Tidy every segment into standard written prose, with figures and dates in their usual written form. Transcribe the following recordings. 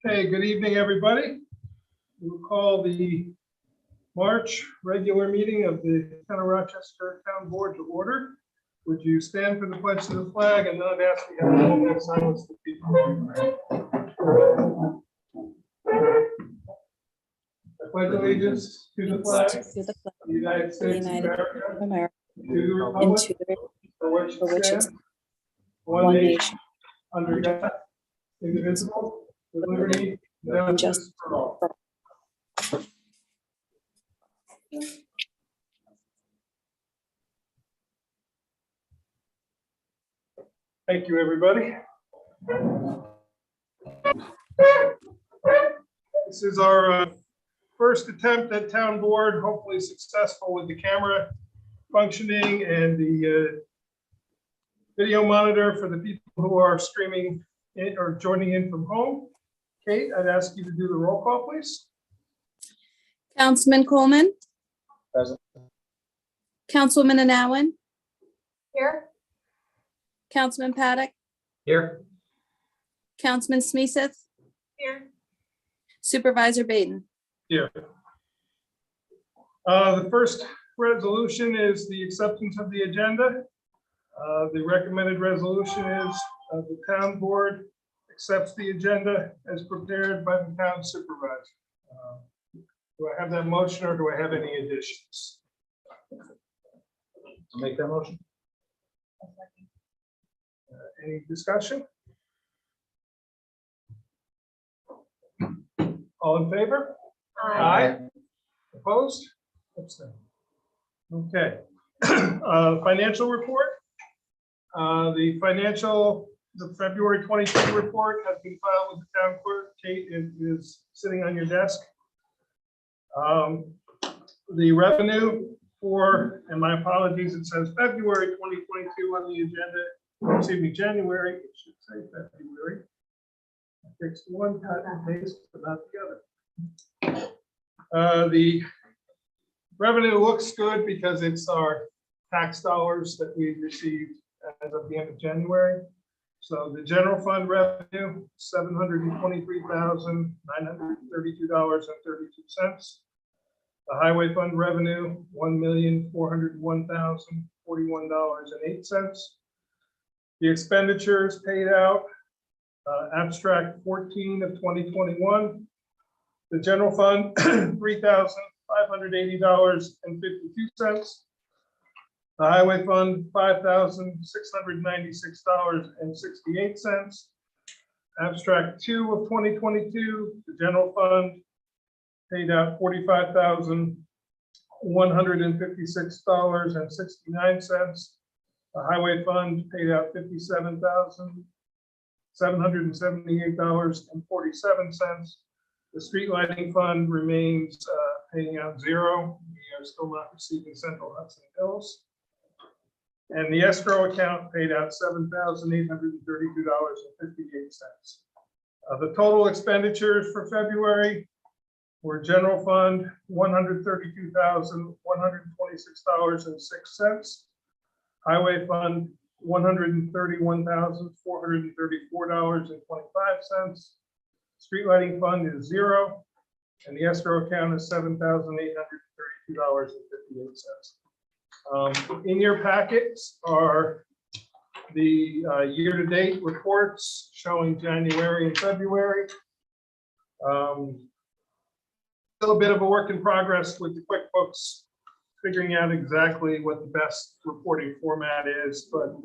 Okay, good evening, everybody. We'll call the March regular meeting of the Town of Rochester Town Board to order. Would you stand for the pledge to the flag, and then I'd ask you to have a moment of silence for people. I pledge allegiance to the flag of the United States of America, to the republic for which it stands, one nation, under God, indivisible, with liberty and justice for all. Thank you, everybody. This is our first attempt at town board, hopefully successful with the camera functioning and the video monitor for the people who are streaming in or joining in from home. Kate, I'd ask you to do the roll call, please. Councilman Coleman. Present. Councilwoman Anawen. Here. Councilman Paddock. Here. Councilman Smeeseth. Here. Supervisor Baden. Here. The first resolution is the acceptance of the agenda. The recommended resolution is the town board accepts the agenda as prepared by the town supervisor. Do I have that motion, or do I have any additions? I'll make that motion. Any discussion? All in favor? Aye. Opposed? Abstained. Okay. Financial report. The February 22 report has been filed with the town clerk. Kate is sitting on your desk. The revenue for, and my apologies, it says February 2022 on the agenda. Excuse me, January. It should say February. I fixed one cut and paste, but not the other. The revenue looks good because it's our tax dollars that we received as of the end of January. So the general fund revenue, $723,932.32. The highway fund revenue, $1,401,041.08. The expenditures paid out, abstract 14 of 2021. The general fund, $3,580.52. The highway fund, $5,696.68. Abstract 2 of 2022, the general fund paid out $45,156.69. The highway fund paid out $57,778.47. The street lighting fund remains paying out $0. We are still not receiving Central Hudson Hills. And the escrow account paid out $7,832.58. The total expenditures for February were general fund $132,126.06. Highway fund $131,434.25. Street lighting fund is $0, and the escrow account is $7,832.58. In your packets are the year-to-date reports showing January and February. Still a bit of a work in progress with the QuickBooks, figuring out exactly what the best reporting format is, but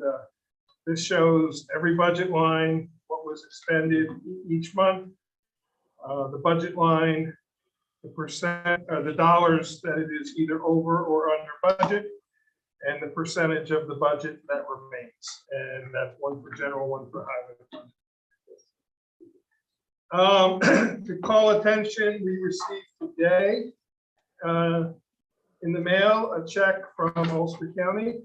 this shows every budget line, what was expended each month, the budget line, the percent, the dollars that it is either over or under budget, and the percentage of the budget that remains. And that's one for general, one for highway. To call attention, we received today in the mail a check from Ulster County.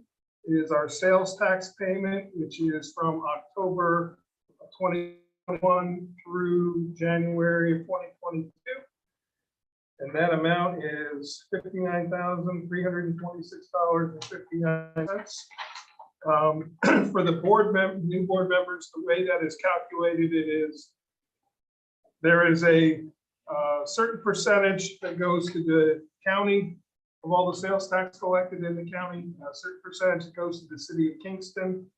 It is our sales tax payment, which is from October of 2021 through January of 2022. And that amount is $59,326.59. For the new board members, the way that is calculated, there is a certain percentage that goes to the county of all the sales tax collected in the county, a certain percentage that goes to the city of Kingston,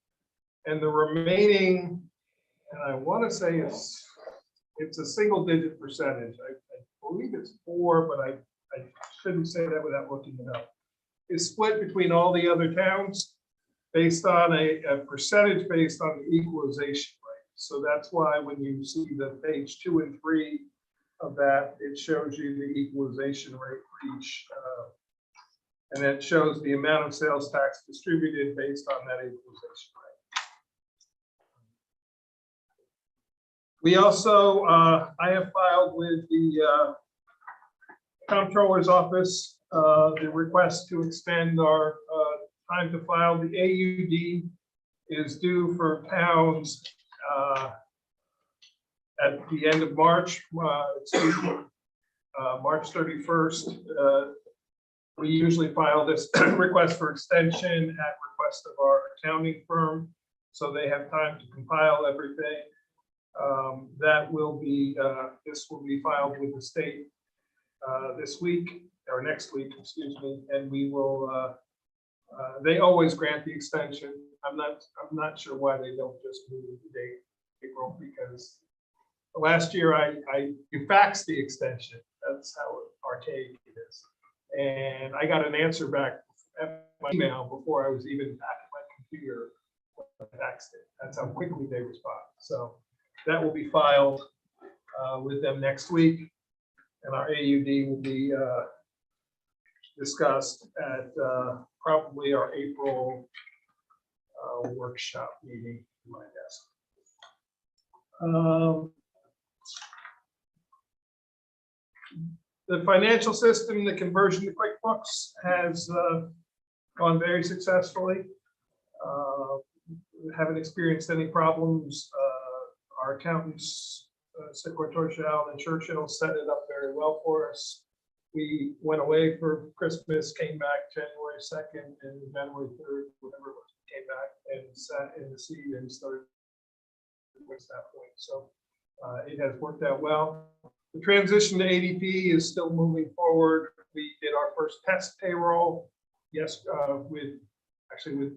and the remaining, and I want to say it's a single-digit percentage. I believe it's 4, but I shouldn't say that without looking it up. It's split between all the other towns based on a percentage based on the equalization rate. So that's why when you see the page 2 and 3 of that, it shows you the equalization rate for each, and it shows the amount of sales tax distributed based on that equalization rate. We also, I have filed with the Comptroller's Office the request to extend our time to file. The AUD is due for towns at the end of March, March 31st. We usually file this request for extension at request of our accounting firm, so they have time to compile everything. That will be, this will be filed with the state this week or next week, excuse me, and we will, they always grant the extension. I'm not sure why they don't just move the date April, because last year you faxed the extension. That's how archaic it is. And I got an answer back at my email before I was even back at my computer when I faxed it. That's how quickly they respond. So that will be filed with them next week, and our AUD will be discussed at probably our April workshop meeting, my guess. The financial system, the conversion to QuickBooks has gone very successfully. We haven't experienced any problems. Our accountants, Sikor Torshall and Churchill, set it up very well for us. We went away for Christmas, came back January 2nd and January 3rd, whatever it was, came back and sat in the seat and started at that point. So it has worked out well. The transition to ADP is still moving forward. We did our first test payroll, yes, with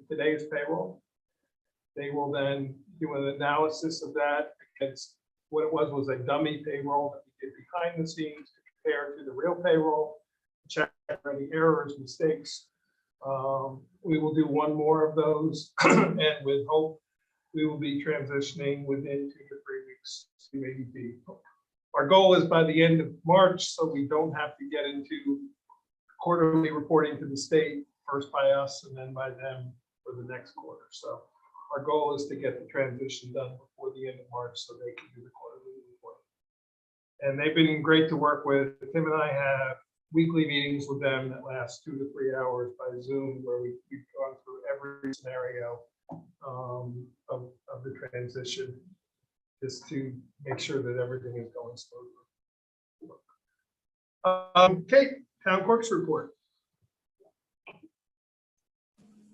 today's payroll. They will then do an analysis of that, because what it was a dummy payroll that we did behind the scenes to compare to the real payroll, check for any errors, mistakes. We will do one more of those, and with hope, we will be transitioning within 2 to 3 weeks to ADP. Our goal is by the end of March, so we don't have to get into quarterly reporting to the state, first by us and then by them for the next quarter. So our goal is to get the transition done before the end of March so they can do the quarterly reporting. And they've been great to work with. Tim and I have weekly meetings with them that last 2 to 3 hours by Zoom, where we've gone through every scenario of the transition, just to make sure that everything is going smoothly. Kate, Town Clerk's report.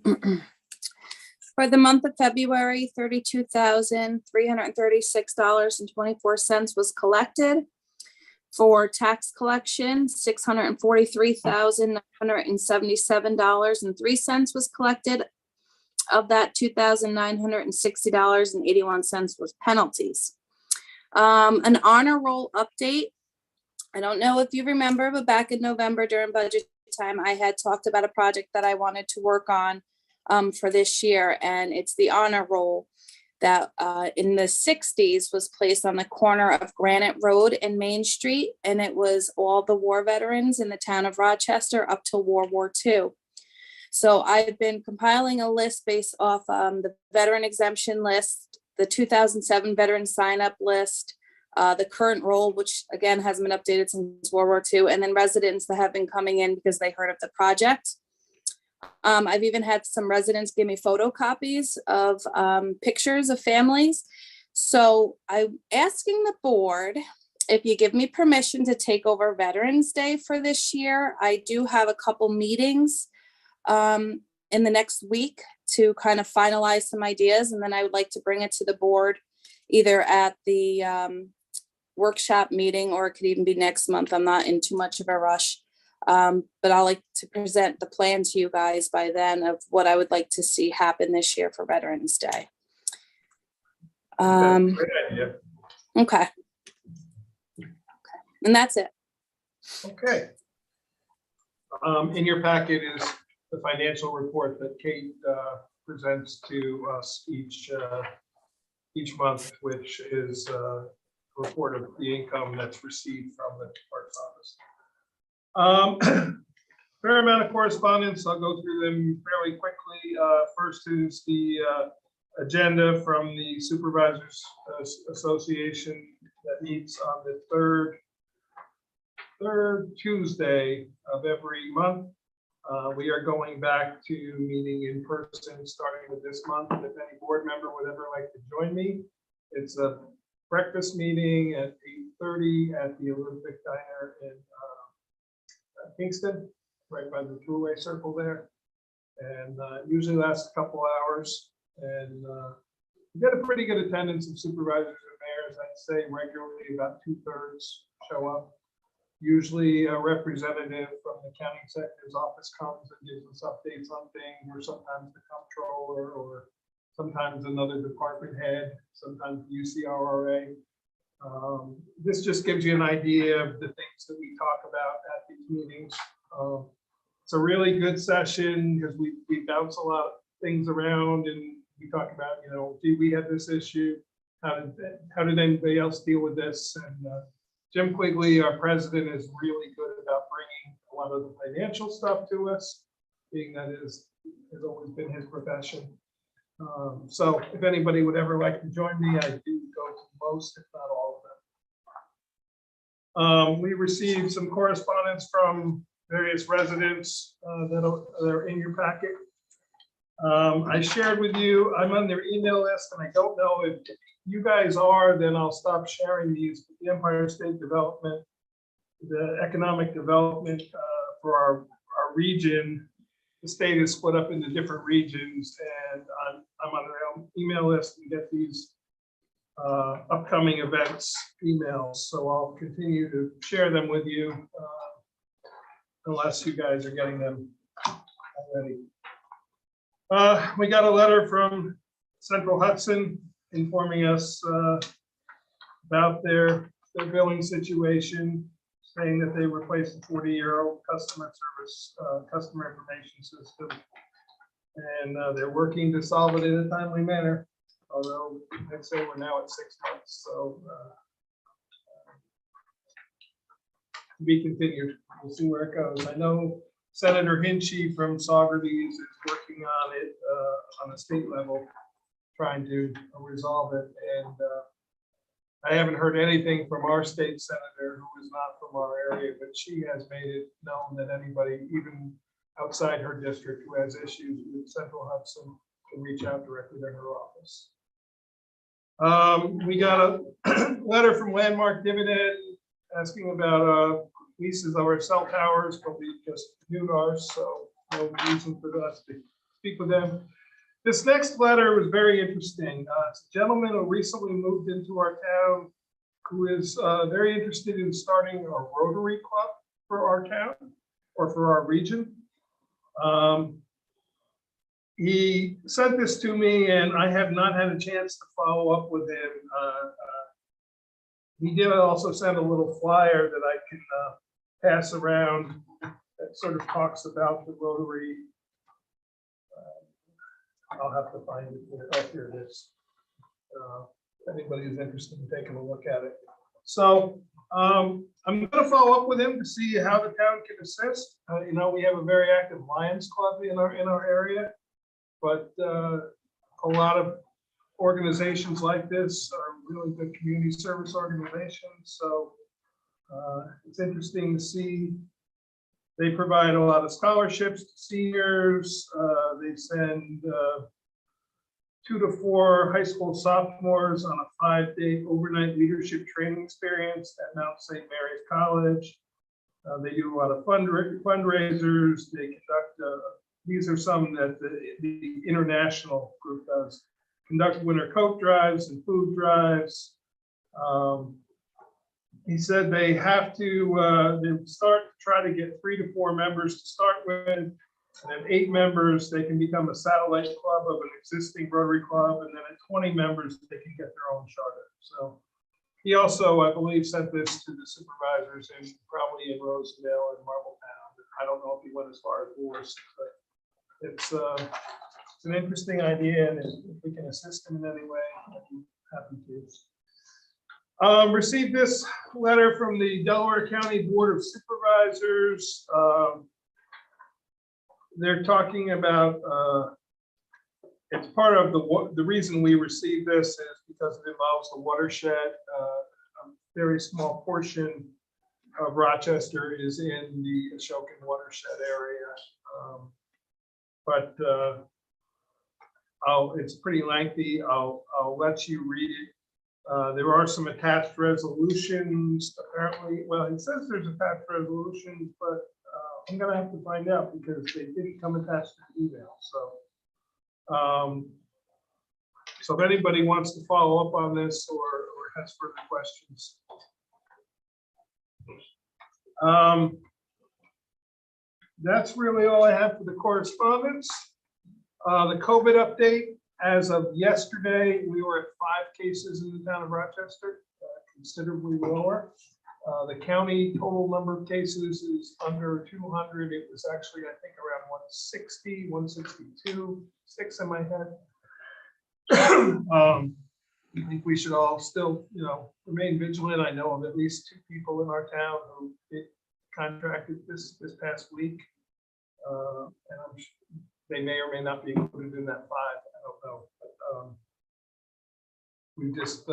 For the month of February, $32,336.24 was collected. For tax collection, $643,977.03 was collected. Of that, $2,960.81 was penalties. An honor roll update. I don't know if you remember, but back in November during budget time, I had talked about a project that I wanted to work on for this year, and it's the honor roll that in the 60s was placed on the corner of Granite Road and Main Street, and it was all the war veterans in the town of Rochester up to World War II. So I've been compiling a list based off the veteran exemption list, the 2007 veteran sign up list, the current roll, which again hasn't been updated since World War II, and then residents that have been coming in because they heard of the project. I've even had some residents give me photocopies of pictures of families. So I'm asking the board if you give me permission to take over Veterans Day for this year. I do have a couple meetings in the next week to kind of finalize some ideas, and then I would like to bring it to the board either at the workshop meeting, or it could even be next month. I'm not in too much of a rush. But I like to present the plan to you guys by then of what I would like to see happen this year for Veterans Day. Great idea. Okay. And that's it. Okay. In your packet is the financial report that Kate presents to us each month, which is a report of the income that's received from the clerk's office. Fair amount of correspondence. I'll go through them fairly quickly. First is the agenda from the Supervisors Association that meets on the third Tuesday of every month. We are going back to meeting in person starting with this month. If any board member would ever like to join me, it's a breakfast meeting at 8:30 at the Olympic Diner in Kingston, right by the thruway circle there. And usually lasts a couple hours. And we get a pretty good attendance of supervisors and mayors. I'd say regularly about 2/3 show up. Usually a representative from the county executive's office comes and gives us updates on things, or sometimes the comptroller, or sometimes another department head, sometimes the UCRRA. This just gives you an idea of the things that we talk about at these meetings. It's a really good session because we bounce a lot of things around, and we talk about, you know, gee, we had this issue. How did anybody else deal with this? And Jim Quigley, our president, is really good about bringing a lot of the financial stuff to us, being that it has always been his profession. So if anybody would ever like to join me, I do go to most, if not all of them. We received some correspondence from various residents that are in your packet. I shared with you, I'm on their email list, and I don't know if you guys are, then I'll stop sharing these. The Empire State Development, the economic development for our region, the state is split up into different regions, and I'm on their email list and get these upcoming events emails. So I'll continue to share them with you unless you guys are getting them already. We got a letter from Central Hudson informing us about their billing situation, saying that they replaced the 40-year-old customer information system, and they're working to solve it in a timely manner. Although I'd say we're now at 6 months, so to be continued. We'll see where it goes. I know Senator Hinchy from Saugerties is working on it on a state level, trying to resolve it. And I haven't heard anything from our state senator, who is not from our area, but she has made it known that anybody, even outside her district, who has issues with Central Hudson, can reach out directly to her office. We got a letter from Landmark Dividend asking about leases of our cell towers, but we just renewed ours, so no reason for us to speak with them. This next letter was very interesting. It's a gentleman who recently moved into our town, who is very interested in starting a Rotary Club for our town or for our region. He sent this to me, and I have not had a chance to follow up with him. He did also send a little flyer that I can pass around that sort of talks about the Rotary. I'll have to find it here. Oh, here it is. If anybody is interested in taking a look at it. So I'm going to follow up with him to see how the town can assist. You know, we have a very active Lions Club in our area, but a lot of organizations like this are really good community service organizations. So it's interesting to see. They provide a lot of scholarships to seniors. They send 2 to 4 high school sophomores on a 5-day overnight leadership training experience at Mount St. Mary's College. They do a lot of fundraisers. They conduct, these are some that the international group does, conduct winter coat drives and food drives. He said they have to they start to try to get 3 to 4 members to start with, and then 8 members, they can become a satellite club of an existing Rotary Club, and then at 20 members, they can get their own charter. So he also, I believe, sent this to the supervisors in probably in Rosedale and Marbletown. I don't know if he went as far as Worcester, but it's an interesting idea, and if we can assist him in any way, I'd be happy to. Received this letter from the Delaware County Board of Supervisors. They're talking about, it's part of the reason we received this is because it involves the watershed. A very small portion of Rochester is in the Ashokan watershed area. It's pretty lengthy. I'll let you read it. There are some attached resolutions, apparently. Well, it says there's attached resolutions, but I'm gonna have to find out because they didn't come attached to the email. So if anybody wants to follow up on this or has further questions. That's really all I have for the correspondence. The COVID update. As of yesterday, we were at 5 cases in the town of Rochester, considerably lower. The county total number of cases is under 200. It was actually, I think, around 160, 162, 6 in my head. I think we should all still, remain vigilant. I know of at least 2 people in our town who contracted this past week, and they may or may not be included in that 5. I don't know. But, we just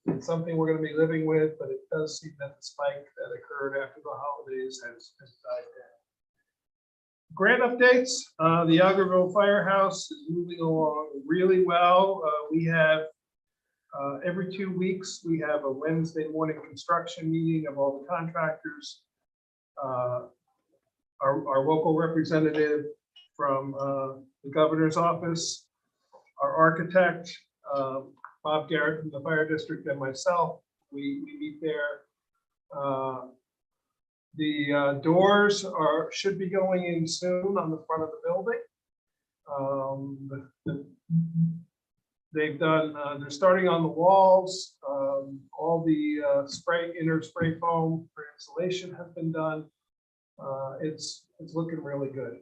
it's something we're going to be living with, but it does seem that the spike that occurred after the holidays has died down. Grant updates. The Algerville Firehouse is moving along really well. We have every 2 weeks, we have a Wednesday morning construction meeting of all the contractors. Our local representative from the governor's office, our architect, Bob Garrett from the fire district, and myself, we meet there. The doors should be going in soon on the front of the building. They've done, they're starting on the walls. All the inner spray foam for insulation has been done. It's looking really good.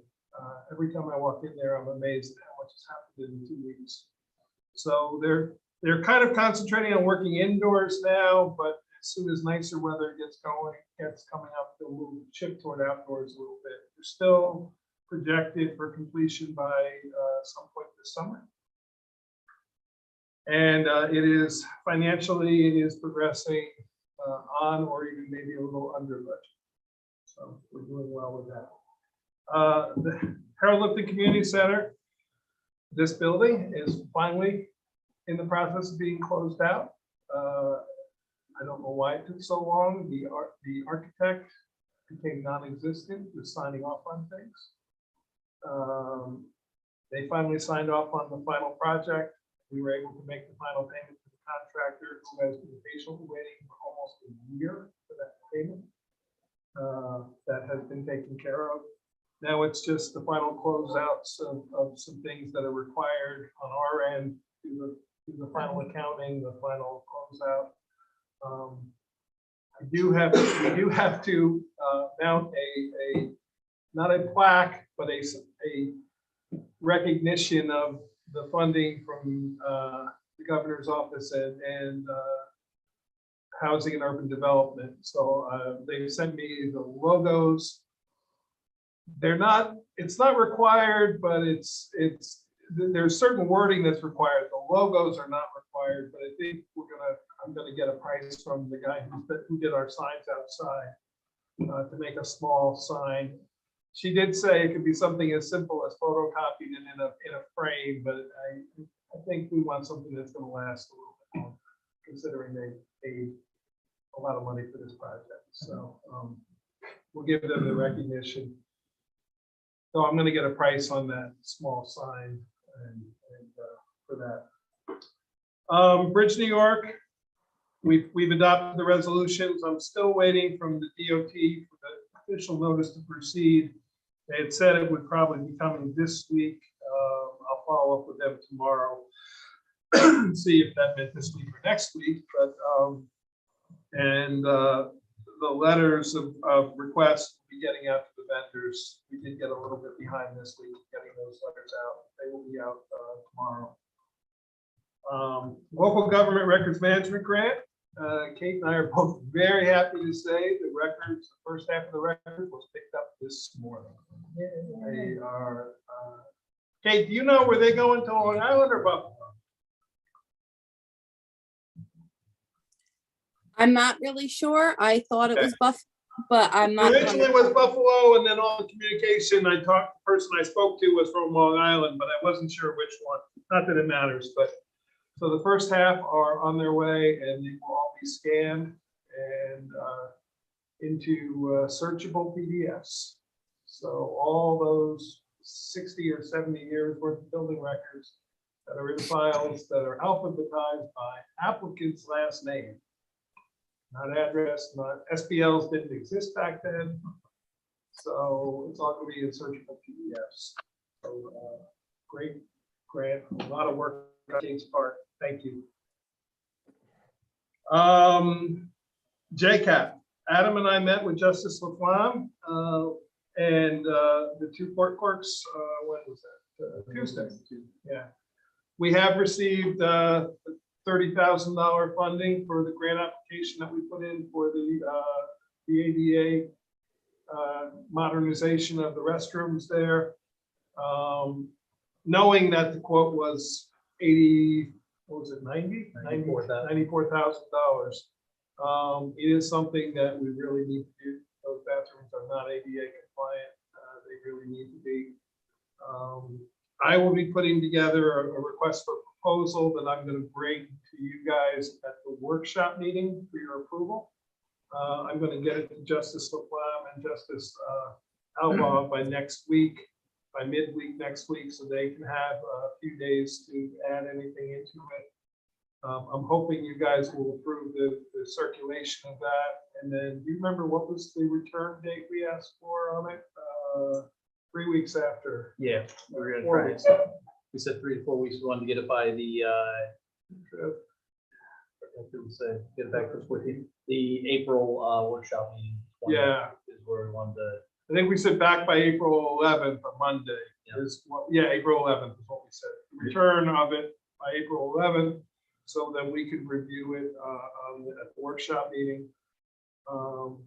Every time I walk in there, I'm amazed at how much has happened in 2 weeks. So they're kind of concentrating on working indoors now, but as soon as nicer weather gets coming up, they'll shift toward outdoors a little bit. They're still projected for completion by some point this summer. And it is financially, it is progressing on or even maybe a little under budget. So we're doing well with that. The Paralympic Community Center, this building is finally in the process of being closed out. I don't know why it took so long. The architect became non-existent, was signing off on things. They finally signed off on the final project. We were able to make the final payment to the contractor, who has been patiently waiting for almost a year for that payment. That has been taken care of. Now it's just the final closeouts of some things that are required on our end to the final accounting, the final closeout. We do have to mount a not a plaque, but a recognition of the funding from the governor's office and Housing and Urban Development. So they sent me the logos. They're not, it's not required, but there's certain wording that's required. The logos are not required, but I think I'm gonna get a price from the guy who did our signs outside to make a small sign. She did say it could be something as simple as photocopied and in a frame, but I think we want something that's gonna last a little bit longer, considering they paid a lot of money for this project. So we'll give them the recognition. So I'm gonna get a price on that small sign and for that. Bridge New York, we've adopted the resolutions. I'm still waiting from the DOT for the official notice to proceed. They had said it would probably be coming this week. I'll follow up with them tomorrow, see if that meant this week or next week. But the letters of request will be getting out to the vendors. We did get a little bit behind this week getting those letters out. They will be out tomorrow. Local Government Records Management Grant. Kate and I are both very happy to say the records, the first half of the record was picked up this morning. They are, Kate, do you know where they going to Long Island or Buffalo? I'm not really sure. I thought it was Buffalo, but I'm not. Originally was Buffalo, and then all the communication the person I spoke to was from Long Island, but I wasn't sure which one. Not that it matters, but so the first half are on their way, and they will all be scanned and into searchable PDFs. So all those 60 or 70 years worth of building records that are in files that are alphabetized by applicant's last name. Not address, not SPLs didn't exist back then. So it's all going to be in searchable PDFs. So great grant, a lot of work on Kate's part. Thank you. JCAP. Adam and I met with Justice Laflamme and the two court clerks. When was that? Tuesday. Yeah. We have received $30,000 funding for the grant application that we put in for the ADA modernization of the restrooms there. Knowing that the quote was $94,000. It is something that we really need to do. Those bathrooms are not ADA compliant. They really need to be. I will be putting together a request for proposal that I'm going to bring to you guys at the workshop meeting for your approval. I'm going to get it to Justice Laflamme and Justice Albaugh by next week, by midweek next week, so they can have a few days to add anything into it. I'm hoping you guys will approve the circulation of that. And then, do you remember what was the return date we asked for on it? 3 weeks after. Yeah, we were gonna try it. We said 3 to 4 weeks. We wanted to get it by the get it back to the April workshop meeting. Yeah, is where we wanted to. I think we said back by April 11th, or Monday. Yeah. April 11th is what we said. The return of it by April 11th, so that we could review it at the workshop meeting.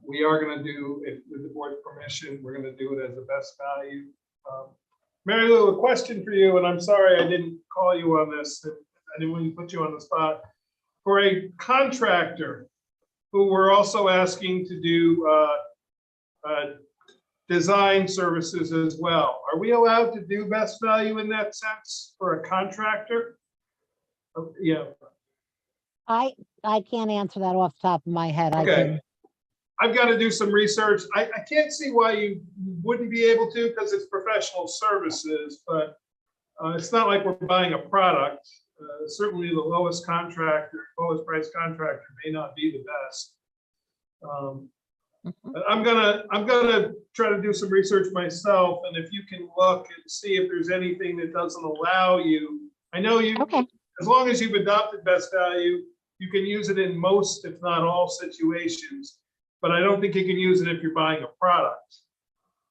We are going to do it with the board's permission. We're going to do it as a best value. Mary Lou, a question for you, and I'm sorry I didn't call you on this. I didn't want to put you on the spot. For a contractor who we're also asking to do design services as well, are we allowed to do best value in that sense for a contractor? Yeah. I can't answer that off the top of my head. Okay. I've got to do some research. I can't see why you wouldn't be able to, because it's professional services, but it's not like we're buying a product. Certainly the lowest price contractor may not be the best. But I'm gonna try to do some research myself, and if you can look and see if there's anything that doesn't allow you. I know you, Okay. as long as you've adopted best value, you can use it in most, if not all, situations. But I don't think you can use it if you're buying a product.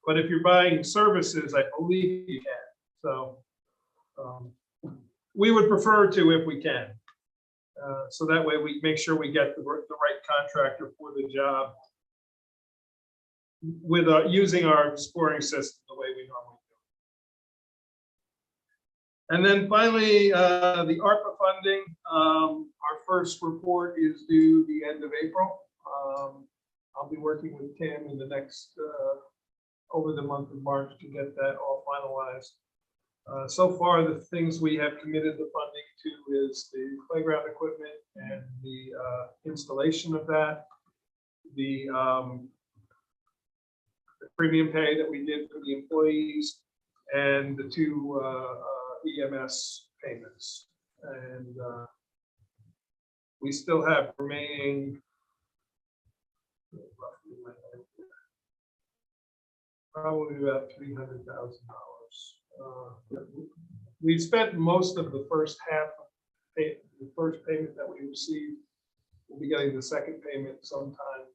But if you're buying services, I believe you can. So we would prefer to if we can. So that way we make sure we get the right contractor for the job with using our scoring system the way we normally do. And then finally, the Arpa funding. Our first report is due the end of April. I'll be working with Tim in the next, over the month of March to get that all finalized. So far, the things we have committed the funding to is the playground equipment and the installation of that, the premium pay that we did for the employees, and the two EMS payments. And we still have remaining probably about $300,000. We spent most of the first half of the first payment that we received. We'll be getting the second payment sometime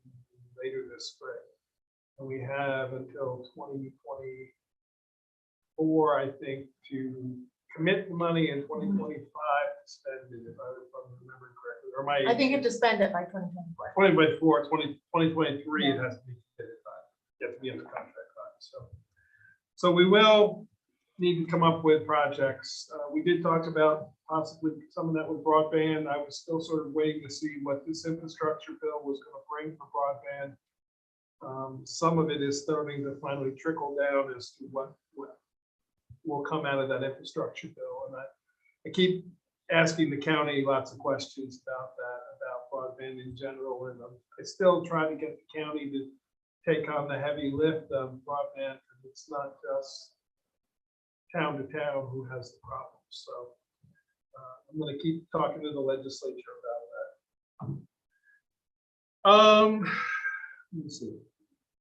later this spring. And we have until 2024, I think, to commit the money in 2025 to spend it, if I'm remembering correctly. Or my I think you have to spend it by 2024. 2023, it has to be committed by, you have to be in the contract by. So we will need to come up with projects. We did talk about possibly some of that with broadband. I was still sort of waiting to see what this infrastructure bill was going to bring for broadband. Some of it is starting to finally trickle down as to what will come out of that infrastructure bill. And I keep asking the county lots of questions about that, about broadband in general. And I still try to get the county to take on the heavy lift of broadband. It's not just town to town who has the problem. So I'm going to keep talking to the legislature about that. Let me see.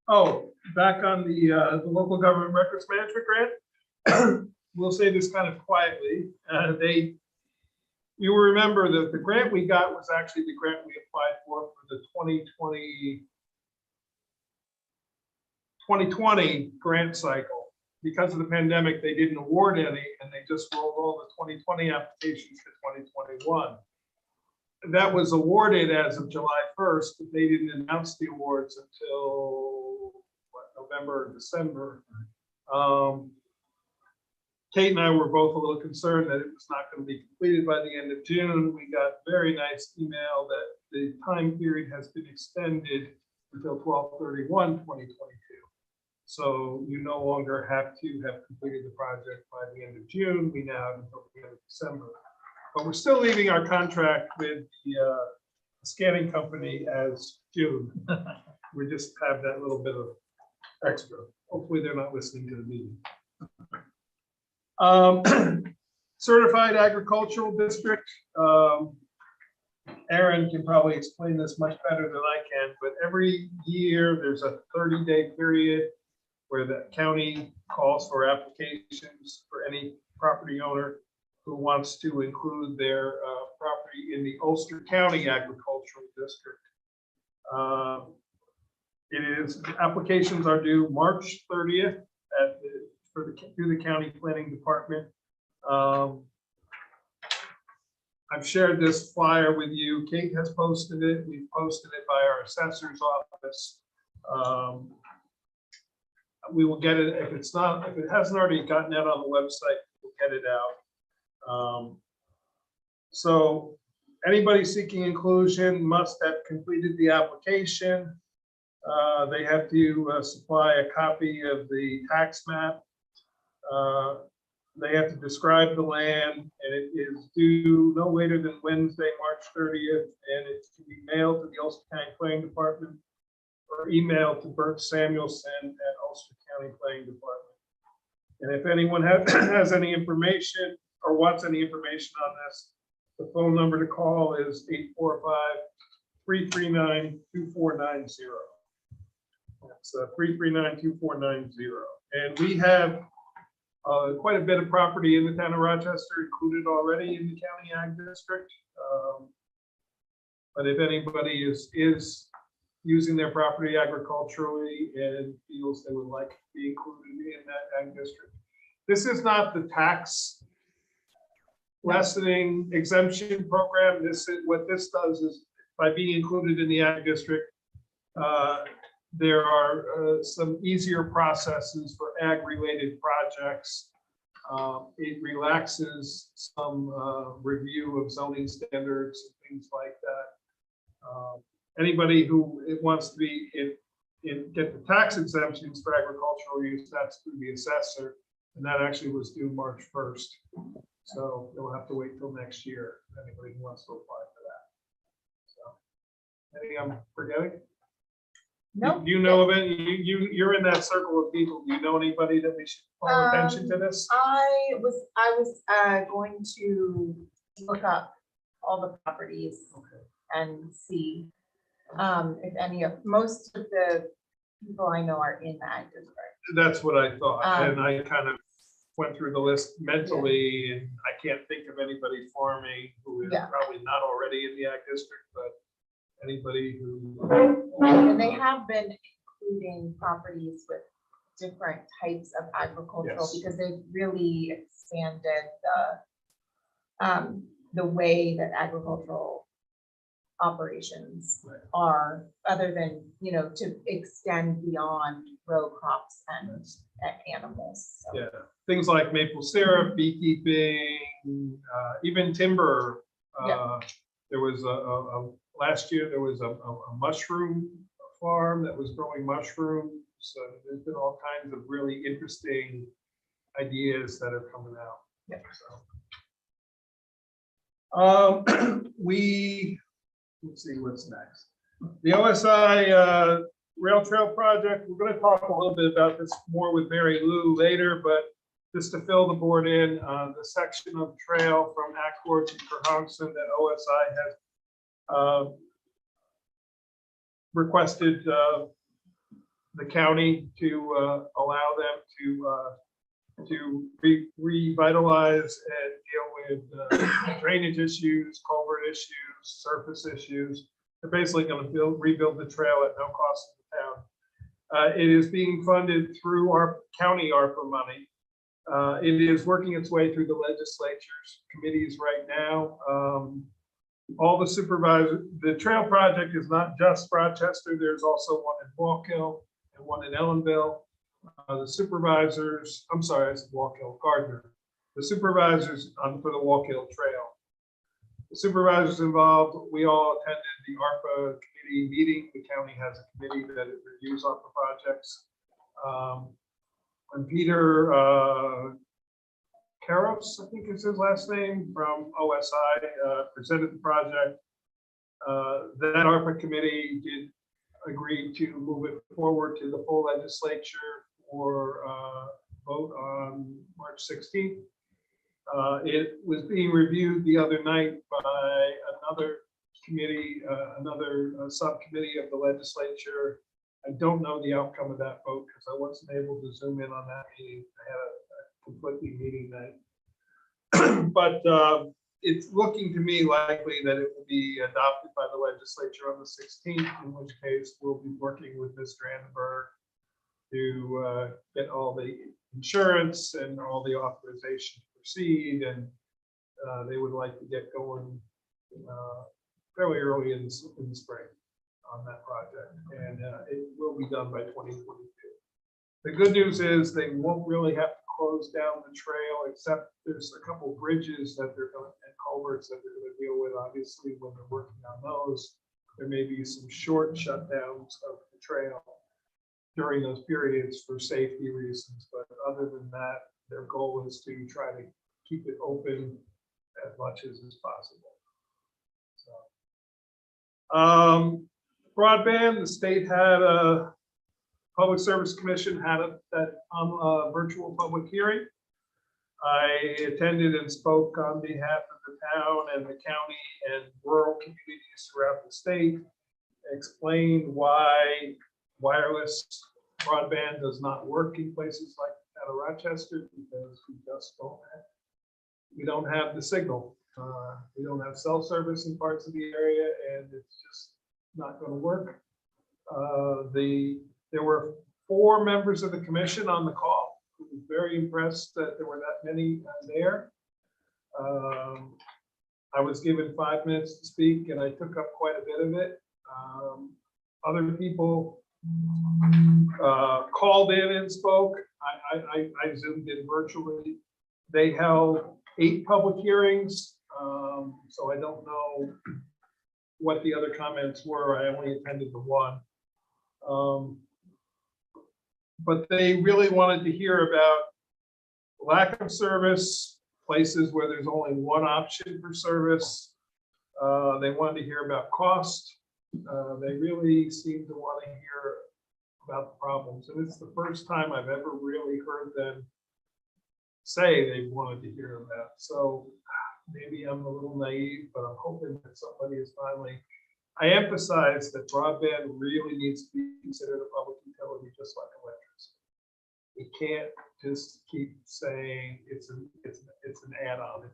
Oh, back on the local government records management grant. We'll say this kind of quietly. You will remember that the grant we got was actually the grant we applied for the 2020 grant cycle. Because of the pandemic, they didn't award any, and they just rolled all the 2020 applications to 2021. That was awarded as of July 1st, but they didn't announce the awards until November or December. Kate and I were both a little concerned that it was not going to be completed by the end of June. We got very nice email that the time period has been extended until 12/31/2022. So you no longer have to have completed the project by the end of June. We now have until the end of December. But we're still leaving our contract with the scanning company as June. We just have that little bit of extra. Hopefully they're not listening to the meeting. Certified agricultural district. Aaron can probably explain this much better than I can, but every year there's a 30-day period where the county calls for applications for any property owner who wants to include their property in the Ulster County Agricultural District. Applications are due March 30th through the county planning department. I've shared this flyer with you. Kate has posted it. We've posted it by our assessor's office. We will get it if it hasn't already gotten out on the website, we'll get it out. So anybody seeking inclusion must have completed the application. They have to supply a copy of the tax map. They have to describe the land, and it is due no later than Wednesday, March 30th, and it can be mailed to the Ulster County Planning Department or emailed to Bert Samuelson at Ulster County Planning Department. And if anyone has any information or wants any information on this, the phone number to call is 845-339-2490. That's 339-2490. And we have quite a bit of property in the town of Rochester included already in the county ag district. But if anybody is using their property agriculturally and feels they would like to be included in that ag district, this is not the tax lessening exemption program. This is what this does is by being included in the ag district, there are some easier processes for ag-related projects. It relaxes some review of zoning standards and things like that. Anybody who wants to be get the tax exemptions for agricultural use, that's through the assessor, and that actually was due March 1st. So they'll have to wait till next year if anybody wants to apply for that. So, anything I'm forgetting? No. You know of it? You're in that circle of people. Do you know anybody that we should call attention to this? I was going to look up all the properties and see if any of, most of the people I know are in that district. That's what I thought, and I kind of went through the list mentally, and I can't think of anybody farming who is probably not already in the ag district, but anybody who. And they have been including properties with different types of agricultural because they've really expanded the way that agricultural operations are, other than, you know, to extend beyond row crops and animals. So. Yeah, things like maple syrup, beekeeping, even timber. There was last year there was a mushroom farm that was growing mushrooms. So there's been all kinds of really interesting ideas that are coming out. Yeah. So, let's see what's next. The OSI rail trail project. We're going to talk a little bit about this more with Mary Lou later, but just to fill the board in, the section of trail from Accord to Kerhonkson that OSI has requested the county to allow them to revitalize and deal with drainage issues, culvert issues, surface issues. They're basically going to rebuild the trail at no cost to the town. It is being funded through our county ARPA money. It is working its way through the legislature's committees right now. All the supervisors, the trail project is not just Rochester. There's also one in Wallkill and one in Ellenville. The supervisors, I'm sorry, it's Wallkill, Gardner. The supervisors for the Wallkill Trail. The supervisors involved, we all attended the ARPA committee meeting. The county has a committee that reviews ARPA projects. And Peter Karos, I think is his last name, from OSI, presented the project. That ARPA committee did agree to move it forward to the full legislature for vote on March 16th. It was being reviewed the other night by another committee, another subcommittee of the legislature. I don't know the outcome of that vote because I wasn't able to zoom in on that meeting. I had a conflicting meeting night. But it's looking to me likely that it will be adopted by the legislature on the 16th, in which case we'll be working with Mr. Annenberg to get all the insurance and all the authorization to proceed, and they would like to get going fairly early in the spring on that project, and it will be done by 2022. The good news is they won't really have to close down the trail, except there's a couple bridges that they're going and culverts that they're going to deal with. Obviously, when they're working on those, there may be some short shutdowns of the trail during those periods for safety reasons, but other than that, their goal is to try to keep it open as much as is possible. So, broadband, the state had a Public Service Commission had a virtual public hearing. I attended and spoke on behalf of the town and the county and rural communities throughout the state, explained why wireless broadband does not work in places like out of Rochester, because we don't have the signal. We don't have cell service in parts of the area, and it's just not going to work. There were 4 members of the commission on the call. I was very impressed that there were that many there. I was given 5 minutes to speak and I took up quite a bit of it. Other people called in and spoke. I Zoomed in virtually. They held 8 public hearings, so I don't know what the other comments were. I only attended the one. But they really wanted to hear about lack of service, places where there's only one option for service. They wanted to hear about cost. They really seem to want to hear about the problems. And it's the first time I've ever really heard them say they wanted to hear about. So maybe I'm a little naive, but I'm hoping that somebody is finally. I emphasize that broadband really needs to be considered a public utility, just like electricity. We can't just keep saying it's an add-on.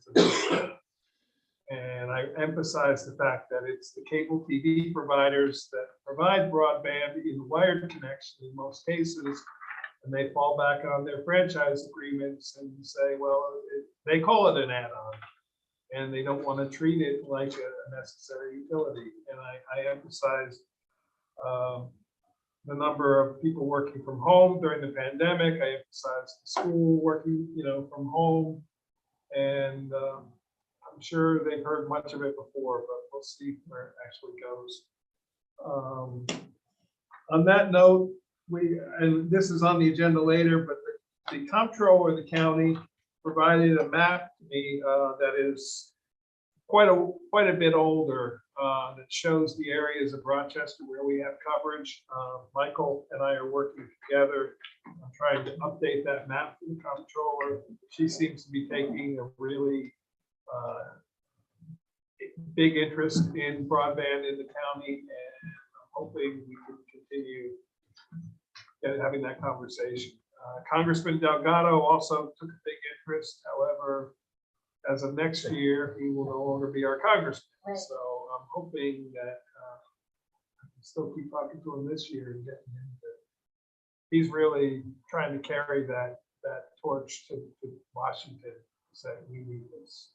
And I emphasize the fact that it's the cable TV providers that provide broadband in the wired connection in most cases, and they fall back on their franchise agreements and say, well, they call it an add-on, and they don't want to treat it like a necessary utility. And I emphasize the number of people working from home during the pandemic. I emphasize the school working, from home, and I'm sure they've heard much of it before, but we'll see where it actually goes. On that note, and this is on the agenda later, but the comptroller of the county provided a map to me that is quite a bit older, that shows the areas of Rochester where we have coverage. Michael and I are working together. I'm trying to update that map for the comptroller. She seems to be taking a really big interest in broadband in the county, and I'm hoping we can continue having that conversation. Congressman Delgado also took a big interest. However, as of next year, he will no longer be our congressman. Right. So I'm hoping that I can still keep talking to him this year and getting him to. He's really trying to carry that torch to Washington to say we need this.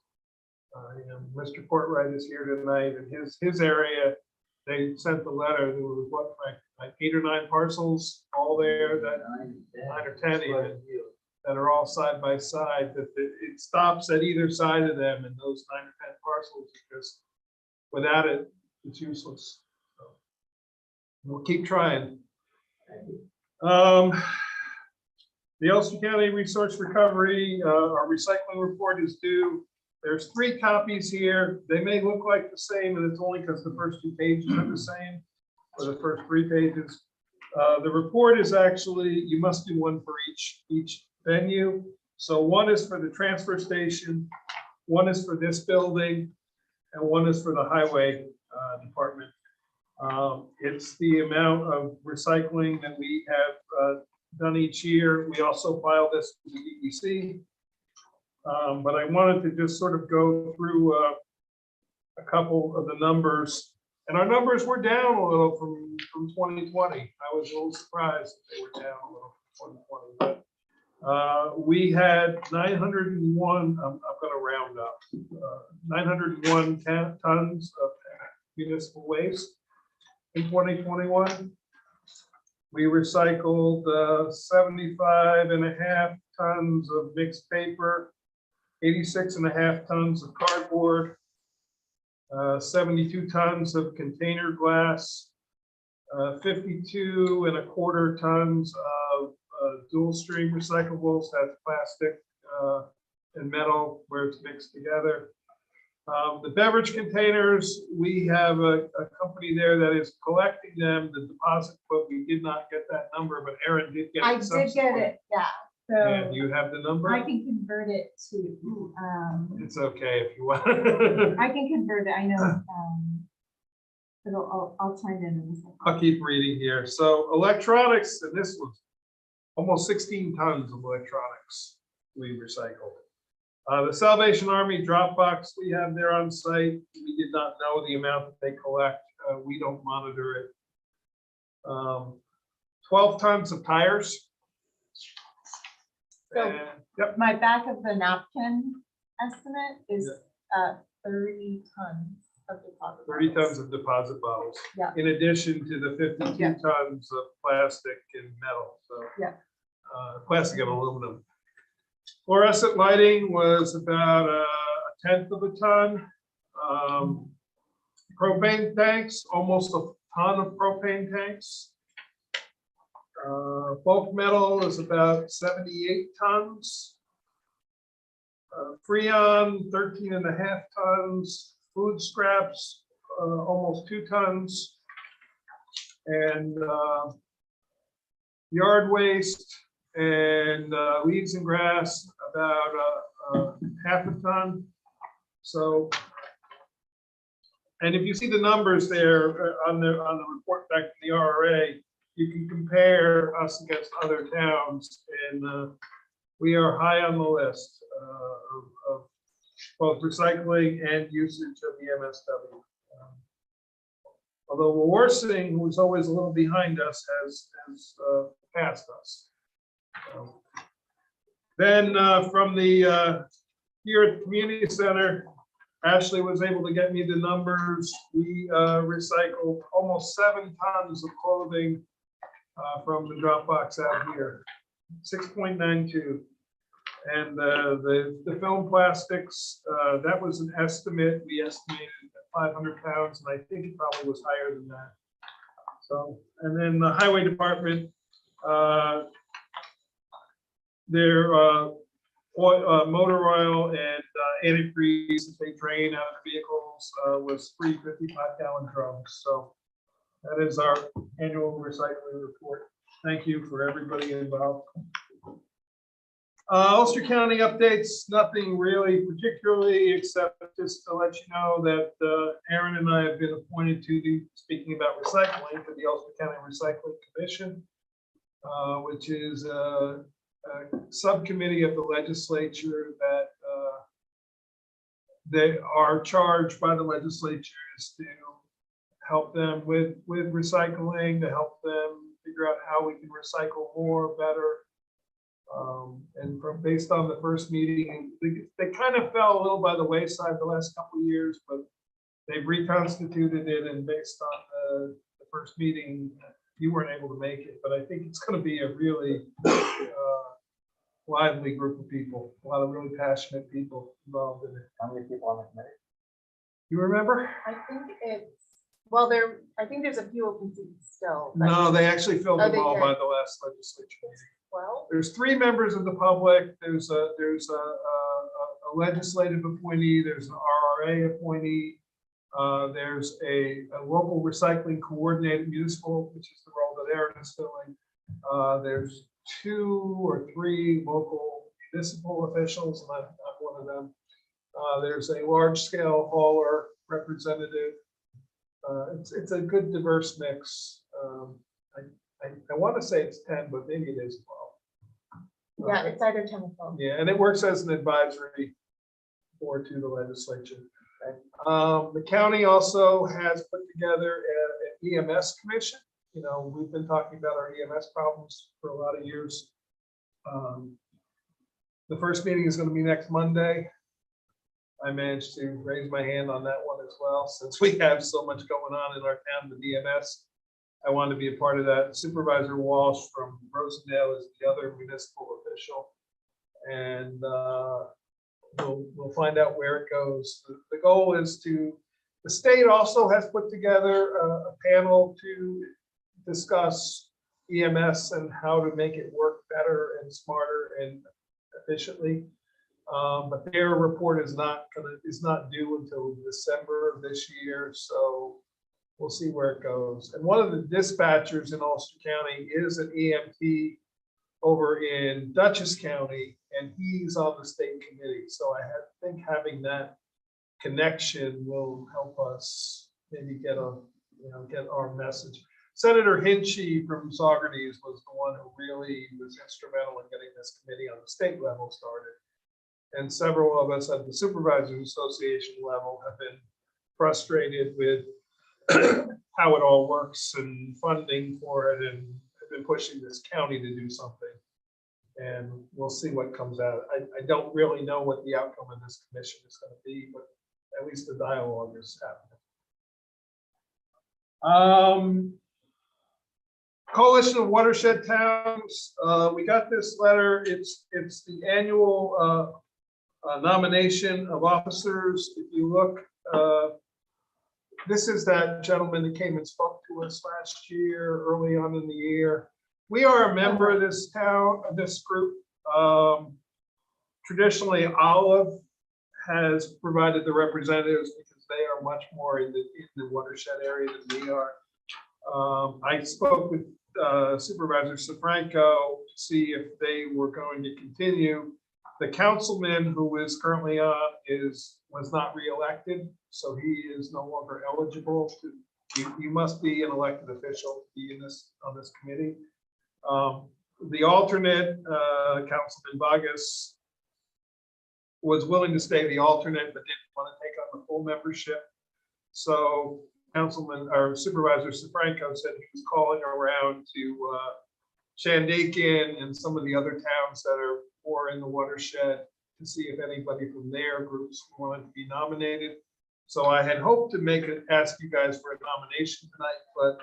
Mr. Portwright is here tonight, and his area, they sent the letter. There was like 8 or 9 parcels all there, that 9 or 10 even, that are all side by side, that it stops at either side of them, and those 9 or 10 parcels are just, without it, it's useless. So we'll keep trying. The Ulster County Resource Recovery, our recycling report is due. There's 3 copies here. They may look like the same, and it's only because the first 2 pages are the same, or the first 3 pages. The report is actually, you must do one for each venue. So one is for the transfer station, one is for this building, and one is for the highway department. It's the amount of recycling that we have done each year. We also file this with the DEC. But I wanted to just sort of go through a couple of the numbers. And our numbers were down a little from 2020. I was a little surprised that they were down a little from 2020. But we had 901, I'm going to round up, 901 tons of municipal waste in 2021. We recycled 75.5 tons of mixed paper, 86.5 tons of cardboard, 72 tons of container glass, 52.25 tons of dual stream recyclables, that's plastic and metal where it's mixed together. The beverage containers, we have a company there that is collecting them, the deposit, but we did not get that number, but Erin did get it. I did get it, yeah. So And you have the number? I can convert it to, It's okay if you want. I can convert it, I know. But I'll chime in a second. I'll keep reading here. So electronics, and this was almost 16 tons of electronics we recycled. The Salvation Army drop box we have there on site, we did not know the amount that they collect. We don't monitor it. 12 tons of tires. So And, yep, my back of the napkin estimate is 30 tons of deposit. 30 bottles. tons of deposit bottles. Yeah. In addition to the 52 Yeah. tons of plastic and metal, so. Yeah. Plastic and aluminum. Fluorescent lighting was about a tenth of a ton. Propane tanks, almost a ton of propane tanks. Bulk metal is about 78 tons. Freon, 13.5 tons. Food scraps, almost 2 tons. And yard waste and leaves and grass, about half a ton. So, and if you see the numbers there on the report back from the RRA, you can compare us against other towns, and we are high on the list of both recycling and usage of the MSW. Although Warsing, who was always a little behind us, has passed us. Then from the here at the community center, Ashley was able to get me the numbers. We recycled almost 7 tons of clothing from the drop box out here, 6.92. And the film plastics, that was an estimate. We estimated at 500 pounds, and I think it probably was higher than that. So, and then the highway department, their motor oil and antifreeze that they drain out of vehicles was 3 55-gallon drums. So that is our annual recycling report. Thank you for everybody involved. Ulster County updates, nothing really particularly, except just to let you know that Aaron and I have been appointed to the, speaking about recycling, to the Ulster County Recycling Commission, which is a subcommittee of the legislature that they are charged by the legislatures to help them with recycling, to help them figure out how we can recycle more, better. And based on the first meeting, they kind of fell a little by the wayside the last couple of years, but they've reconstituted it, and based on the first meeting, you weren't able to make it, but I think it's going to be a really lively group of people, a lot of really passionate people involved in it. How many people on the committee? You remember? I think it's, well, I think there's a few open seats still. but- No, they actually filled Oh, them they all did. by the last legislature meeting. Well, There's 3 members of the public. There's a legislative appointee. There's an RRA appointee. There's a local recycling coordinator, municipal, which is the role that Aaron is filling. There's 2 or 3 local municipal officials, and I'm one of them. There's a large scale hauler representative. It's a good diverse mix. I want to say it's 10, but maybe it is 12. yeah, it's either 10 or 12. Yeah, and it works as an advisory board to the legislature. The county also has put together an EMS commission. You know, we've been talking about our EMS problems for a lot of years. The first meeting is going to be next Monday. I managed to raise my hand on that one as well, since we have so much going on in our town with EMS. I want to be a part of that. Supervisor Walsh from Rosendale is the other municipal official. And we'll find out where it goes. The goal is the state also has put together a panel to discuss EMS and how to make it work better and smarter and efficiently. But their report is not due until December of this year. So we'll see where it goes. And one of the dispatchers in Ulster County is an EMT over in Dutchess County, and he's on the state committee. So I think having that connection will help us maybe get our message. Senator Hinchy from Saugerties was the one who really was instrumental in getting this committee on the state level started. And several of us at the Supervisors Association level have been frustrated with how it all works and funding for it, and have been pushing this county to do something. And we'll see what comes out. I don't really know what the outcome of this commission is going to be, but at least the dialogue is happening. Coalition of Watershed Towns, we got this letter. It's the annual nomination of officers. If you look, this is that gentleman that came and spoke to us last year, early on in the year. We are a member of this town, of this group. Traditionally, Olive has provided the representatives because they are much more in the watershed area than we are. I spoke with Supervisor Safranco to see if they were going to continue. The councilman who is currently on was not reelected, so he is no longer eligible to. You must be an elected official to be on this committee. The alternate, Councilman Vargas, was willing to stay the alternate, but didn't want to take on the full membership. So Councilman or Supervisor Safranco said he was calling around to Shandaken and some of the other towns that are more in the watershed to see if anybody from their groups wanted to be nominated. So I had hoped to ask you guys for a nomination tonight, but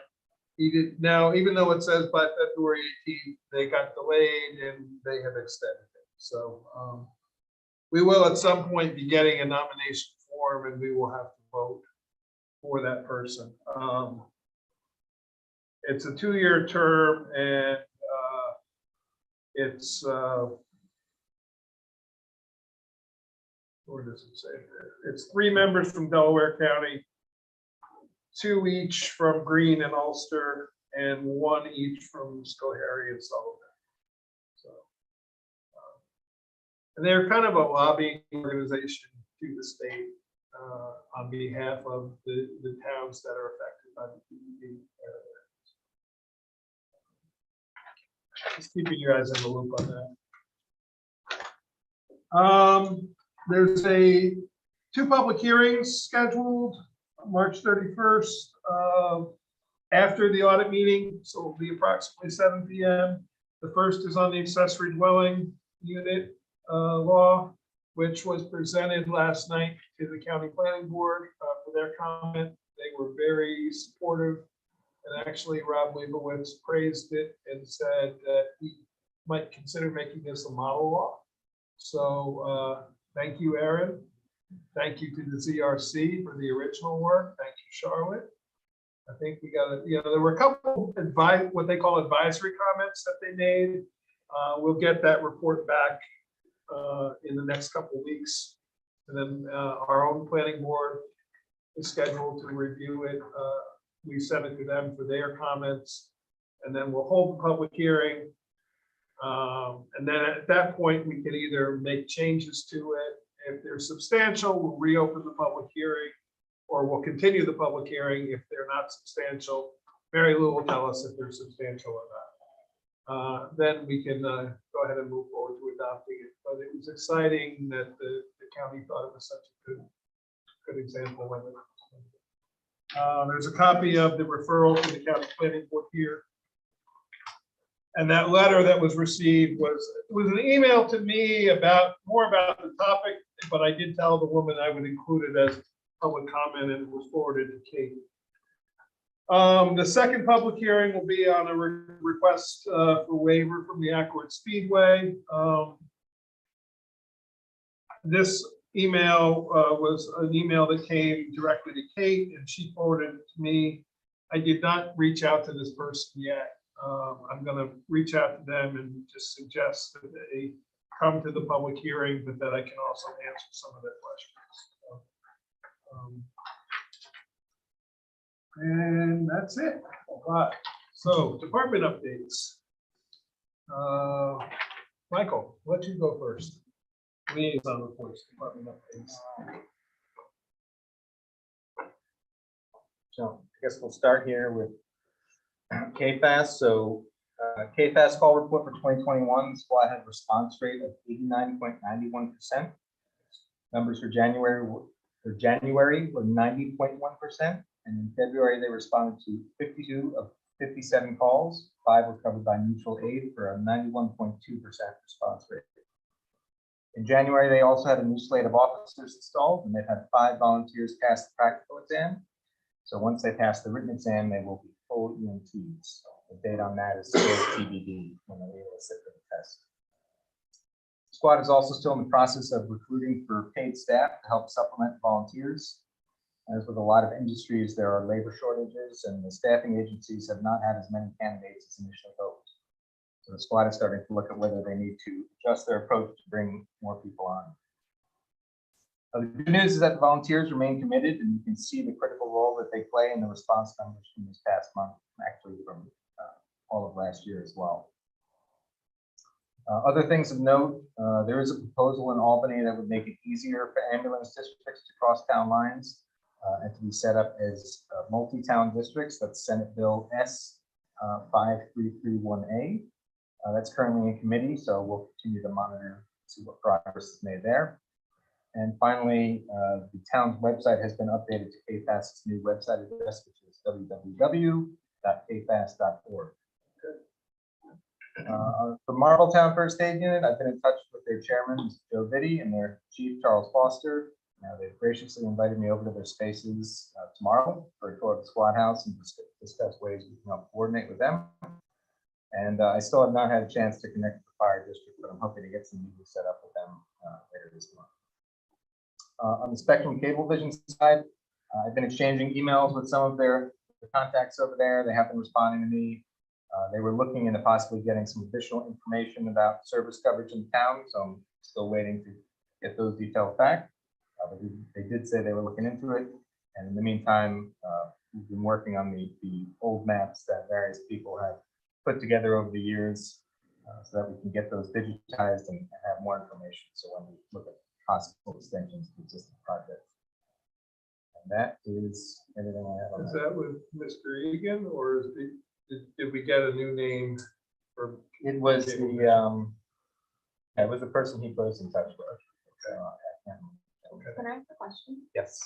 he did. Now, even though it says by February 18th, they got delayed and they have extended it. So we will at some point be getting a nomination form and we will have to vote for that person. It's a 2-year term and it's where does it say there? It's 3 members from Delaware County, 2 each from Greene and Ulster, and 1 each from Schoharie and Sullivan. So, and they're kind of a lobbying organization to the state on behalf of the towns that are affected by the PDD area. Just keeping you guys in the loop on that. There's 2 public hearings scheduled March 31st after the audit meeting, so it'll be approximately 7 p.m. The first is on the accessory dwelling unit law, which was presented last night to the county planning board for their comment. They were very supportive, and actually Rob Leibowitz praised it and said that he might consider making this a model law. So thank you, Aaron. Thank you to the ZRC for the original work. Thank you, Charlotte. I think we got there were a couple what they call advisory comments that they made. We'll get that report back in the next couple of weeks. And then our own planning board is scheduled to review it. We sent it to them for their comments, and then we'll hold the public hearing. And then at that point, we can either make changes to it. If they're substantial, we'll reopen the public hearing, or we'll continue the public hearing if they're not substantial. Mary Lou will tell us if they're substantial or not. Then we can go ahead and move forward to adopting it. But it was exciting that the county thought it was such a good example of it. There's a copy of the referral to the county planning board here. And that letter that was received was an email to me more about the topic, but I did tell the woman I would include it as public comment, and it was forwarded to Kate. The second public hearing will be on a request for waiver from the Accord Speedway. This email was an email that came directly to Kate, and she forwarded it to me. I did not reach out to this person yet. I'm going to reach out to them and just suggest that they come to the public hearing, but that I can also answer some of their questions. And that's it. All right. So department updates. Michael, let you go first. Liaison reports, department updates. So I guess we'll start here with KFAS. So KFAS call report for 2021, the squad had a response rate of 89.91%. Numbers for January were 90.1%, and in February they responded to 52 of 57 calls, 5 were covered by mutual aid for a 91.2% response rate. In January, they also had a new slate of officers installed, and they've had 5 volunteers pass the practical exam. So once they pass the written exam, they will be full EMTs. The date on that is still TBD when they're able to sit for the test. The squad is also still in the process of recruiting for paid staff to help supplement volunteers. As with a lot of industries, there are labor shortages, and the staffing agencies have not had as many candidates as initially hoped. So the squad is starting to look at whether they need to adjust their approach to bring more people on. The good news is that the volunteers remain committed, and you can see the critical role that they play in the response numbers from this past month, actually from all of last year as well. Other things of note, there is a proposal in Albany that would make it easier for ambulance districts to cross town lines and to be set up as multi-town districts. That's Senate Bill S 5331A. That's currently in committee, so we'll continue to monitor, see what progress is made there. And finally, the town's website has been updated to KFAS's new website address, which is www.kfas.org. The Marbletown First Aid Unit, I've been in touch with their chairman, Mr. Joe Vitti, and their chief, Charles Foster. Now, they've graciously invited me over to their spaces tomorrow for a tour of the squad house and discuss ways we can help coordinate with them. And I still have not had a chance to connect with the fire district, but I'm hoping to get some meetings set up with them later this month. On the Spectrum Cablevision side, I've been exchanging emails with some of the contacts over there. They have been responding to me. They were looking into possibly getting some additional information about service coverage in town, so I'm still waiting to get those details back. But they did say they were looking into it, and in the meantime, we've been working on the old maps that various people have put together over the years, so that we can get those digitized and have more information. So when we look at possible extensions to existing projects, and that is everything I have on Is that. that with Mr. Egan, or is did we get a new name for? It was the it was the person he put us in touch with. So, Can I ask a question? yes.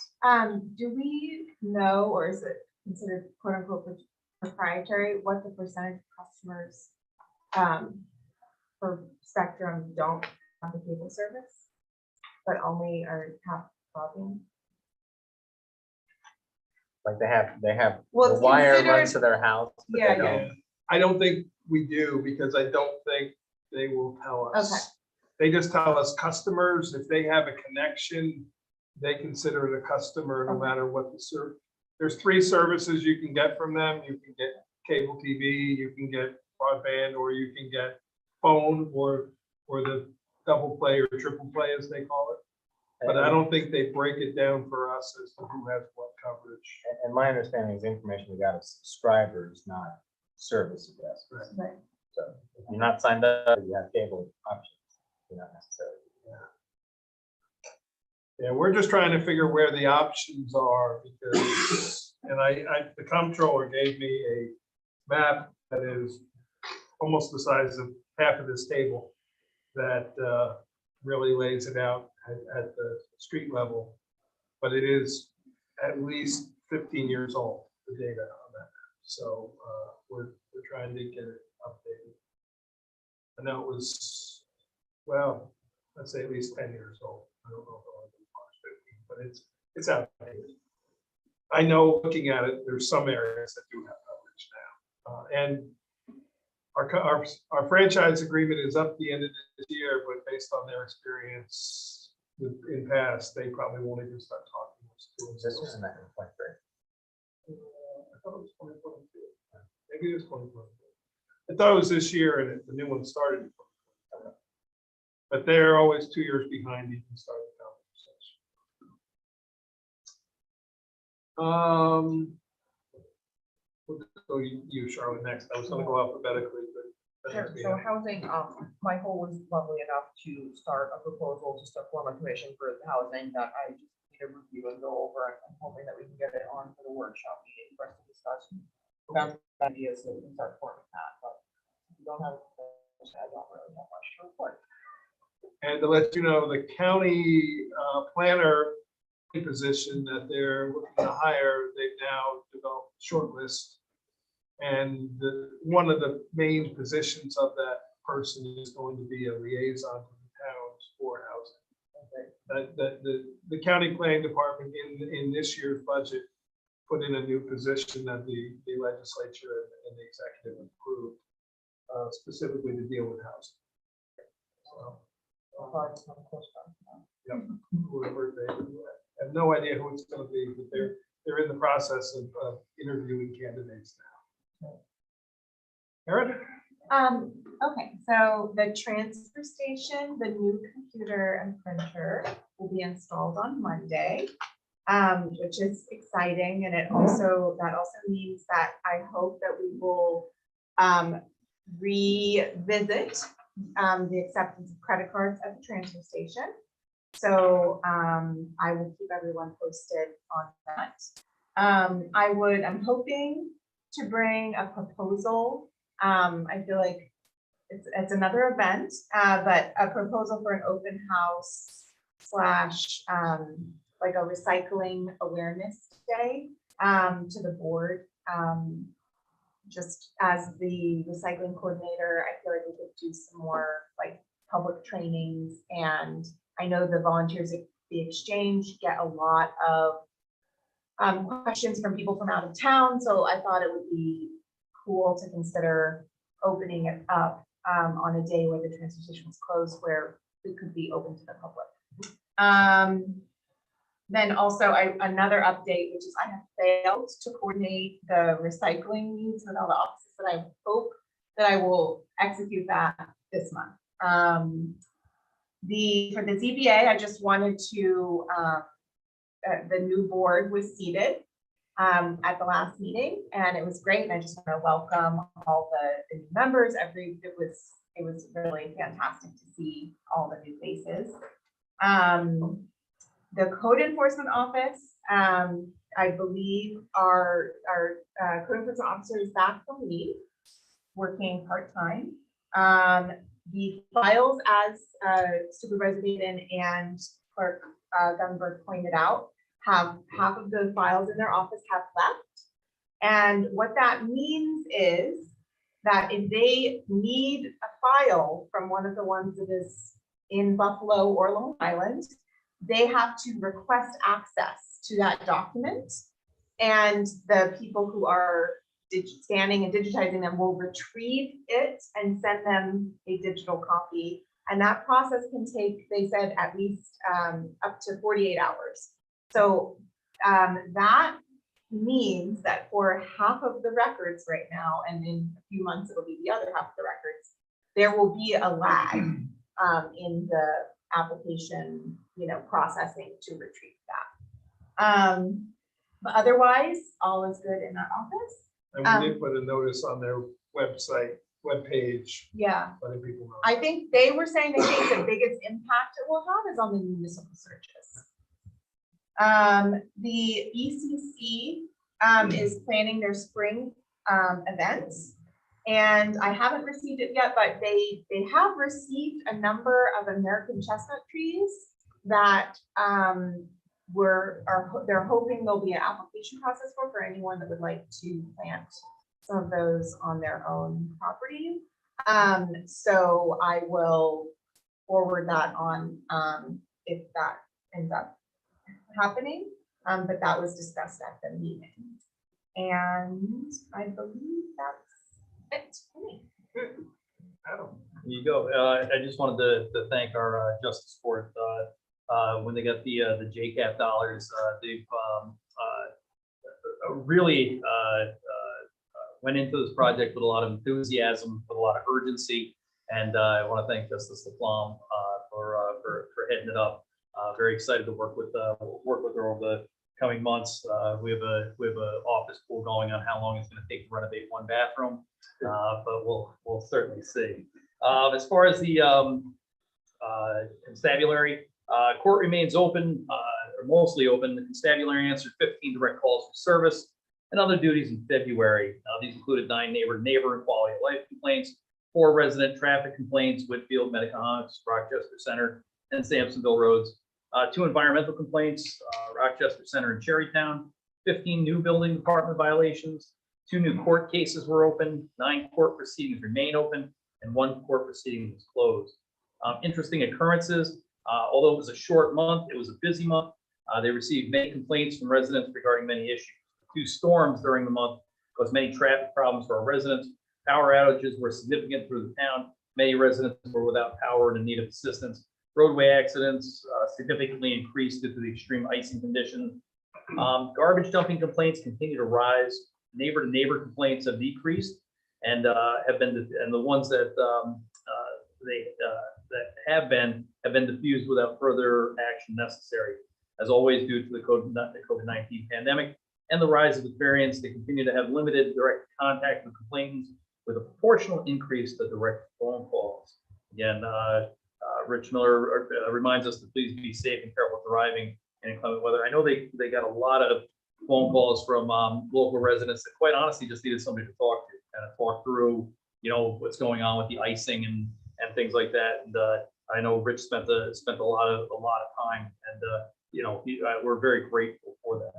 Do we know, or is it considered quote unquote proprietary, what the percentage of customers for Spectrum don't have the cable service, but only have broadband? Like they have Well, the it's wire considered- runs to their house. But Yeah, they don't. Yeah, I don't think we do, because I don't think they will tell us. Okay. They just tell us customers, if they have a connection, they consider it a customer no Okay. matter what the service. There's 3 services you can get from them. You can get cable TV, you can get broadband, or you can get phone, or the double play or triple play as they call it. But I don't think they break it down for us as to who has what coverage. And my understanding is the information we got is subscribers, not service addresses. Right. So if you're not signed up, you have cable options. You're not necessarily. Yeah, we're just trying to figure where the options are, because, and the comptroller gave me a map that is almost the size of half of this table that really lays it out at the street level. But it is at least 15 years old, the data on that. So we're trying to get it updated. I know it was, well, let's say at least 10 years old. I don't know if it'll be March 15, but it's outdated. I know looking at it, there's some areas that do have coverage now. And our franchise agreement is up the end of this year, but based on their experience in past, they probably won't even start talking. This was in that 23. I thought it was 2022. Maybe it was 2022. I thought it was this year, and the new one started. But they're always 2 years behind even starting the conversation. We'll go you, Charlotte, next. I was going to go alphabetically, but. Sure. So housing, Michael was lovely enough to start a proposal, just to form a commission for the housing that I just need to review and go over. And I'm hoping that we can get it on for the workshop meeting for us to discuss. Bounce ideas so we can start forming that, but if you don't have, I don't really have much to report. And to let you know, the county planner position that they're looking to hire, they've now developed a short list. And one of the main positions of that person is going to be a liaison to the towns for housing. The county planning department in this year's budget put in a new position that the legislature and the executive approved, specifically to deal with housing. So, yeah, whoever they I have no idea who it's going to be, but they're in the process of interviewing candidates now. Erin? Okay, so the transfer station, the new computer and printer will be installed on Monday, which is exciting. And that also means that I hope that we will revisit the acceptance of credit cards at the transfer station. So I will keep everyone posted on that. I'm hoping to bring a proposal. I feel like it's another event, but a proposal for an open house / like a recycling awareness day to the board. Just as the recycling coordinator, I feel like we could do some more like public trainings, and I know the volunteers at the exchange get a lot of questions from people from out of town, so I thought it would be cool to consider opening it up on a day where the transfer station was closed, where it could be open to the public. Then also another update, which is I have failed to coordinate the recycling needs with all the offices, but I hope that I will execute that this month. For the ZBA, I just wanted to, the new board was seated at the last meeting, and it was great. And I just want to welcome all the new members. It was really fantastic to see all the new faces. The code enforcement office, I believe our code enforcement officer is back from leave, working part-time. The files, as Supervisor Baden and Clerk Gunberg pointed out, have half of the files in their office have left. And what that means is that if they need a file from one of the ones that is in Buffalo or Long Island, they have to request access to that document. And the people who are scanning and digitizing them will retrieve it and send them a digital copy. And that process can take, they said, at least up to 48 hours. So that means that for half of the records right now, and in a few months, it'll be the other half of the records, there will be a lag in the application, processing to retrieve that. But otherwise, all is good in that office. And we did put a notice on their webpage, Yeah, letting people know. I think they were saying they think the biggest impact it will have is on the municipal searches. The ECC is planning their spring events, and I haven't received it yet, but they have received a number of American chestnut trees that they're hoping there'll be an application process for anyone that would like to plant some of those on their own property. So I will forward that on if that ends up happening, but that was discussed at the meeting. And I believe that's it for me. Good. Adam. There you go. I just wanted to thank our Justice Court. When they got the JCAP dollars, they've really went into this project with a lot of enthusiasm, with a lot of urgency, and I want to thank Justice LaPlante for heading it up. Very excited to work with her over the coming months. We have a office pool going on how long it's going to take to renovate one bathroom, but we'll certainly see. As far as the constabulary, court remains open, or mostly open. The constabulary answered 15 direct calls for service and other duties in February. These included 9 neighbor and quality of life complaints, 4 resident traffic complaints, Whitfield, Mediconics, Rochester Center, and Sampsonville roads, 2 environmental complaints, Rochester Center and Cherrytown, 15 new building department violations, 2 new court cases were open, 9 court proceedings remain open, and 1 court proceeding was closed. Interesting occurrences, although it was a short month, it was a busy month. They received many complaints from residents regarding many issues. 2 storms during the month caused many traffic problems for our residents. Power outages were significant through the town. Many residents were without power and in need of assistance. Roadway accidents significantly increased due to the extreme icing conditions. Garbage dumping complaints continue to rise. Neighbor-to-neighbor complaints have decreased and the ones that have been diffused without further action necessary. As always, due to the COVID-19 pandemic and the rise of the variants, they continue to have limited direct contact with complainants, with a proportional increase to direct phone calls. Again, Rich Miller reminds us to please be safe and careful driving in inclement weather. I know they got a lot of phone calls from local residents that quite honestly just needed somebody to talk to, kind of talk through, what's going on with the icing and things like that. And I know Rich spent a lot of time, and we're very grateful for that.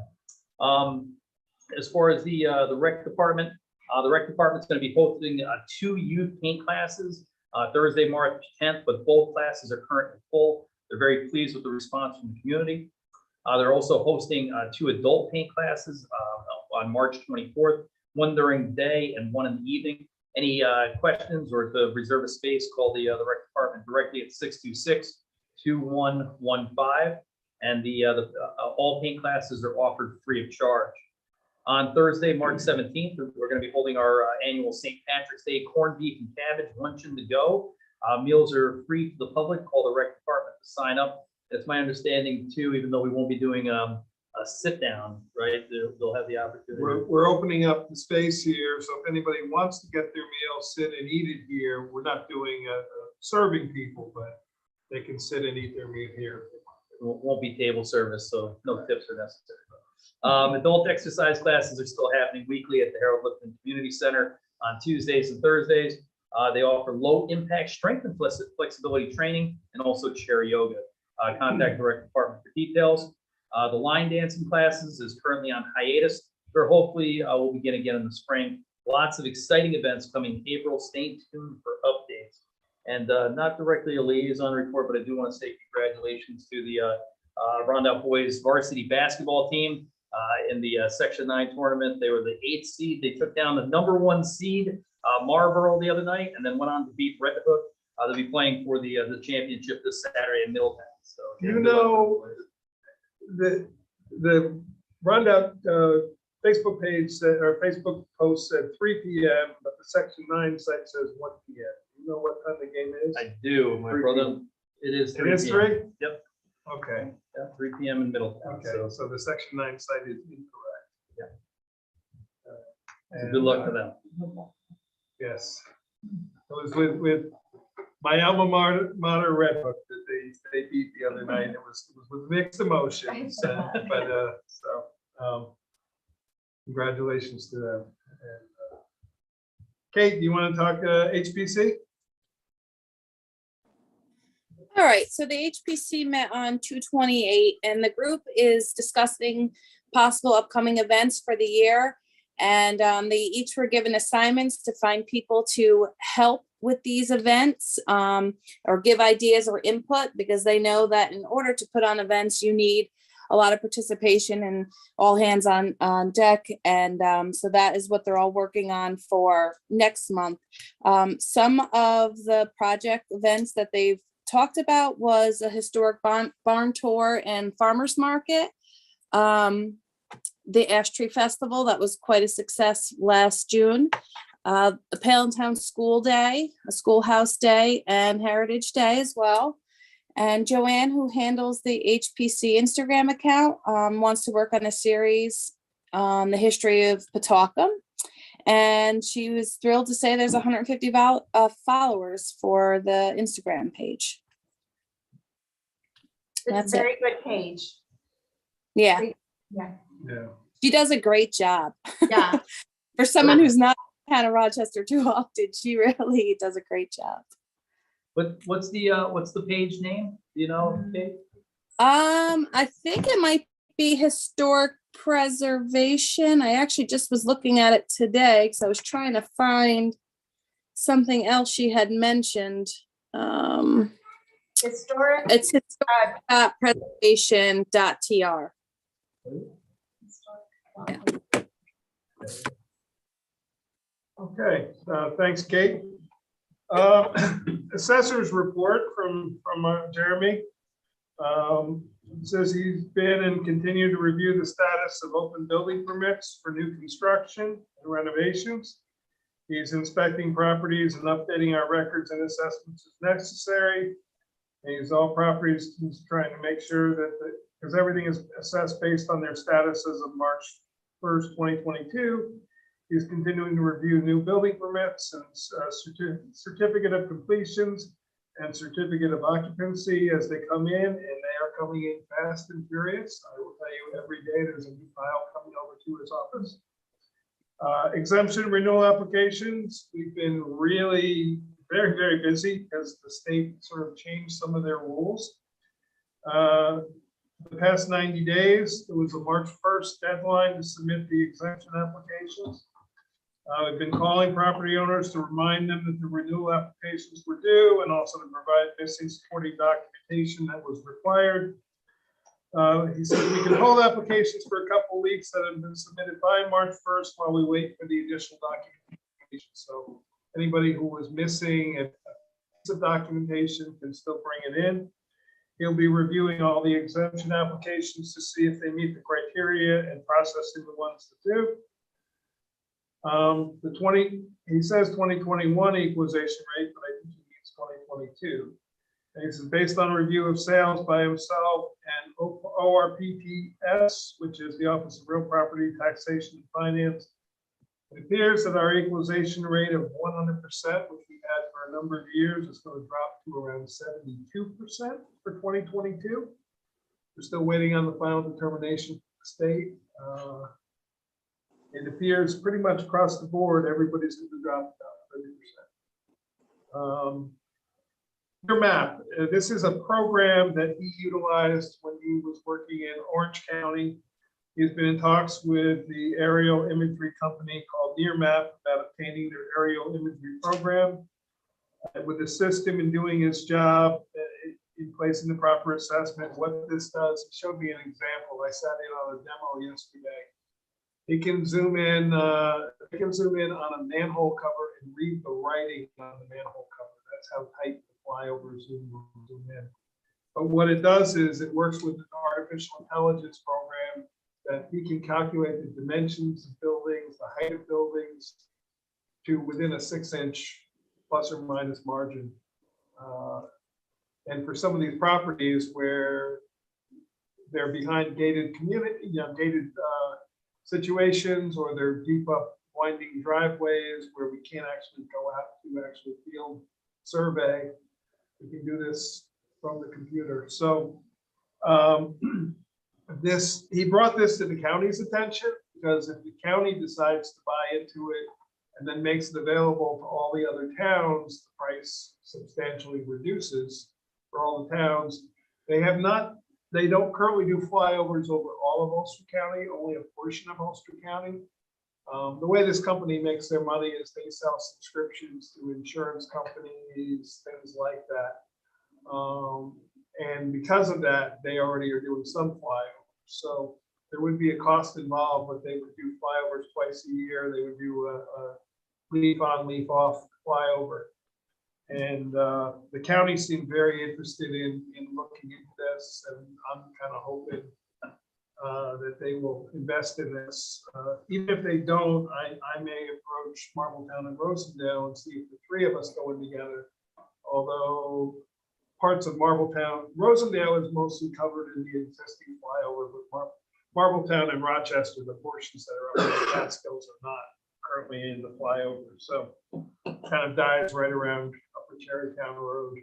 As far as the rec department is going to be hosting 2 youth paint classes Thursday, March 10th, but both classes are currently full. They're very pleased with the response from the community. They're also hosting 2 adult paint classes on March 24th, one during the day and one in the evening. Any questions or to reserve a space, call the rec department directly at 626-2115. And all paint classes are offered free of charge. On Thursday, March 17th, we're going to be holding our annual St. Patrick's Day corned beef and cabbage luncheon to go. Meals are free to the public. Call the rec department to sign up. It's my understanding too, even though we won't be doing a sit down, right? They'll have the opportunity. We're opening up the space here, so if anybody wants to get their meal, sit and eat it here. We're not doing serving people, but they can sit and eat their meal here. It won't be table service, so no tips are necessary. Adult exercise classes are still happening weekly at the Harold Lipton Community Center on Tuesdays and Thursdays. They offer low impact strength and flexibility training and also chair yoga. Contact the rec department for details. The line dancing classes is currently on hiatus. There hopefully will begin again in the spring. Lots of exciting events coming April. Stay tuned for updates. And not directly a liaison report, but I do want to say congratulations to the Rondout Boys varsity basketball team in the Section 9 tournament. They were the 8th seed. They took down the number 1 seed, Marlboro, the other night, and then went on to beat Red Hook. They'll be playing for the championship this Saturday in Middletown. So the Rondout Facebook page said, or Facebook post said 3 p.m., but the Section 9 site says 1 p.m. You know what time the game is? I do, my 3 brother. It is 3 It is p.m. 3? Yep. Okay. Yeah, 3 p.m. in Middletown. Okay, so the Section 9 site is incorrect. Yeah. And, Good luck to them. Yes. It was with my alma mater Red Hook that they beat the other night. It was with mixed emotions, but congratulations to them. And, Kate, do you want to talk HPC? All right, so the HPC met on 2/28, and the group is discussing possible upcoming events for the year. And they each were given assignments to find people to help with these events or give ideas or input, because they know that in order to put on events, you need a lot of participation and all hands on deck. And so that is what they're all working on for next month. Some of the project events that they've talked about was a historic barn tour and farmers market. The Ash Tree Festival, that was quite a success last June. The Palentown School Day, a schoolhouse day, and Heritage Day as well. And Joanne, who handles the HPC Instagram account, wants to work on a series on the history of Pawtucket. And she was thrilled to say there's 150 followers for the Instagram page. It's a very good page. Yeah. Yeah. Yeah. She does a great job. Yeah. For someone who's not kind of Rochester too often, she really does a great job. What's the page name? Do you know, Kate? I think it might be historic preservation. I actually just was looking at it today because I was trying to find something else she had mentioned. Historic. It's preservation.tr. Okay, thanks, Kate. Assessor's report from Jeremy. Says he's been and continued to review the status of open building permits for new construction and renovations. He's inspecting properties and updating our records and assessments as necessary. And he's all properties, he's trying to make sure that, because everything is assessed based on their status as of March 1st, 2022. He's continuing to review new building permits and certificate of completions and certificate of occupancy as they come in, and they are coming in fast and furious. I will tell you, every day there's a new file coming over to his office. Exemption renewal applications, we've been really very, very busy because the state sort of changed some of their rules. The past 90 days, it was a March 1st deadline to submit the exemption applications. We've been calling property owners to remind them that the renewal applications were due and also to provide missing supporting documentation that was required. He said we can hold applications for a couple of weeks that have been submitted by March 1st while we wait for the additional documentation. So anybody who was missing a piece of documentation can still bring it in. He'll be reviewing all the exemption applications to see if they meet the criteria and processing the ones that do. He says 2021 equalization rate, but I think he means 2022. And he says based on a review of sales by himself and ORPTS, which is the Office of Real Property Taxation and Finance, it appears that our equalization rate of 100%, which we've had for a number of years, is going to drop to around 72% for 2022. We're still waiting on the final determination from the state. It appears pretty much across the board, everybody's going to drop about 30%. Your map. This is a program that he utilized when he was working in Orange County. He's been in talks with the aerial imagery company called Nearmap about obtaining their aerial imagery program. It would assist him in doing his job, in placing the proper assessment. What this does, he showed me an example. I sat in on a demo yesterday. He can zoom in. He can zoom in on a manhole cover and read the writing on the manhole cover. That's how tight the flyover zoom in. But what it does is it works with an artificial intelligence program that he can calculate the dimensions of buildings, the height of buildings, to within a 6-inch plus or minus margin. And for some of these properties where they're behind gated community, gated situations, or they're deep up winding driveways where we can't actually go out to actually field survey, we can do this from the computer. So he brought this to the county's attention, because if the county decides to buy into it and then makes it available to all the other towns, the price substantially reduces for all the towns. They don't currently do flyovers over all of Ulster County, only a portion of Ulster County. The way this company makes their money is they sell subscriptions to insurance companies, things like that. And because of that, they already are doing some flyovers. So there would be a cost involved, but they would do flyovers twice a year. They would do a leaf on, leaf off flyover. And the county seemed very interested in looking into this, and I'm kind of hoping that they will invest in this. Even if they don't, I may approach Marbletown and Rosendale and see if the three of us go in together. Although parts of Rosendale is mostly covered in the existing flyover, but Marbletown and Rochester, the portions that are up in the Catskills, are not currently in the flyover. So kind of dies right around Upper Cherrytown Road.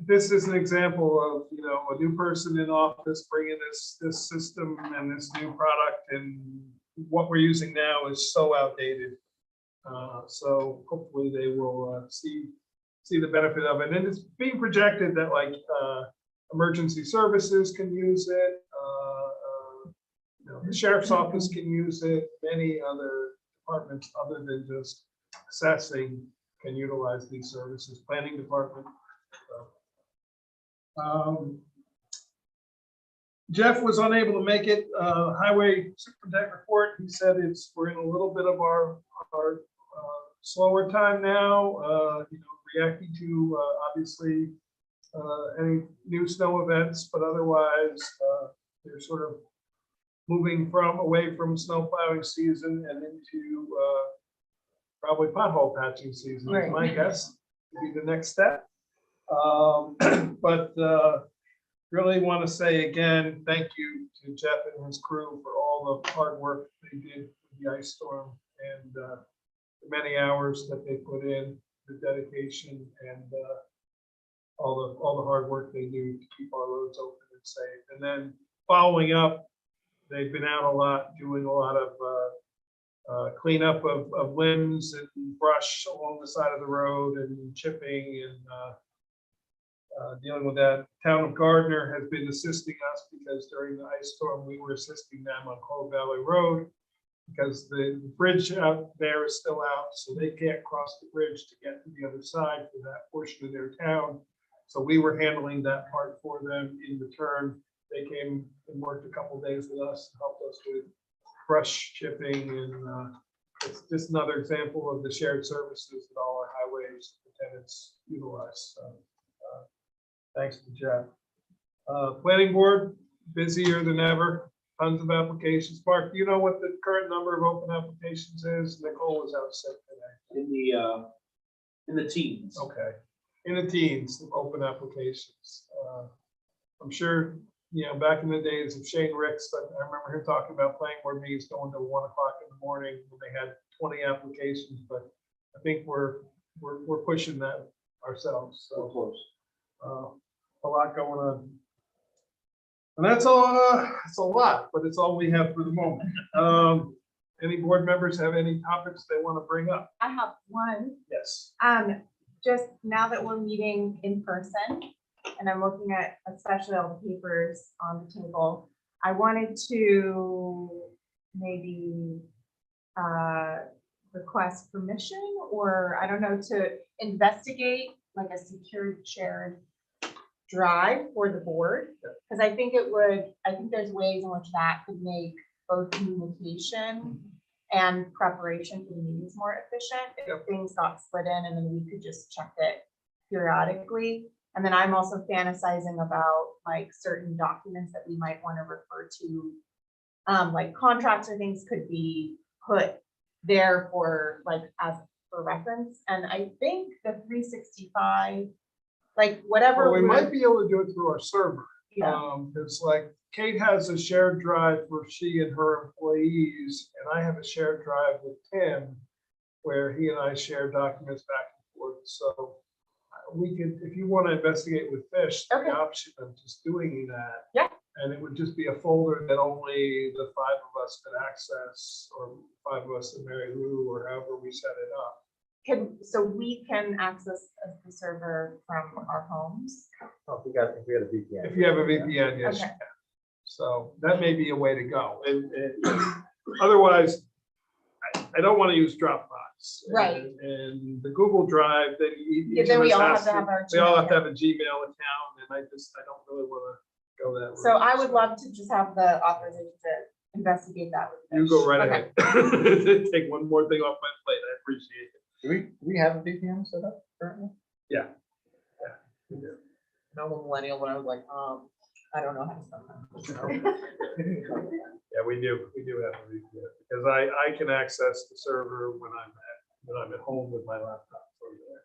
This is an example of a new person in office bringing this system and this new product, and what we're using now is so outdated. So hopefully they will see see the benefit of it. And it's being projected that like emergency services can use it. The sheriff's office can use it. Many other departments other than just assessing can utilize these services. Planning department. Jeff was unable to make it. Highway superintendent report. He said we're in a little bit of our slower time now. Reacting to obviously any new snow events, but otherwise they're sort of moving away from snow plowing season and into probably pothole patching season. Is my guess would be the next step. But really want to say again, thank you to Jeff and his crew for all the hard work they did with the ice storm and the many hours that they put in, the dedication and all the hard work they do to keep our roads open and safe. And then following up, they've been out a lot, doing a lot of cleanup of limbs and brush along the side of the road and chipping and dealing with that. Town of Gardner has been assisting us because during the ice storm, we were assisting them on Coal Valley Road because the bridge out there is still out, so they can't cross the bridge to get to the other side for that portion of their town. So we were handling that part for them. In return, they came and worked a couple days with us, helped us with brush chipping, and it's just another example of the shared services that all our highway superintendents utilize. So, thanks to Jeff. Planning board, busier than ever, tons of applications. Mark, do you know what the current number of open applications is? Nicole was out sick today. In the teens. Okay, in the teens of open applications. I'm sure, back in the days of Shane Ricks, I remember him talking about planning board meetings going to 1 o'clock in the morning when they had 20 applications, but I think we're pushing that ourselves. So close. A lot going on. And that's all, it's a lot, but it's all we have for the moment. Any board members have any topics they want to bring up? I have one. Yes. Just now that we're meeting in person and I'm looking at especially all the papers on the table, I wanted to maybe request permission or I don't know, to investigate like a secured shared drive for the board. Because I think there's ways in which that could make both communication and preparation for the meetings more efficient if things got split in and then we could just check it periodically. And then I'm also fantasizing about like certain documents that we might want to refer to, like contracts or things could be put there for like as for reference. And I think the 365, like whatever. Well, we might be able to do it through our server. Yeah. It's like Kate has a shared drive for she and her employees, and I have a shared drive with Tim where he and I share documents back and forth. So we could, if you want to investigate with Fish, Okay. the option of just doing that. Yeah. And it would just be a folder that only the 5 of us could access, or 5 of us and Mary Lou, or however we set it up. So we can access the server from our homes. Oh, if we had a VPN. If you have a VPN, yes, you Okay. can. So that may be a way to go. And otherwise, I don't want to use Dropbox. Right. And the Google Drive, then each Then of we us all has have to have our we all Gmail have to have a Gmail account, and I don't really want to go that route. So I would love to just have the authorization to investigate that with You go Fish. right Okay. ahead. Take one more thing off my plate. I appreciate it. Do we have a VPN set up currently? Yeah. And I'm a millennial, but I was like, I don't know how to spell that. Yeah, we do. We do have a VPN because I can access the server when I'm at home with my laptop from there.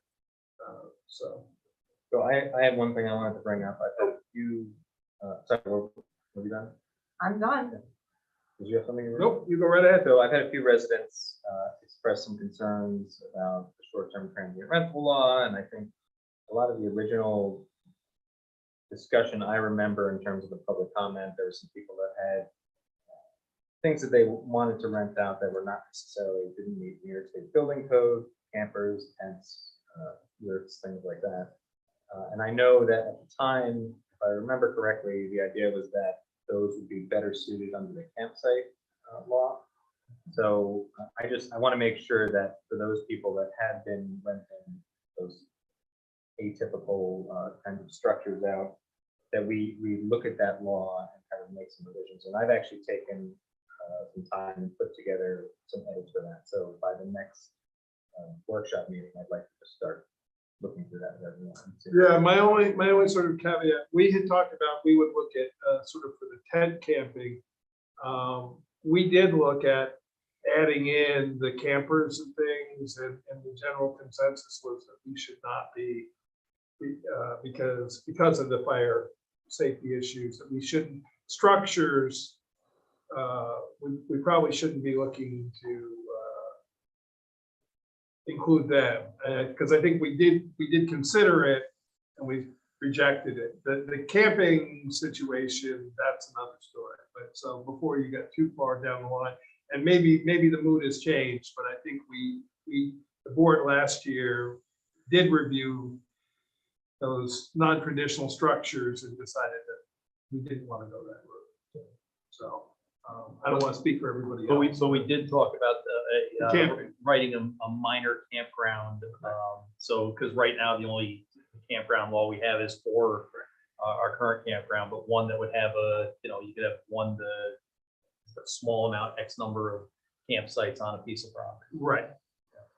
So I have one thing I wanted to bring up. I thought you, sorry, were you done? I'm done. Did you have something? nope, you go right ahead. So I've had a few residents express some concerns about the short-term transient rental law, and I think a lot of the original discussion I remember in terms of the public comment, there were some people that had things that they wanted to rent out that were not necessarily didn't meet New York State building code, campers, tents, yurts, things like that. And I know that at the time, if I remember correctly, the idea was that those would be better suited under the campsite law. So I want to make sure that for those people that had been renting those atypical kinds of structures out, that we look at that law and kind of make some revisions. And I've actually taken some time and put together some edits for that. So by the next workshop meeting, I'd like to just start looking through that with everyone. Yeah, my only sort of caveat, we had talked about, we would look at sort of for the tent camping. We did look at adding in the campers and things, and the general consensus was that we should not be, because of the fire safety issues, that we shouldn't, structures, we probably shouldn't be looking to include them, because I think we did consider it and we rejected it. The camping situation, that's another story. But so before you get too far down the line, and maybe the mood has changed, but I think the board last year did review those non-traditional structures and decided that we didn't want to go that route. So I don't want to speak for everybody else. But we did talk about The camping. writing a minor campground. So, because right now the only campground law we have is for our current campground, but one that would have you could have a small amount, X number of campsites on a piece of property. Right.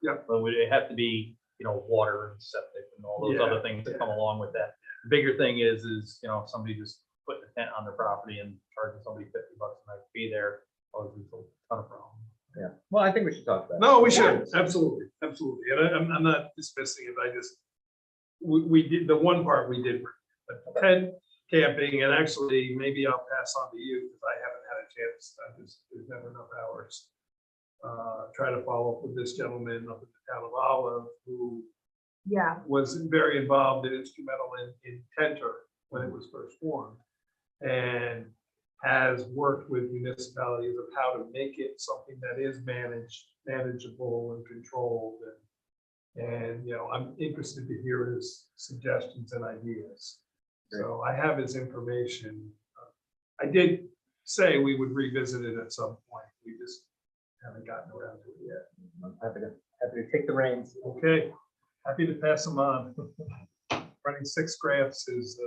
But would it have to be, water and septic and all those Yeah, other things that come along with that? The bigger thing is if somebody just put a tent on their property and charging somebody $50 a night to be there, there's a ton of problems. Yeah, well, I think we should talk about it. No, we should, absolutely. And I'm not dismissing it. I just, we did, the one part we did, tent camping, and actually, maybe I'll pass on to you, because I haven't had a chance, there's never enough hours. Try to follow up with this gentleman up in the town of Olive, who was very involved and instrumental in Tenter when it was first formed, and has worked with municipalities of how to make it something that is manageable and controlled. And I'm interested to hear his suggestions and ideas. So I have his information. I did say we would revisit it at some point. We just haven't gotten around to it yet. I'm happy to take the reins. Okay, happy to pass them on. Running 6 grants is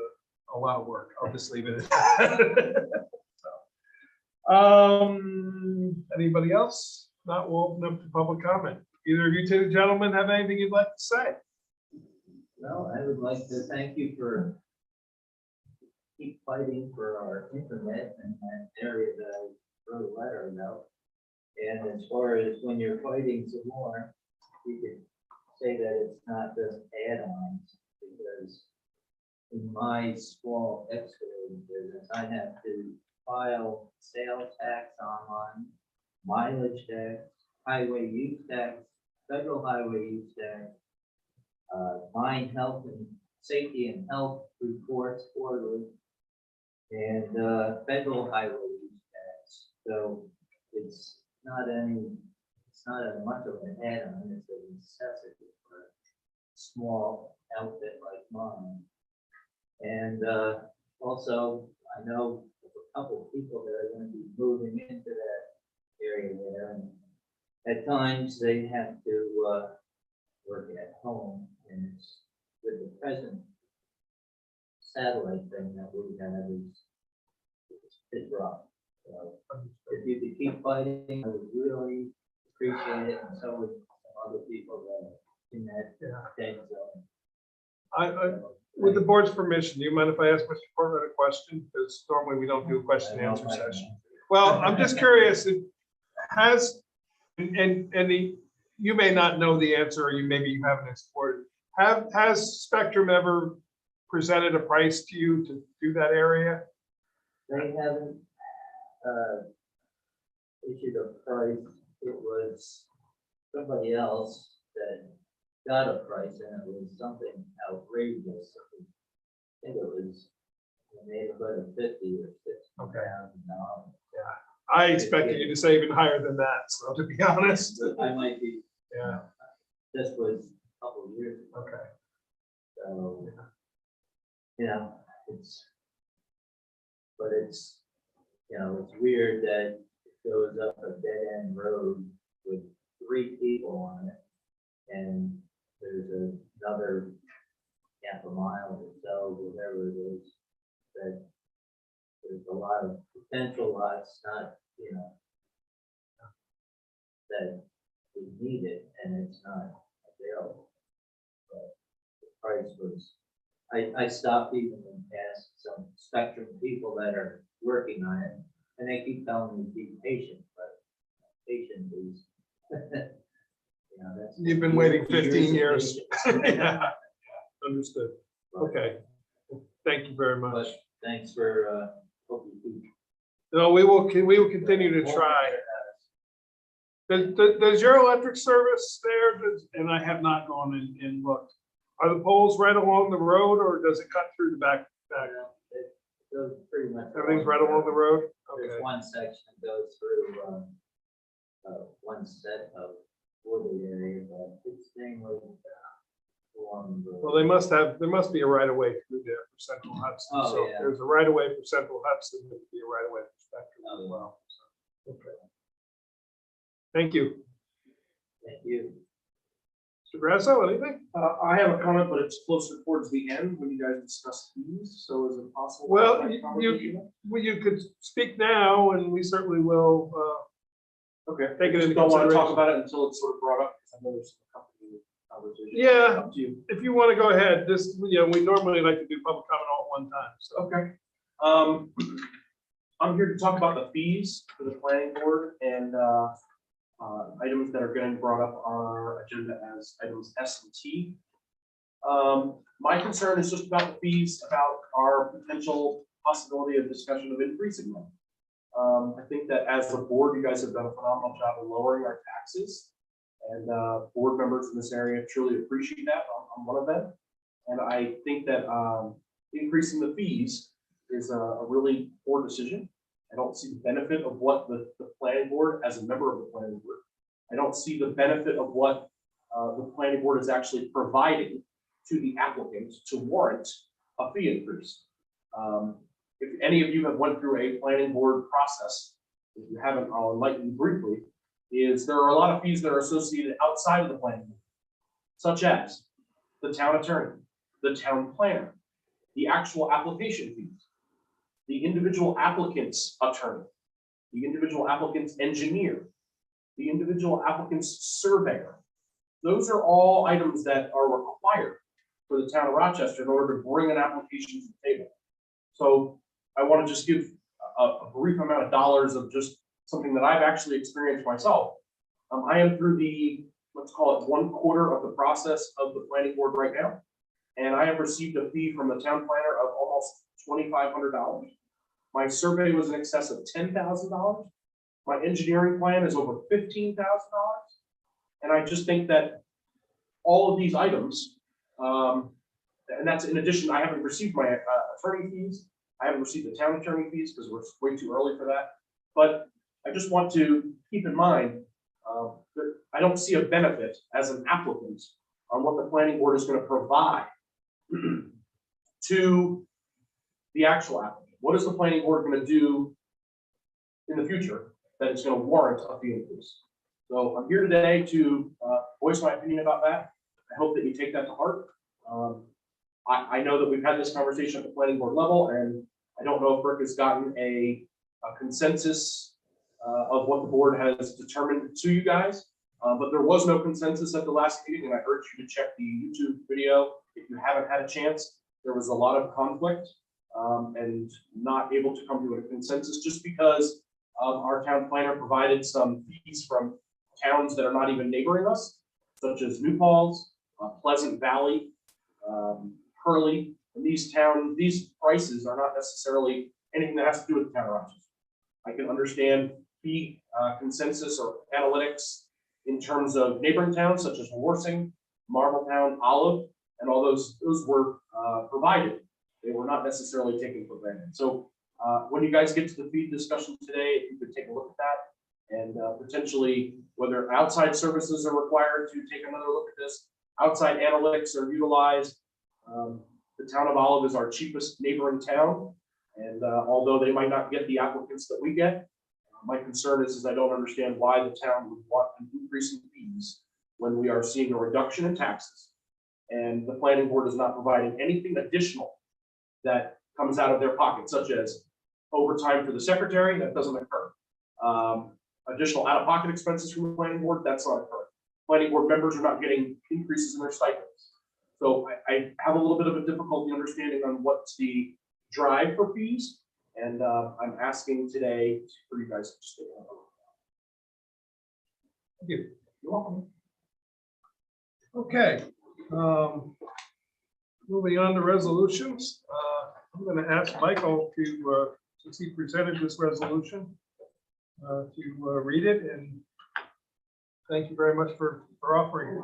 a lot of work. I'll just leave it at that. Anybody else? Not, we'll open up to public comment. Either of you two gentlemen have anything you'd like to say? Well, I would like to thank you for keep fighting for our internet and that area that I wrote a letter about. And as far as when you're fighting some more, you could say that it's not just add-ons, because in my small excavating business, I have to file sales tax online, mileage tax, highway use tax, federal highway use tax, mine health and safety and health reports quarterly, and federal highway use tax. So it's not as much of an add-on, it's a necessity for a small outfit like mine. And also, I know a couple of people that are going to be moving into that area there, and at times they have to work at home, and it's with the present satellite thing that we have is pretty rough. So if you could keep fighting, I would really appreciate it, and so would some other people that are in that dead zone. With the board's permission, do you mind if I ask Mr. Portman a question? Because normally we don't do a question and answer session. Well, I'm just curious, it has, you may not know the answer, or maybe you haven't explored. Has Spectrum ever presented a price to you to do that area? They haven't issued a price. It was somebody else that got a price, and it was something outrageous. I think it was in the neighborhood of $50,000 or $60,000. I expected you to say even higher than that, so to be honest. I might be. Yeah. This was a couple of years ago. Okay. So, you know, but it's, you know, it's weird that it goes up a dead end road with 3 people on it. And there's another half a mile or so, whatever it is, that there's a lot of potential lots, not, you know, that we need it and it's not available. But the price was, I stopped even and asked some Spectrum people that are working on it, and they keep telling me to be patient, but patient is, you know, that's. You've been waiting 15 of years. patience. Yeah, understood. Okay. Thank you very much. But thanks for, hope you keep. No, we will continue to try. Does your electric service there, and I have not gone and looked, are the poles right along the road or does it cut through the back? It goes pretty much. Everything's right along the road? There's Okay. one section that goes through, one set of wooded area, but it's mainly along the road. Well, there must be a right of way through there for Central Hudson. Oh, So yeah. if there's a right of way for Central Hudson, there'd be a right of way for Spectrum as Oh, well. So, okay. Thank you. Thank you. Mr. Grasso, anything? I have a comment, but it's closer towards the end when you guys discuss fees, so is it possible? Well, to have a conversation? you could speak now and we certainly will, Okay. take it into Don't want to talk consideration. about it until it's sort of brought up, because I know there's some company conversation. Yeah. Up to you. if you want to go ahead, this, you know, we normally like to do public comment all at one time, so. Okay. I'm here to talk about the fees for the planning board and items that are getting brought up on our agenda as items S and T. My concern is just about the fees, about our potential possibility of discussion of increasing them. I think that as a board, you guys have done a phenomenal job of lowering our taxes. And board members in this area truly appreciate that. I'm one of them. And I think that increasing the fees is a really poor decision. I don't see the benefit of what the planning board, as a member of the planning board, I don't see the benefit of what the planning board is actually providing to the applicant to warrant a fee increase. If any of you have went through a planning board process, if you haven't, I'll enlighten you briefly, is there are a lot of fees that are associated outside of the planning board, such as the town attorney, the town planner, the actual application fees, the individual applicant's attorney, the individual applicant's engineer, the individual applicant's surveyor. Those are all items that are required for the town of Rochester in order to bring an application to the table. So I want to just give a brief amount of dollars of just something that I've actually experienced myself. I am through the, let's call it 1/4 of the process of the planning board right now. And I have received a fee from the town planner of almost $2,500. My survey was in excess of $10,000. My engineering plan is over $15,000. And I just think that all of these items, and that's in addition, I haven't received my attorney fees. I haven't received the town attorney fees because we're way too early for that. But I just want to keep in mind that I don't see a benefit as an applicant on what the planning board is going to provide to the actual applicant. What is the planning board going to do in the future that is going to warrant a fee increase? So I'm here today to voice my opinion about that. I hope that you take that to heart. I know that we've had this conversation at the planning board level, and I don't know if Rick has gotten a consensus of what the board has determined to you guys, but there was no consensus at the last meeting, and I urge you to check the YouTube video if you haven't had a chance. There was a lot of conflict and not able to come to a consensus just because our town planner provided some fees from towns that are not even neighboring us, such as New Paltz, Pleasant Valley, Hurley. And these prices are not necessarily anything that has to do with the town of Rochester. I can understand fee consensus or analytics in terms of neighboring towns such as Warsing, Marbletown, Olive, and all those were provided. They were not necessarily taken for granted. So when you guys get to the fee discussion today, if you could take a look at that and potentially whether outside services are required to take another look at this, outside analytics are utilized, The town of Olive is our cheapest neighboring town. And although they might not get the applicants that we get, my concern is I don't understand why the town would want an increase in fees when we are seeing a reduction in taxes. And the planning board is not providing anything additional that comes out of their pocket, such as overtime for the secretary, that doesn't occur. Additional out-of-pocket expenses from the planning board, that's not occurring. Planning board members are not getting increases in their stipends. So I have a little bit of a difficulty understanding on what's the drive for fees. And I'm asking today for you guys to just take a look. Thank you. You're welcome. Okay. Moving on to resolutions. I'm going to ask Michael to, since he presented this resolution, to read it, and thank you very much for offering it.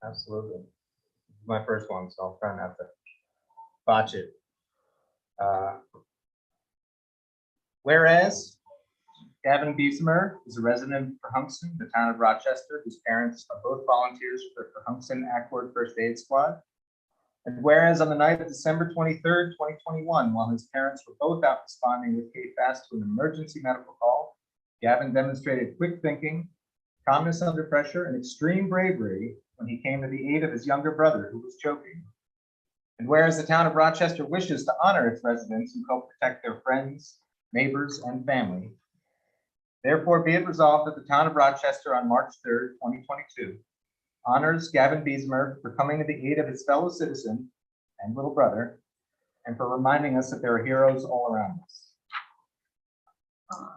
Absolutely. My first one, so I'll try not to botch it. Whereas Gavin Beesimer is a resident of Hunkston, the town of Rochester, whose parents are both volunteers for the Hunkston Accord First Aid Squad. And whereas on the night of December 23rd, 2021, while his parents were both out responding with KFAS to an emergency medical call, Gavin demonstrated quick thinking, calmness under pressure, and extreme bravery when he came to the aid of his younger brother who was choking. And whereas the town of Rochester wishes to honor its residents who help protect their friends, neighbors, and family, therefore be it resolved that the town of Rochester on March 3rd, 2022, honors Gavin Beesimer for coming to the aid of his fellow citizen and little brother, and for reminding us that there are heroes all around us.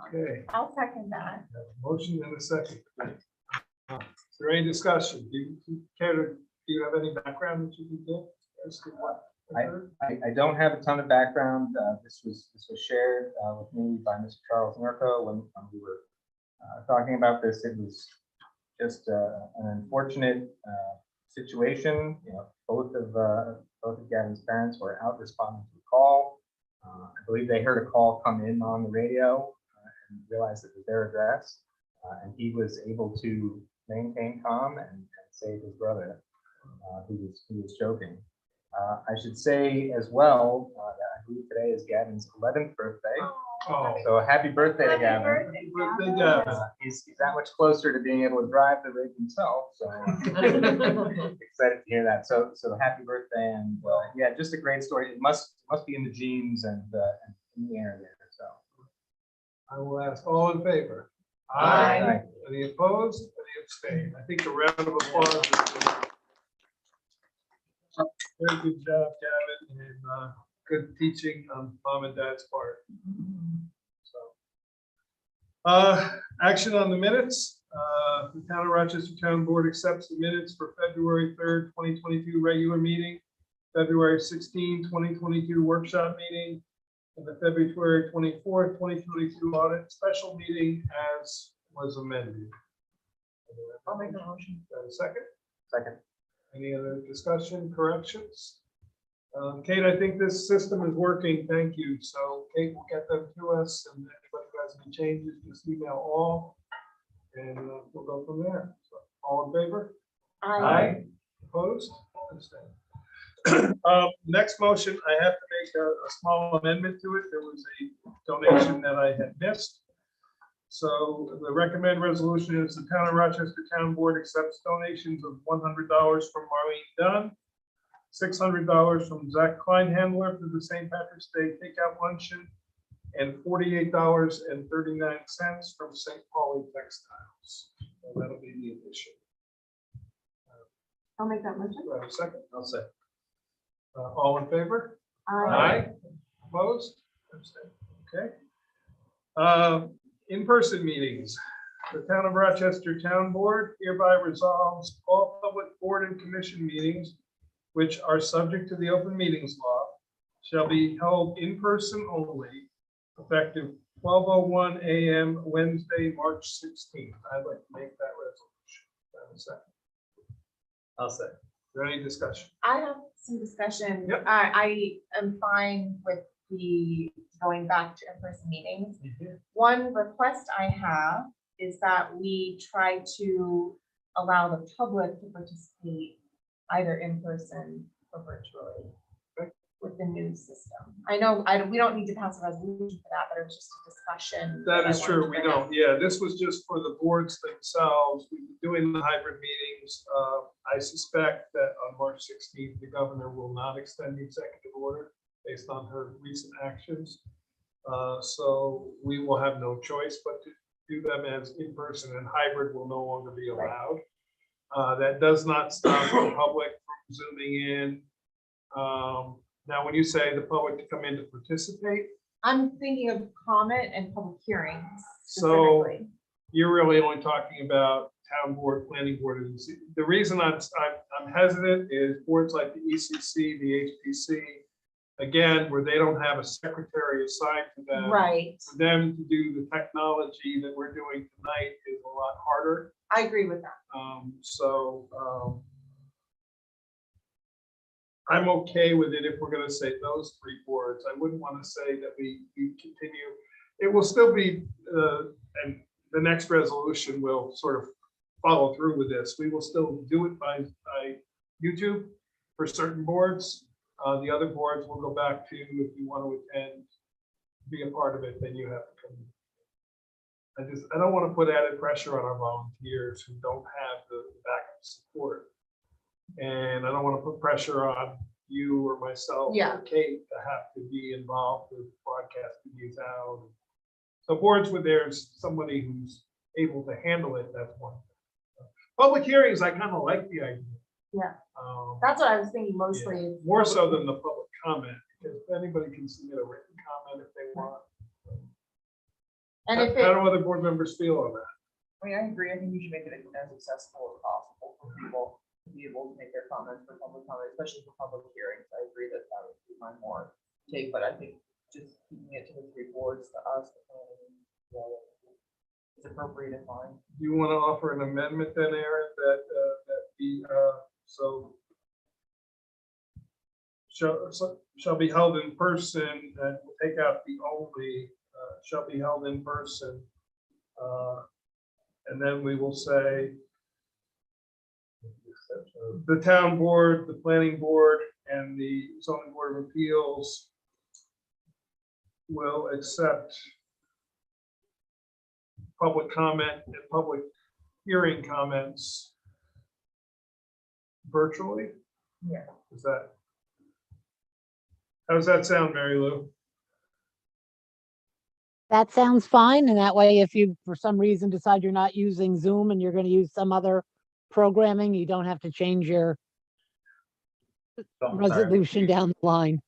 Okay. I'll second that. Motion and a second. Is there any discussion? Do you care to, do you have any background that you can give as to what occurred? I don't have a ton of background. This was shared with me by Mr. Charles Mirko when we were talking about this. It was just an unfortunate situation. You know, both of Gavin's parents were out responding to a call. I believe they heard a call come in on the radio and realized it was their address. And he was able to maintain calm and save his brother, who was choking. I should say as well that I believe today is Gavin's 11th birthday. Oh, So happy birthday to Gavin. happy birthday, Gavin. He's that much closer to being able to drive the rig himself. So excited to hear that. So happy birthday, and yeah, just a great story. It must be in the genes and in the air there. So I will ask all in favor. Aye. Any opposed? Any abstain? I think a round of applause. Very good job, Gavin, and good teaching on mom and dad's part. So, action on the minutes. The Town of Rochester Town Board accepts the minutes for February 3rd, 2022 regular meeting, February 16, 2022 workshop meeting, and the February 24th, 2022 audit special meeting as was amended. I'll make the motion. Second? second. Any other discussion, corrections? Kate, I think this system is working. Thank you. So Kate will get them to us, and if anybody has any changes, just email all, and we'll go from there. So, all in favor? Aye. Opposed? Abstained. Next motion, I have to make a small amendment to it. There was a donation that I had missed. So the recommended resolution is the Town of Rochester Town Board accepts donations of $100 from Marlene Dunn, $600 from Zach Kleinhandler for the St. Patrick's Day takeout luncheon, and $48.39 from St. Pauli Textiles. So that'll be the addition. I'll make that motion. Do I have a second? I'll say. All in favor? Aye. Opposed? Abstained. Okay. In-person meetings. The Town of Rochester Town Board hereby resolves all public board and commission meetings which are subject to the open meetings law shall be held in person only, effective 12:01 a.m. Wednesday, March 16th. I'd like to make that resolution. Do I have a second? I'll say. Is there any discussion? I have some discussion. Yep. I am fine with the going back to in-person meetings. One request I have is that we try to allow the public to participate either in person or virtually Okay. with the new system. I know, we don't need to pass a resolution for that, but it was just a discussion. That I is wanted true, to we bring up. don't, yeah, this was just for the boards themselves, we've been doing the hybrid meetings. I suspect that on March 16th, the governor will not extend the executive order based on her recent actions. So we will have no choice but to do them as in-person, and hybrid will no longer be allowed. That does not stop the public from zooming in. Now, when you say the public to come in to participate, I'm thinking of comment and public hearings So- specifically. you're really only talking about town board, planning board. And the reason I'm hesitant is boards like the ECC, the HPC, again, where they don't have a secretary assigned to them. Right, For them to do the technology that we're doing tonight is a lot harder. I agree with that. I'm okay with it if we're gonna say those three boards. I wouldn't want to say that we continue. It will still be, and the next resolution will sort of follow through with this. We will still do it by YouTube for certain boards. The other boards will go back to, if you want to attend, be a part of it, then you have to come. I don't want to put added pressure on our volunteers who don't have the backup support. And I don't want to put pressure on you or myself Yeah. or Kate to have to be involved with broadcasting these out. So boards where there's somebody who's able to handle it, that's one. Public hearings, I kind of like the idea. Yeah. Um, That's what I was thinking mostly. More so than the public comment, because anybody can submit a written comment if they want. And How if do it, other board members feel on that? I mean, I agree. I think you should make it as accessible as possible for people to be able to make their comments for public comment, especially for public hearings. I agree that that would be my more take, but I think just keeping it to the three boards to us is appropriate and fine. Do you want to offer an amendment then, Aaron, that the, so shall be held in person, and we'll take out the only, shall be held in person. And then we will say the town board, the planning board, and the zoning board of appeals will accept public comment and public hearing comments virtually. Yeah. Is that, how does that sound, Mary Lou? That sounds fine. And that way, if you, for some reason, decide you're not using Zoom and you're going to use some other programming, you don't have to change your So, I'm sorry, resolution down the line.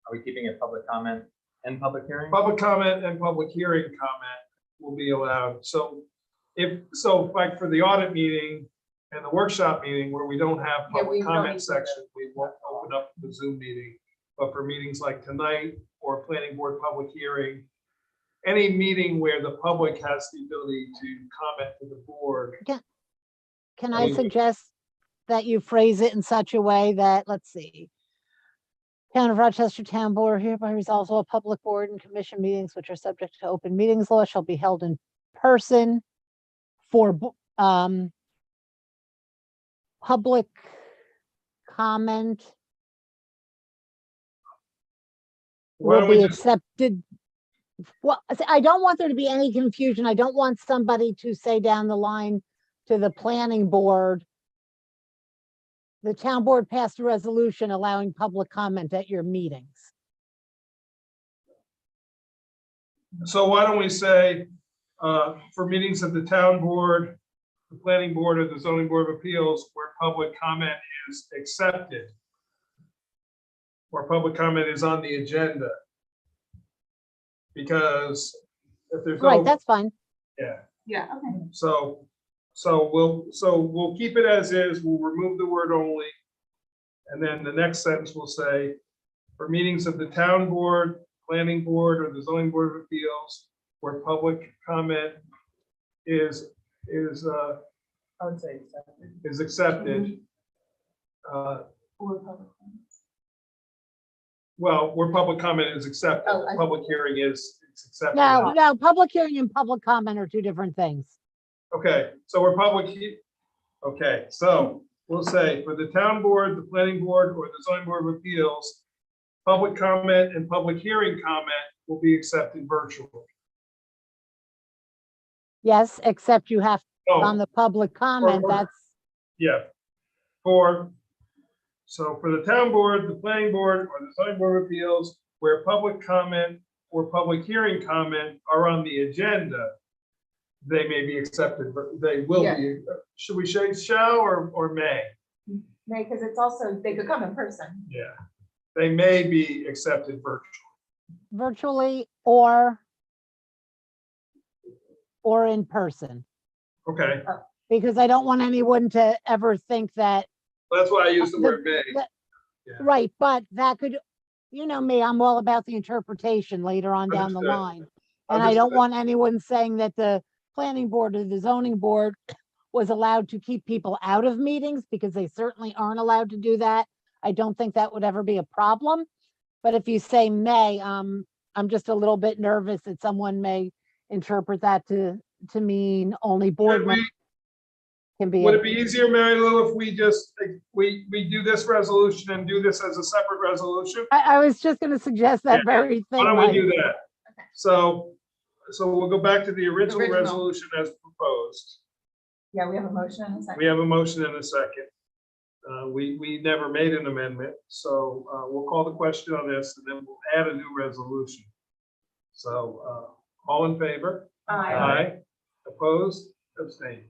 Are we keeping it public comment and public hearing? Public comment and public hearing comment will be allowed. So like for the audit meeting and the workshop meeting where we don't have Yeah, we public don't comment need to section, we won't open up the Zoom meeting. But for meetings like tonight or planning board public hearing, any meeting where the public has the ability to comment to the board. Can I suggest that you phrase it in such a way that, let's see. Town of Rochester Town Board hereby resolves all public board and commission meetings which are subject to open meetings law shall be held in person for public comment Why will don't we be just, accepted. Well, I don't want there to be any confusion. I don't want somebody to say down the line to the planning board, the town board passed a resolution allowing public comment at your meetings. so why don't we say, for meetings of the town board, the planning board, or the zoning board of appeals, where public comment is accepted, where public comment is on the agenda. Because if there's no. Right, that's fine. Yeah, Yeah, okay. so we'll keep it as is, we'll remove the word only. And then the next sentence will say, for meetings of the town board, planning board, or the zoning board of appeals, where public comment is I would say accepted. accepted. Or public comments. Well, where public comment is accepted, Oh, I- public hearing is it's accepted. No, public hearing and public comment are two different things. Okay, so we're okay, so we'll say for the town board, the planning board, or the zoning board of appeals, public comment and public hearing comment will be accepted virtually. Yes, except you have on Oh, the public comment, or- that's, yeah. So for the town board, the planning board, or the zoning board of appeals, where public comment or public hearing comment are on the agenda, they may be accepted, but they will be, should we say shall or may? May, because it's also, they could come in person. Yeah, they may be accepted virtually. virtually or in person, Okay, because I don't want anyone to ever think that, that's why I use the word may. that- Yeah. right, but that could, you know me, I'm all about the interpretation later on down the Understood. line. And I don't Understood. want anyone saying that the planning board or the zoning board was allowed to keep people out of meetings, because they certainly aren't allowed to do that. I don't think that would ever be a problem. But if you say may, I'm just a little bit nervous that someone may interpret that to mean only board Would members can be. would it be easier, Mary Lou, if we just, we do this resolution and do this as a separate resolution? I was just gonna suggest that Yeah. very Why thing. don't we Mike. do that? Okay. So we'll go back to the original Original. resolution as proposed. Yeah, we have a motion and a second. We have a motion and a second. We never made an amendment, so we'll call the question on this and then we'll add a new resolution. So all in favor? Aye. Opposed? Abstained.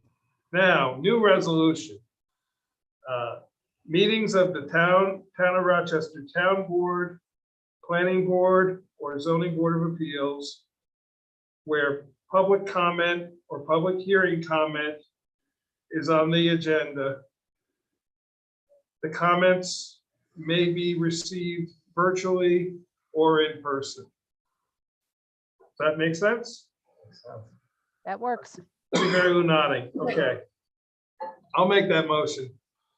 Now, new resolution. Meetings of the town of Rochester Town Board, Planning Board, or Zoning Board of Appeals, where public comment or public hearing comment is on the agenda. The comments may be received virtually or in person. Does that make sense? That works. Mary Lou nodding, okay. I'll make that motion.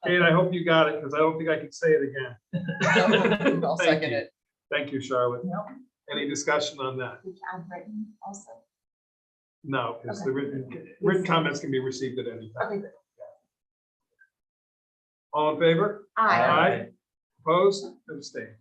Kate, I hope you got it, because I don't think I can say it again. I'll Thank second you. it. Thank you, Charlotte. Nope. Any discussion on that? We can add written also. No, because the written comments can be received at any time. Okay, good. All in favor? Aye. Opposed? Abstained.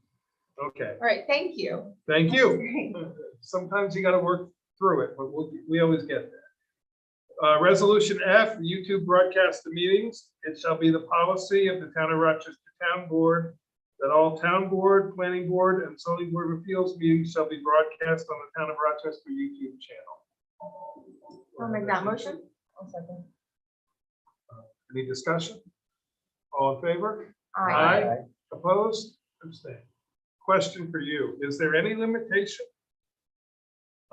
Okay, All right, thank you. thank you. Great. Sometimes you gotta work through it, but we always get there. Resolution F, YouTube broadcast the meetings. It shall be the policy of the Town of Rochester Town Board that all Town Board, Planning Board, and Zoning Board of Appeals meetings shall be broadcast on the Town of Rochester YouTube channel. I'll make that motion. I'll second. Any discussion? All in favor? Aye. Opposed? Abstained. Question for you. Is there any limitation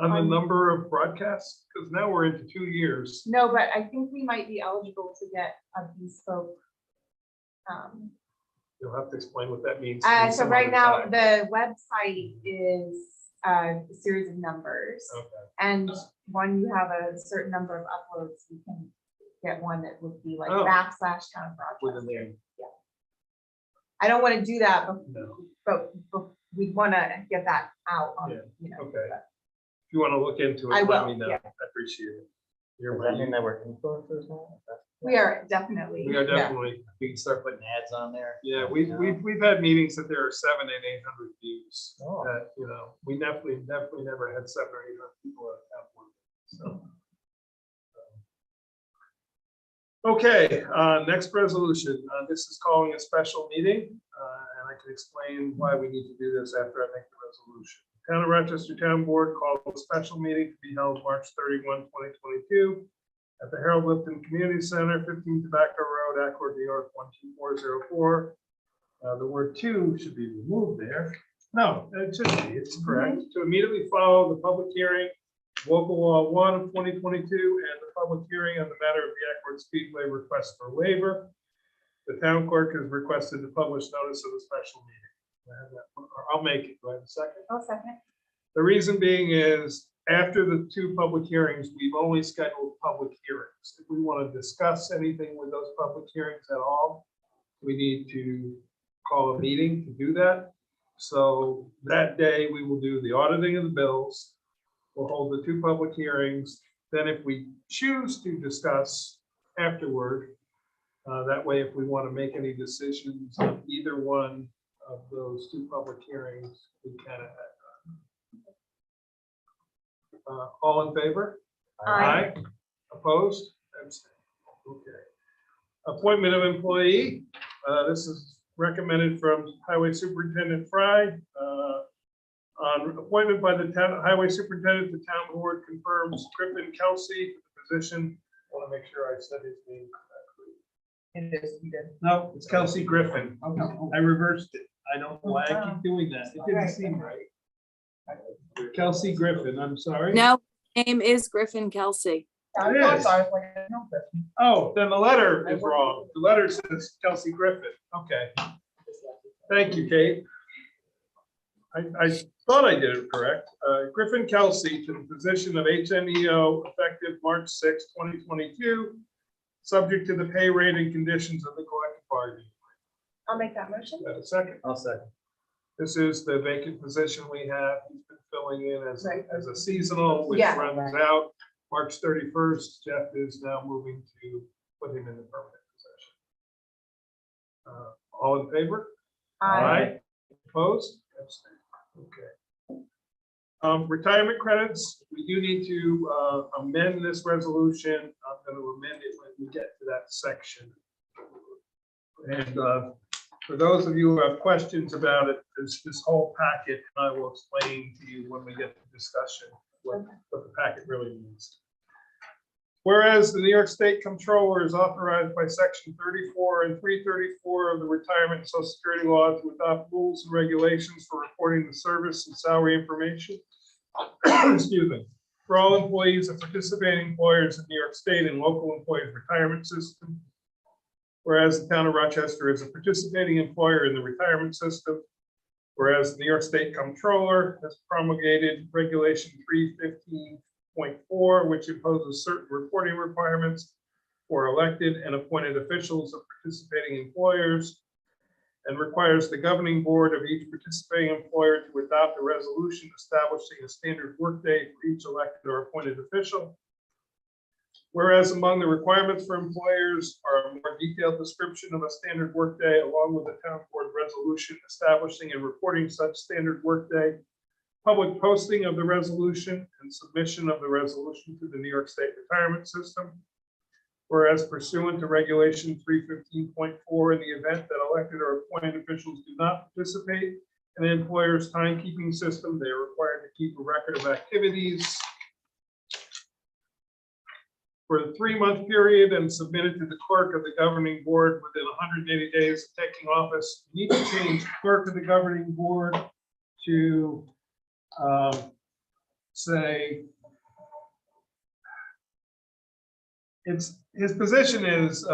on the number of broadcasts? Because now we're into 2 years. No, but I think we might be eligible to get a bespoke. You'll have to explain what that means. So some right other now, time. the website is a series of numbers. Okay. And when you have a certain number of uploads, you can get one that would be like Oh. /Town of With a Rochester. name. I don't want to do that, No. but we want to get that out on, Yeah, you know. okay. but- If you want to look into it, I let will, me know. yeah. I appreciate it. You're Does that right. mean that we're influencers now? We are definitely. We are yeah. definitely, We can start putting ads on there. yeah, we've had meetings that there are 700 and 800 views. Oh. That, you know, we definitely never had 700 or 800 people at one. So. Okay, next resolution. This is calling a special meeting, and I can explain why we need to do this after I make the resolution. Town of Rochester Town Board called a special meeting to be held March 31, 2022 at the Harold Lipton Community Center, 15 Tobacco Road, Accord, New York, 12404. The word "to" should be removed there. No, it should be, it's correct. To immediately follow the public hearing, local law 1 of 2022, and the public hearing on the matter of the Accord Speedway request for waiver. The town clerk has requested to publish notice of the special meeting. I'll make it. Do I have a second? I'll second. The reason being is, after the 2 public hearings, we've only scheduled public hearings. If we want to discuss anything with those public hearings at all, we need to call a meeting to do that. So that day, we will do the auditing of the bills. We'll hold the 2 public hearings. Then if we choose to discuss afterward, That way, if we want to make any decisions on either one of those two public hearings, we can at that time. All in favor? Aye. Opposed? Abstained. Okay. Appointment of employee. This is recommended from Highway Superintendent Fry. On appointment by the town highway superintendent, the town board confirms Griffin Kelsey for the position. I want to make sure I said his name correctly. It is, you did. No, it's Kelsey Griffin. I reversed it. I don't know why I keep doing that. It didn't Right. seem right. Kelsey Griffin, I'm sorry. No, name is Griffin Kelsey. I It thought is. so. I was like, no, but- Oh, then the letter is wrong. The letter says Kelsey Griffin. Okay. Thank you, Kate. I thought I did it correct. Griffin Kelsey to the position of HMEO effective March 6, 2022, subject to the pay rate and conditions of the collective bargaining. I'll make that motion. Got a second? I'll second. This is the vacant position we have. He's been filling in as Right. a seasonal, which Yeah. runs out March 31st. Jeff is now moving to put him in the permanent position. All in favor? Opposed? Abstained. Okay. Retirement credits, we do need to amend this resolution. I'm going to amend it when we get to that section. And for those of you who have questions about it, there's this whole packet, and I will explain to you when we get to discussion what the packet really means. Whereas the New York State Comptroller is authorized by Section 34 and 334 of the Retirement and Social Security Law to adopt rules and regulations for reporting the service and salary information. Excuse me. For all employees of participating employers in New York State and local employees retirement system. Whereas the town of Rochester is a participating employer in the retirement system. Whereas the New York State Comptroller has promulgated Regulation 315.4, which imposes certain reporting requirements for elected and appointed officials of participating employers and requires the governing board of each participating employer to adopt a resolution establishing a standard workday for each elected or appointed official. Whereas among the requirements for employers are a more detailed description of a standard workday along with a town board resolution establishing and reporting such standard workday, public posting of the resolution and submission of the resolution to the New York State Retirement System. Whereas pursuant to Regulation 315.4, in the event that elected or appointed officials do not participate in an employer's timekeeping system, they are required to keep a record of activities for the 3-month period and submit it to the clerk of the governing board within 180 days of taking office. You need to change clerk of the governing board to say his position is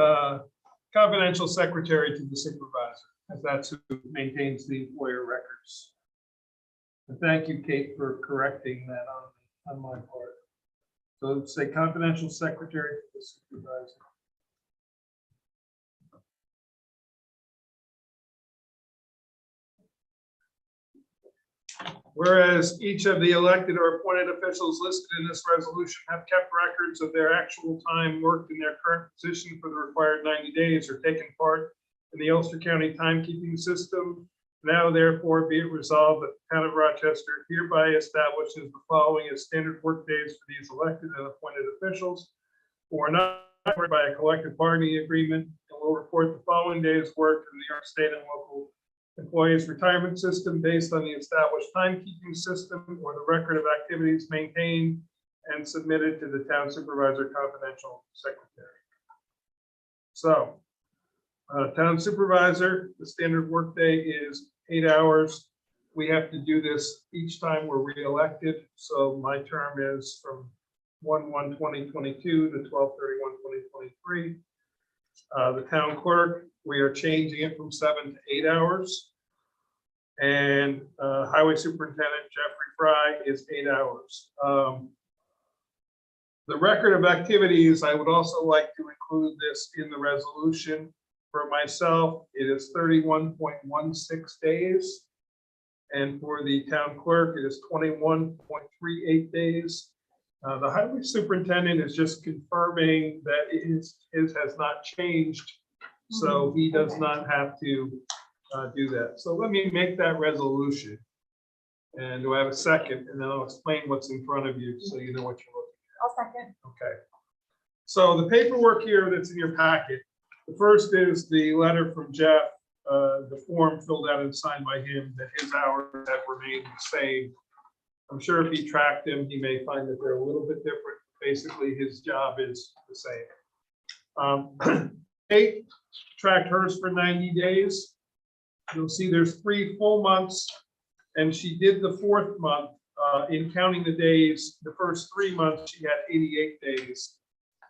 confidential secretary to the supervisor, as that's who maintains the employer records. And thank you, Kate, for correcting that on my part. So say confidential secretary to the supervisor. Whereas each of the elected or appointed officials listed in this resolution have kept records of their actual time worked in their current position for the required 90 days or taken part in the Ulster County timekeeping system. Now therefore be it resolved that the town of Rochester hereby establishes the following as standard work days for these elected and appointed officials who are not covered by a collective bargaining agreement and will report the following days worked in the New York State and local employees retirement system based on the established timekeeping system or the record of activities maintained and submitted to the town supervisor confidential secretary. So town supervisor, the standard workday is 8 hours. We have to do this each time we're reelected. So my term is from 1/1/2022 to 12/31/2023. The town clerk, we are changing it from 7 to 8 hours. And highway superintendent Jeffrey Fry is 8 hours. The record of activities, I would also like to include this in the resolution. For myself, it is 31.16 days. And for the town clerk, it is 21.38 days. The highway superintendent is just confirming that his has not changed So he does not have to do that. So let me make that resolution. And do I have a second? And then I'll explain what's in front of you so you know what you're looking I'll second. at. Okay. So the paperwork here that's in your packet, the first is the letter from Jeff, the form filled out and signed by him that his hours have remained the same. I'm sure if he tracked them, he may find that they're a little bit different. Basically, his job is the same. Kate tracked hers for 90 days. You'll see there's 3 full months, and she did the 4th month. In counting the days, the first 3 months, she had 88 days.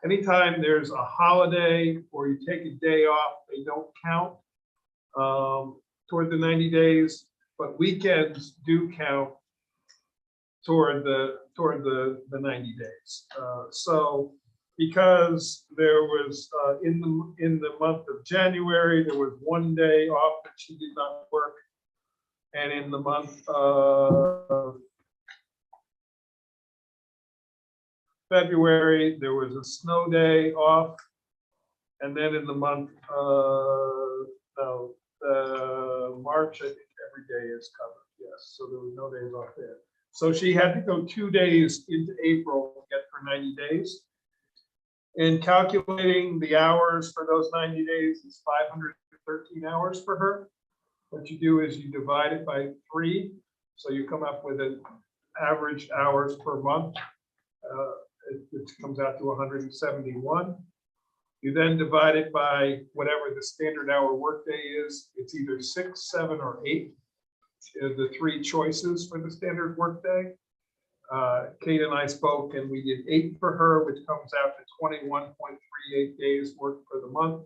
Anytime there's a holiday or you take a day off, they don't count toward the 90 days, but weekends do count toward the 90 days. So because there was in the month of January, there was 1 day off that she did not work, and in the month of February, there was a snow day off, and then in the month March, I think every day is covered. Yes, so there was no days off there. So she had to go 2 days into April to get her 90 days. And calculating the hours for those 90 days is 513 hours for her. What you do is you divide it by 3, so you come up with an average hours per month. It comes out to 171. You then divide it by whatever the standard hour workday is. It's either 6, 7, or 8. The 3 choices for the standard workday. Kate and I spoke, and we did 8 for her, which comes out to 21.38 days worked for the month.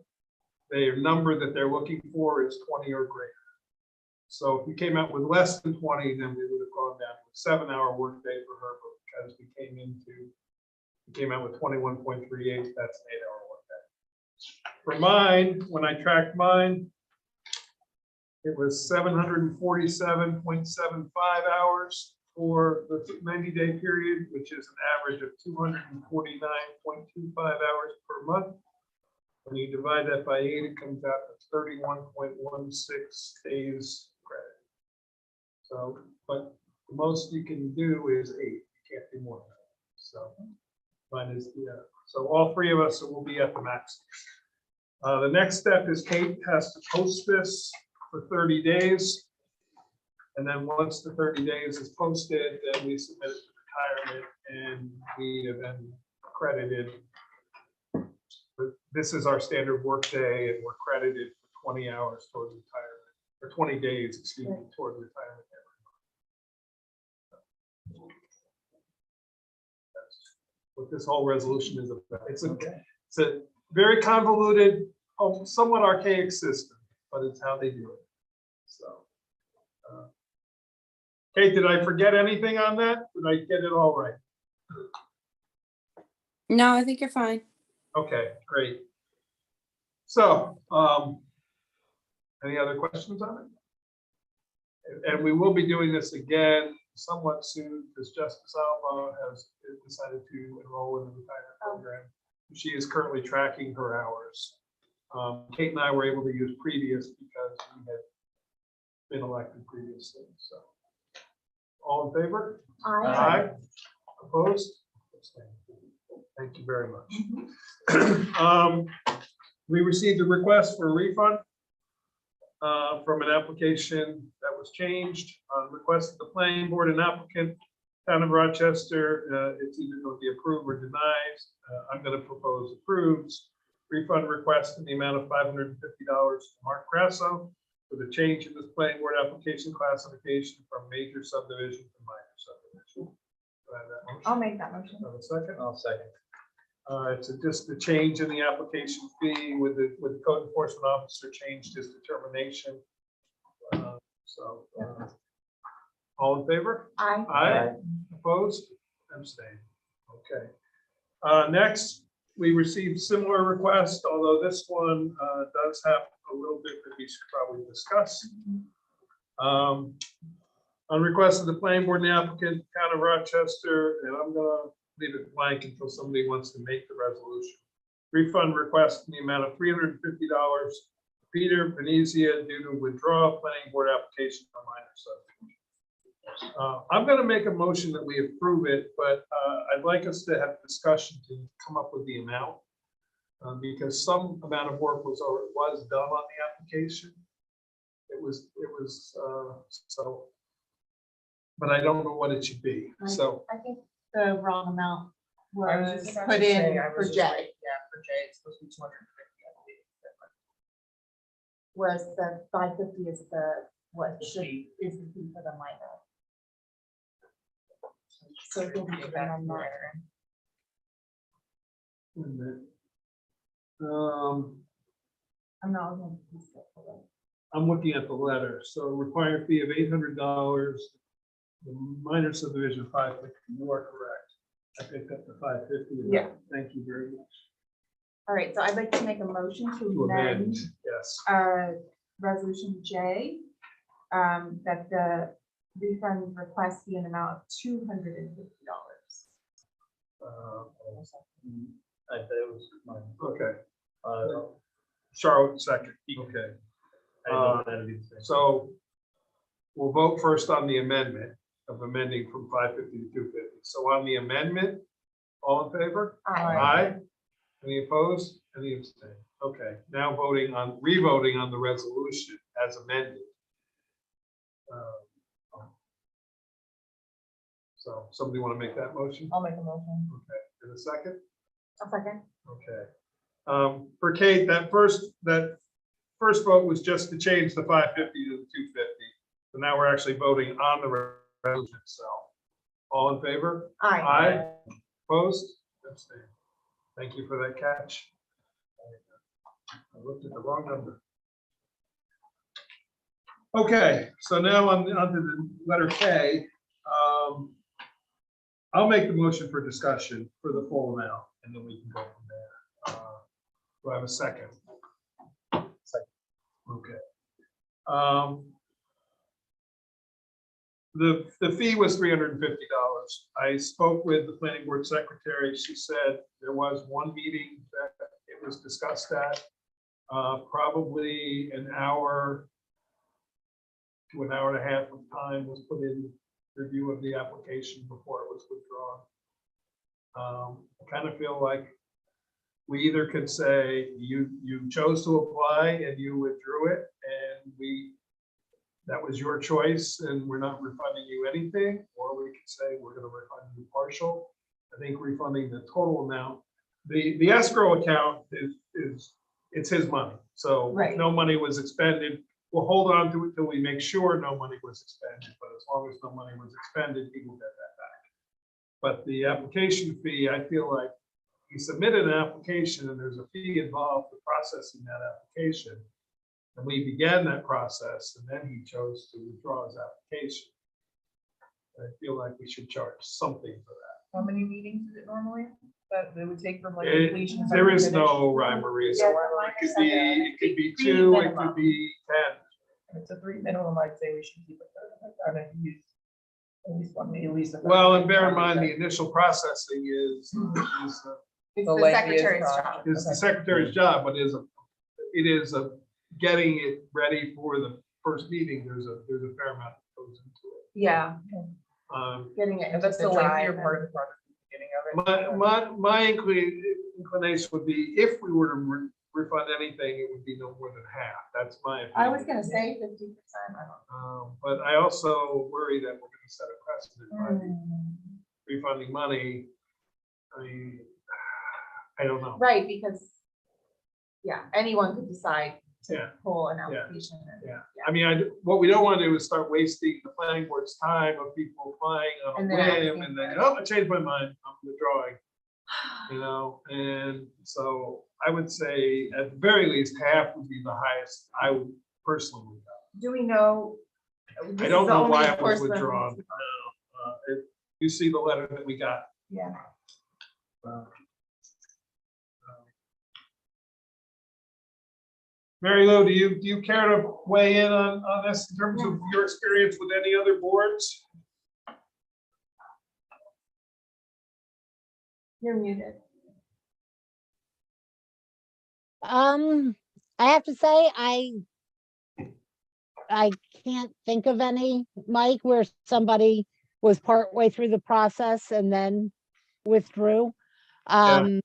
Their number that they're looking for is 20 or greater. So if we came out with less than 20, then we would have gone down to a 7-hour workday for her, but because we came out with 21.38, that's an 8-hour workday. For mine, when I tracked mine, it was 747.75 hours for the 90-day period, which is an average of 249.25 hours per month. When you divide that by 8, it comes out to 31.16 days credit. So, but the most you can do is 8. You can't do more than that. So mine is, yeah. So all 3 of us will be at the max. The next step is Kate has to post this for 30 days. And then once the 30 days is posted, then we submit it to retirement, and we have been credited. This is our standard work day, and we're credited for 20 hours toward retirement, or 20 days, excuse me, toward retirement every month. That's what this whole resolution is about. It's a very convoluted, somewhat archaic system, but it's how they do it. So, Kate, did I forget anything on that? Did I get it all right? No, I think you're fine. Okay, great. So, any other questions on it? And we will be doing this again somewhat soon, because Justice Alba has decided to enroll in the retirement program. She is currently tracking her hours. Kate and I were able to use previous because we had been elected previously. So, all in favor? Aye. Opposed? Abstained. Thank you very much. We received a request for a refund from an application that was changed. Request of the planning board and applicant, Town of Rochester. It's either going to be approved or denied. I'm going to propose approves. Refund request in the amount of $550 to Mark Grasso for the change in this planning board application classification from major subdivision to minor subdivision. Do I have that motion? I'll make that motion. Have a second? I'll second. It's just a change in the application fee with the code enforcement officer changed his determination. All in favor? Aye. Aye. Opposed? Abstained. Okay. Next, we received similar request, although this one does have a little bit that we should probably discuss. On request of the planning board and the applicant, Town of Rochester, and I'm gonna leave it blank until somebody wants to make the resolution. refund request in the amount of $350. Peter Venezia due to withdraw planning board application for minor subdivision. I'm going to make a motion that we approve it, but I'd like us to have discussion to come up with the amount. Because some amount of work was done on the application. It was so, but I don't know what it should be. So I think the wrong amount I was was just about put to say, in I for was just Jay, like, yeah, for Jay, it's supposed to be 250, I believe. whereas the 550 is what The should, fee. is the fee for the minor. So he'll need to amend that. I'm not looking at this stuff, hold I'm looking at the letter. So required fee of $800. The minor subdivision 550. You are correct. I picked up the 550. Yeah. Thank you very much. on. All right, so I'd like to make a motion to To amend, amend yes. resolution J, that the refund request be an amount of $250. That was mine. Okay. Uh, Charlotte second. Okay. I didn't know that would be the same. So we'll vote first on the amendment of amending from 550 to 250. So on the amendment, all in favor? Aye. Any opposed? Any abstain? Okay, now re-voting on the resolution as amended. So somebody want to make that motion? I'll make a motion. Okay, in a second? A second. Okay. For Kate, that first vote was just to change the 550 to the 250. So now we're actually voting on the resolution itself. All in favor? Aye. Aye. Opposed? Abstain. Thank you for that catch. I looked at the wrong number. Okay, so now on to the letter K. I'll make the motion for discussion for the full amount, and then we can go from there. Do I have a second? Second. Okay. The fee was $350. I spoke with the planning board secretary. She said there was one meeting that it was discussed at. Probably an hour to an hour and a half of time was put in review of the application before it was withdrawn. I kind of feel like we either could say you chose to apply and you withdrew it, and that was your choice and we're not refunding you anything, or we could say we're going to refund you partial. I think refunding the total amount, the escrow account it's his money. So Right. if no money was expended, we'll hold on to it till we make sure no money was expended. But as long as no money was expended, he will get that back. But the application fee, I feel like he submitted an application and there's a fee involved for processing that application. And we began that process and then he chose to withdraw his application. I feel like we should charge something for that. How many meetings is it normally that it would take from like It- completion? to There is finish? no rhyme or reason. It could be 2, it could be 10. If it's a 3 minimum, I'd say we should keep it there. I mean, use at least one, at least. Well, and bear in mind, the initial processing is It's The the lengthiest secretary's process. job. the secretary's job, but it is getting it ready for the first meeting. There's a fair amount that goes into it. Yeah, getting it. And that's the into lengthier drive part of the project, the beginning of it. My inclination would be if we were to refund anything, it would be no more than half. That's my opinion. I was gonna say 50%. I don't But I also worry that we're going to set a precedent by know. refunding money. I mean, I don't know. Right, because, yeah, anyone could decide to Yeah. pull an Yeah. application. and- Yeah, I mean, what we don't want to do is start wasting the planning board's time of people applying on a And then whim asking and for then, it. oh, I changed my mind, I'm withdrawing. And so I would say at the very least, half would be the highest I would personally go. Do we know? I don't know why it was withdrawn. You see the letter that we got. Yeah. Mary Lou, do you care to weigh in on this in terms of your experience with any other boards? You're muted. I have to say, I can't think of any, Mike, where somebody was partway through the process and then withdrew. And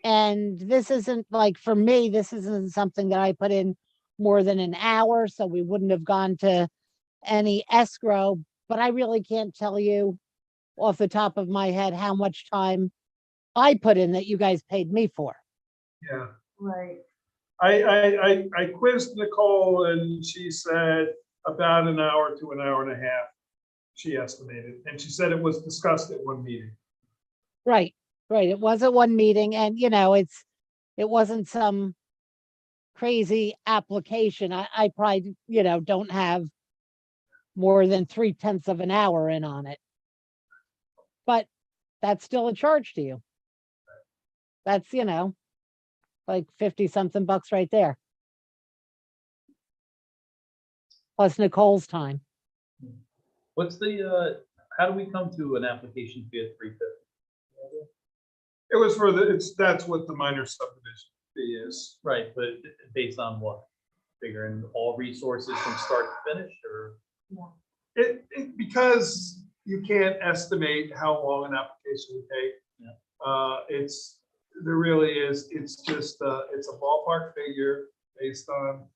this isn't like, for me, this isn't something that I put in more than an hour, so we wouldn't have gone to any escrow, but I really can't tell you off the top of my head how much time I put in that you guys paid me for. Yeah. Right. I quizzed Nicole and she said about an hour to an hour and a half, she estimated, and she said it was discussed at one meeting. Right, right. It wasn't one meeting and, you know, it wasn't some crazy application. I probably, you know, don't have more than 3/10 of an hour in on it. But that's still a charge to you. That's, you know, like 50 something bucks right there. Plus Nicole's time. What's the, how do we come to an application fee at $350? It was for that's what the minor subdivision fee is. Right, but based on what? Figuring all resources from start to finish, or? Because you can't estimate how long an application would take. Yeah. There really is, it's just, it's a ballpark figure based on,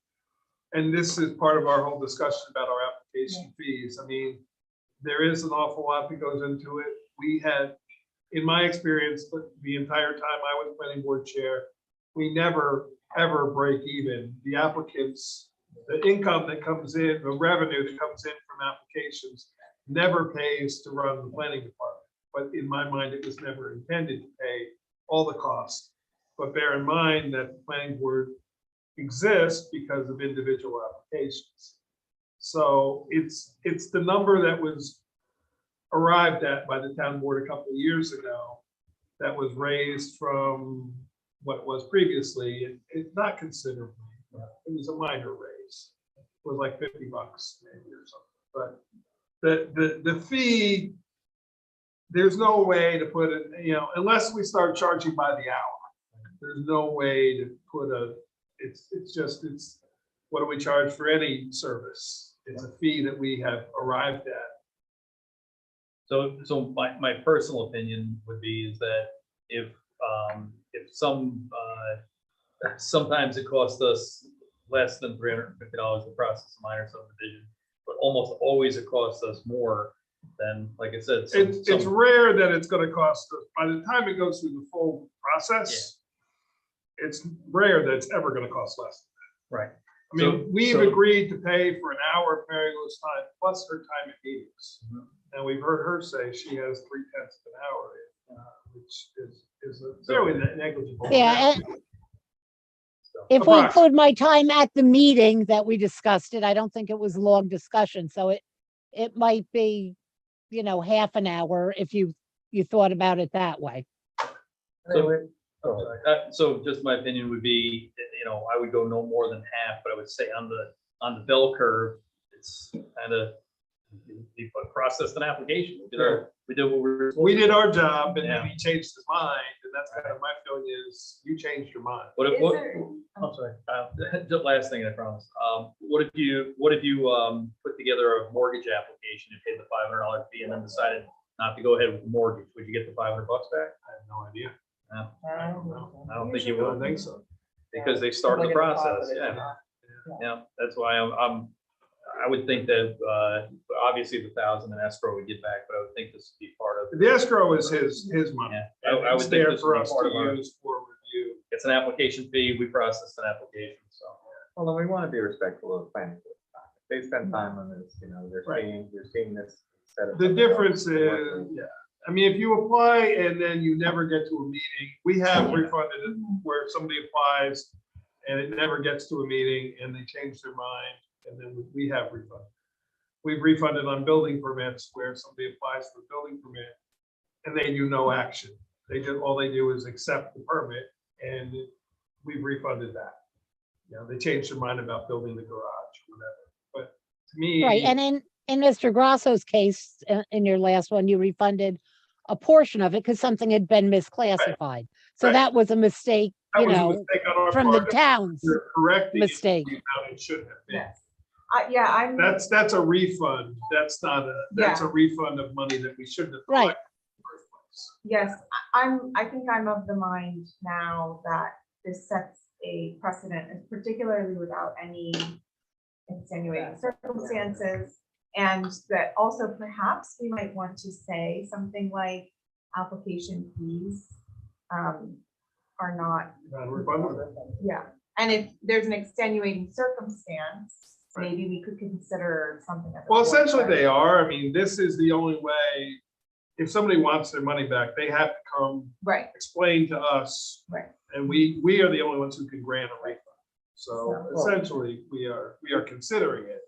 and this is part of our whole discussion about our application fees. I mean, there is an awful lot that goes into it. We had, in my experience, the entire time I was planning board chair, we never, ever break even. The applicants, the income that comes in, the revenue that comes in from applications never pays to run the planning department. But in my mind, it was never intended to pay all the costs. But bear in mind that the planning board exists because of individual applications. So it's the number that was arrived at by the town board a couple of years ago that was raised from what it was previously. It's not considerably, it was a minor raise. It was like 50 bucks maybe or something. But the fee, there's no way to put it, you know, unless we start charging by the hour. There's no way to put it's what do we charge for any service? It's a fee that we have arrived at. So my personal opinion would be is that if sometimes it costs us less than $350 to process a minor subdivision, but almost always it costs us more than, like I said, It's rare that it's going to cost us, by the time it goes through the full process, it's rare that it's ever going to cost less. Right. I mean, we've agreed to pay for an hour of Mary Lou's time plus her time at meetings. And we've heard her say she has 3/10 of an hour, which is a fairly negligible. Yeah, amount. if we include my time at the meeting that we discussed it, I don't think it was a long discussion, so it might be, you know, half an hour if you thought about it that way. So just my opinion would be, you know, I would go no more than half, but I would say on the bell curve, it's kind of, we processed an application. We did what we did our job, and then he changed his mind, and that's kind of my feeling is you changed your mind. I'm sorry. The last thing I promise. What if you put together a mortgage application and paid the $500 fee and then decided not to go ahead with the mortgage? Would you get the $500 back? I have no idea. I don't think you I don't would. think so. Because they started the process. Yeah. That's why I would think that obviously the 1,000 in escrow would get back, but I would think this would be part of. The escrow is his money. Yeah, I would It's think there this for would be us part of to our. use for review. It's an application fee. We processed an application, so. Well, then we want to be respectful of the planning board. If they spend time on this, you know, they're seeing this. Set of The difference is, I mean, if you apply and then you never get to a meeting, we have refunded it where somebody applies and it never gets to a meeting and they change their mind, and then we have refunded. We've refunded on building permits where somebody applies for a building permit and they do no action. All they do is accept the permit, and we've refunded that. You know, they changed their mind about building the garage or whatever. But to me. Right, and in Mr. Grasso's case, in your last one, you refunded a portion of it because something had been misclassified. So that was a mistake That you was a know, mistake on our from the part. town's We're correcting it to mistake. the amount it should have been. Yes. Yeah, I'm. That's a refund. That's not that's a refund of money that we shouldn't have. Right. collected in the first place. Yes, I think I'm of the mind now that this sets a precedent, and particularly without any extenuating circumstances. And that also perhaps we might want to say something like application fees are not, Non-refundable. yeah. And if there's an extenuating circumstance, Right. maybe we could consider something. as a Well, essentially forfeit. they are. I mean, this is the only way. If somebody wants their money back, they have to come Right, explain to us, right. and we are the only ones who can grant a refund. So Yeah. essentially, we are considering it.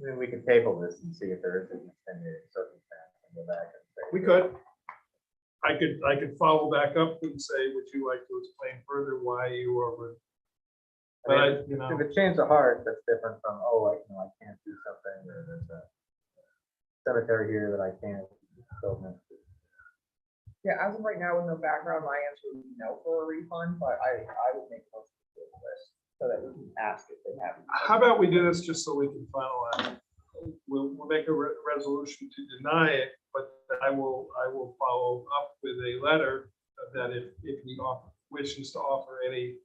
I mean, we could table this and see if there is an extenuating circumstance and go back and say. We could. I could follow back up and say, would you like to explain further why you were? But I, you know, If it changed the heart, that's different from, oh, I can't do something, or there's a cemetery here that I can't build next to. Yeah, as of right now, with no background, my answer would be no for a refund, but I would make most of the list so that we can ask if they have. how about we do this just so we can finalize? We'll make a resolution to deny it, but I will follow up with a letter that if he wishes to offer any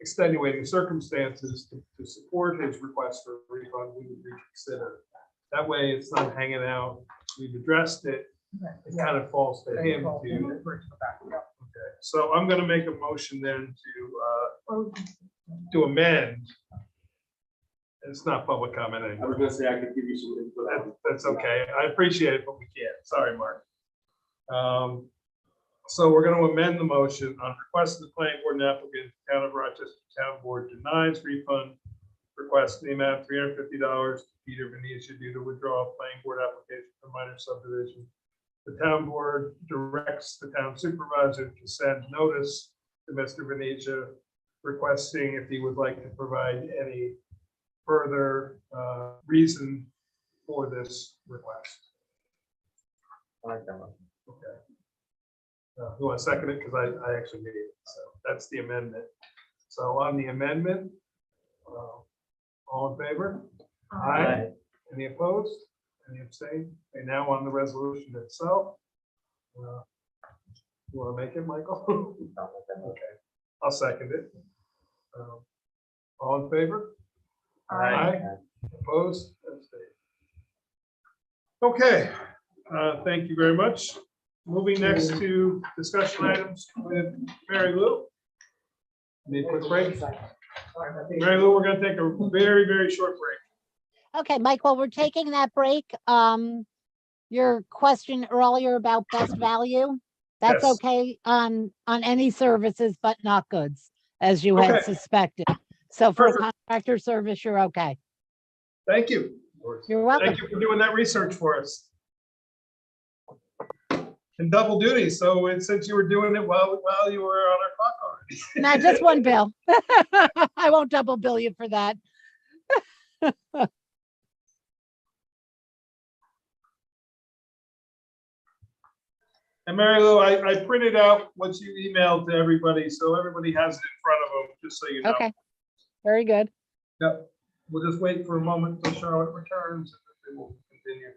extenuating circumstances to support his request for a refund, we would reconsider. That way it's not hanging out. We've addressed it. It kind of falls to him to. Okay, so I'm gonna make a motion then to amend. It's not public comment I anymore. was gonna say I could give you some input on. That's okay. I appreciate it, but we can't. Sorry, Mark. So we're going to amend the motion on request of the planning board and applicant, Town of Rochester Town Board denies refund request in the amount of $350 to Peter Venetia due to withdrawal of planning board application for minor subdivision. The town board directs the town supervisor to send notice to Mr. Venetia requesting if he would like to provide any further reason for this request. I like that one. Okay. Who want to second it? Because I actually made it. So that's the amendment. So on the amendment, all in favor? Aye. Any opposed? Any abstain? And now on the resolution itself. You want to make it, Michael? Okay. I'll second it. All in favor? Aye. Opposed? Abstain. Okay, thank you very much. Moving next to discussion items with Mary Lou. Need a quick break? Mary Lou, we're gonna take a very, very short break. Okay, Mike, while we're taking that break, your question earlier about best value, that's Yes. okay on any services, but not goods, as you had Okay. suspected. So for Perfect. contractor service, you're okay. Thank you. You're welcome. Thank you for doing that research for us. And double duty, so since you were doing it while you were on our clock already. Not just one bill. I won't double bill you for that. And Mary Lou, I printed out what you emailed to everybody, so everybody has it in front of them, just so you know. Okay, very good. Yep. We'll just wait for a moment until Charlotte returns, and then we'll continue.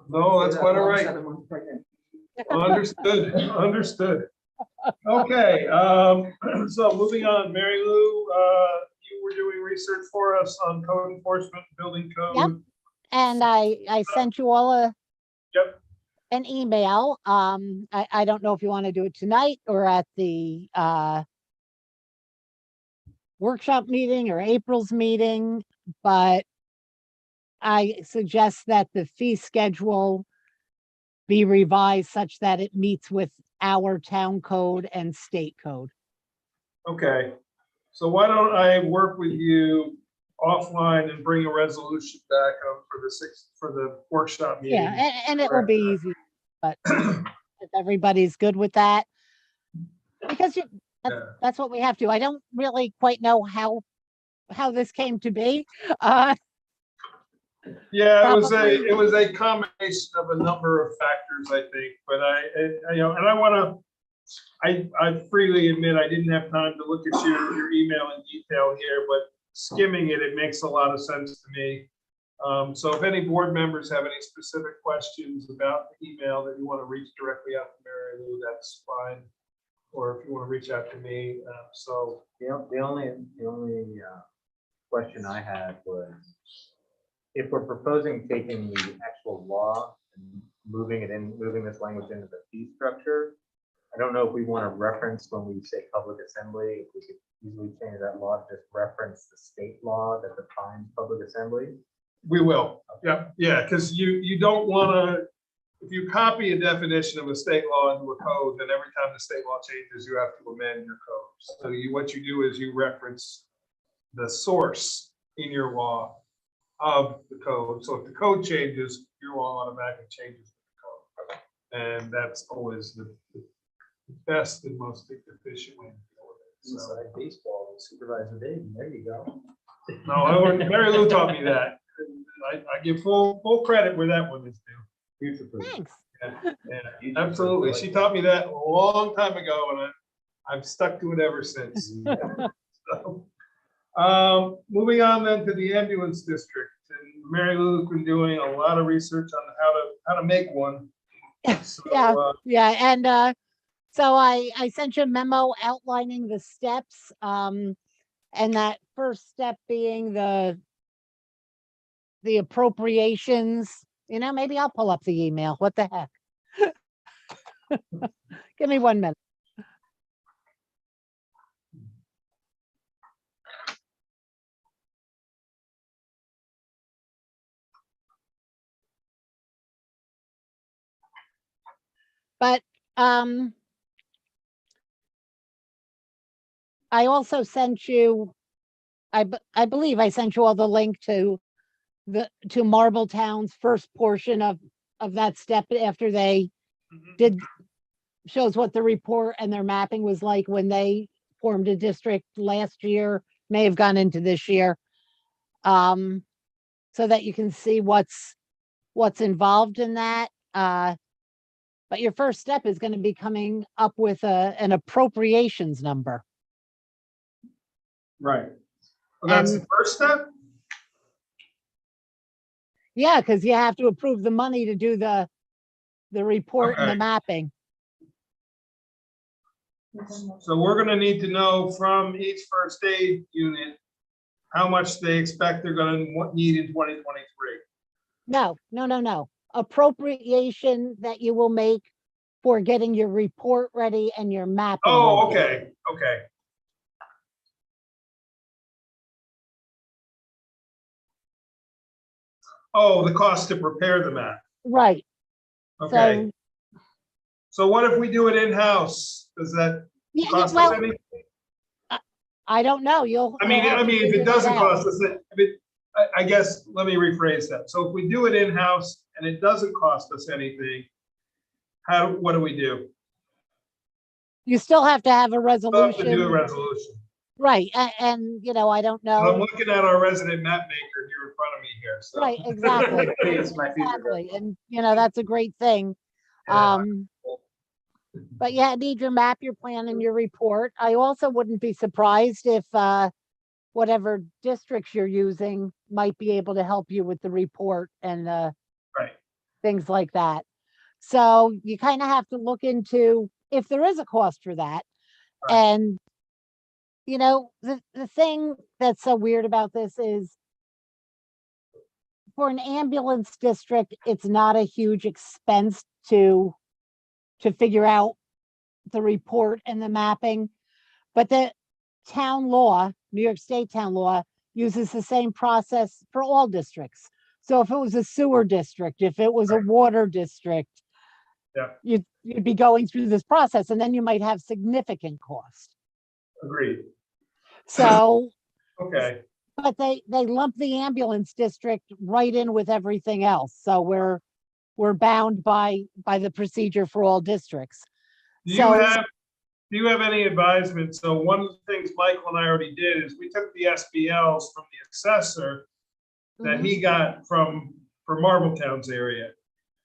No, that's quite all right. Understood, understood. Okay, so moving on, Mary Lou, you were doing research for us on code enforcement, building code. Yep. And I sent you all Yep. an email. I don't know if you want to do it tonight or at the workshop meeting or April's meeting, but I suggest that the fee schedule be revised such that it meets with our town code and state code. Okay, so why don't I work with you offline and bring a resolution back up for the workshop meeting? Yeah, and it will be easy, but if everybody's good with that. Because That's what we have to. I don't really quite know how this came to be. Yeah, Probably. it was a combination of a number of factors, I think, but you know, and I want to, I freely admit I didn't have time to look at your email in detail here, but skimming it, it makes a lot of sense to me. So if any board members have any specific questions about the email that you want to reach directly out to Mary Lou, that's fine. Or if you want to reach out to me, so. The only question I had was, if we're proposing taking the actual law and moving this language into the fee structure, I don't know if we want to reference when we say public assembly, if we could easily change that law to just reference the state law that defines public assembly. We will, yeah, because you don't want to, if you copy a definition of a state law into a code, then every time the state law changes, you have to amend your code. So what you do is you reference the source in your law of the code. So if the code changes, your law automatically changes with the code. And that's always the best and most efficient way to deal with it. So, Inside baseball, Supervisor Dave, there you go. no, Mary Lou taught me that. I give full credit where that one is due. Future proof. Thanks. Yeah, absolutely. She taught me that a long time ago, and I've stuck to it ever since. So, moving on then to the ambulance district, and Mary Lou's been doing a lot of research on how to make one. So, Yeah, and so I sent you a memo outlining the steps, and that first step being the appropriations. You know, maybe I'll pull up the email. What the heck? Give me 1 minute. But I also sent you, I believe I sent you all the link to Marbletown's first portion of that step after they did, shows what the report and their mapping was like when they formed a district last year, may have gone into this year. So that you can see what's involved in that. But your first step is going to be coming up with an appropriations number. right. Well, that's And- the first step. Yeah, because you have to approve the money to do the report and the Okay. mapping. So we're gonna need to know from each first aid unit how much they expect they're gonna need in 2023. No. Appropriation that you will make for getting your report ready and your mapping. Oh, ready. okay. Oh, the cost to prepare the map. Right. Okay. So, So what if we do it in-house? Does that yeah, cost us well, anything? I don't know. You'll. I mean, you'll have to if figure it that doesn't out. cost us, I guess, let me rephrase that. So if we do it in-house and it doesn't cost us anything, what do we do? You still have to have a We'll have to do a resolution. resolution. Right. And, you know, I don't And I'm know. looking at our resident map maker here in front of me here, so. Right, exactly. It's my future. Exactly. And, you know, that's a great thing. Yeah. But yeah, need your map, your plan, and your report. I also wouldn't be surprised if whatever districts you're using might be able to help you with the report and Right. things like that. So you kind of have to look into if there is a cost for that. Right. And, you know, the thing that's so weird about this is for an ambulance district, it's not a huge expense to figure out the report and the mapping. But the town law, New York State town law, uses the same process for all districts. So if it was a sewer district, if it was a water district, Yeah. you'd be going through this process and then you might have significant cost. Agreed. So, Okay. but they lump the ambulance district right in with everything else. So we're bound by the procedure for all districts. Do you So- have, do you have any advisement? So one of the things Michael and I already did is we took the SBLs from the assessor that he got for Marbletown's area.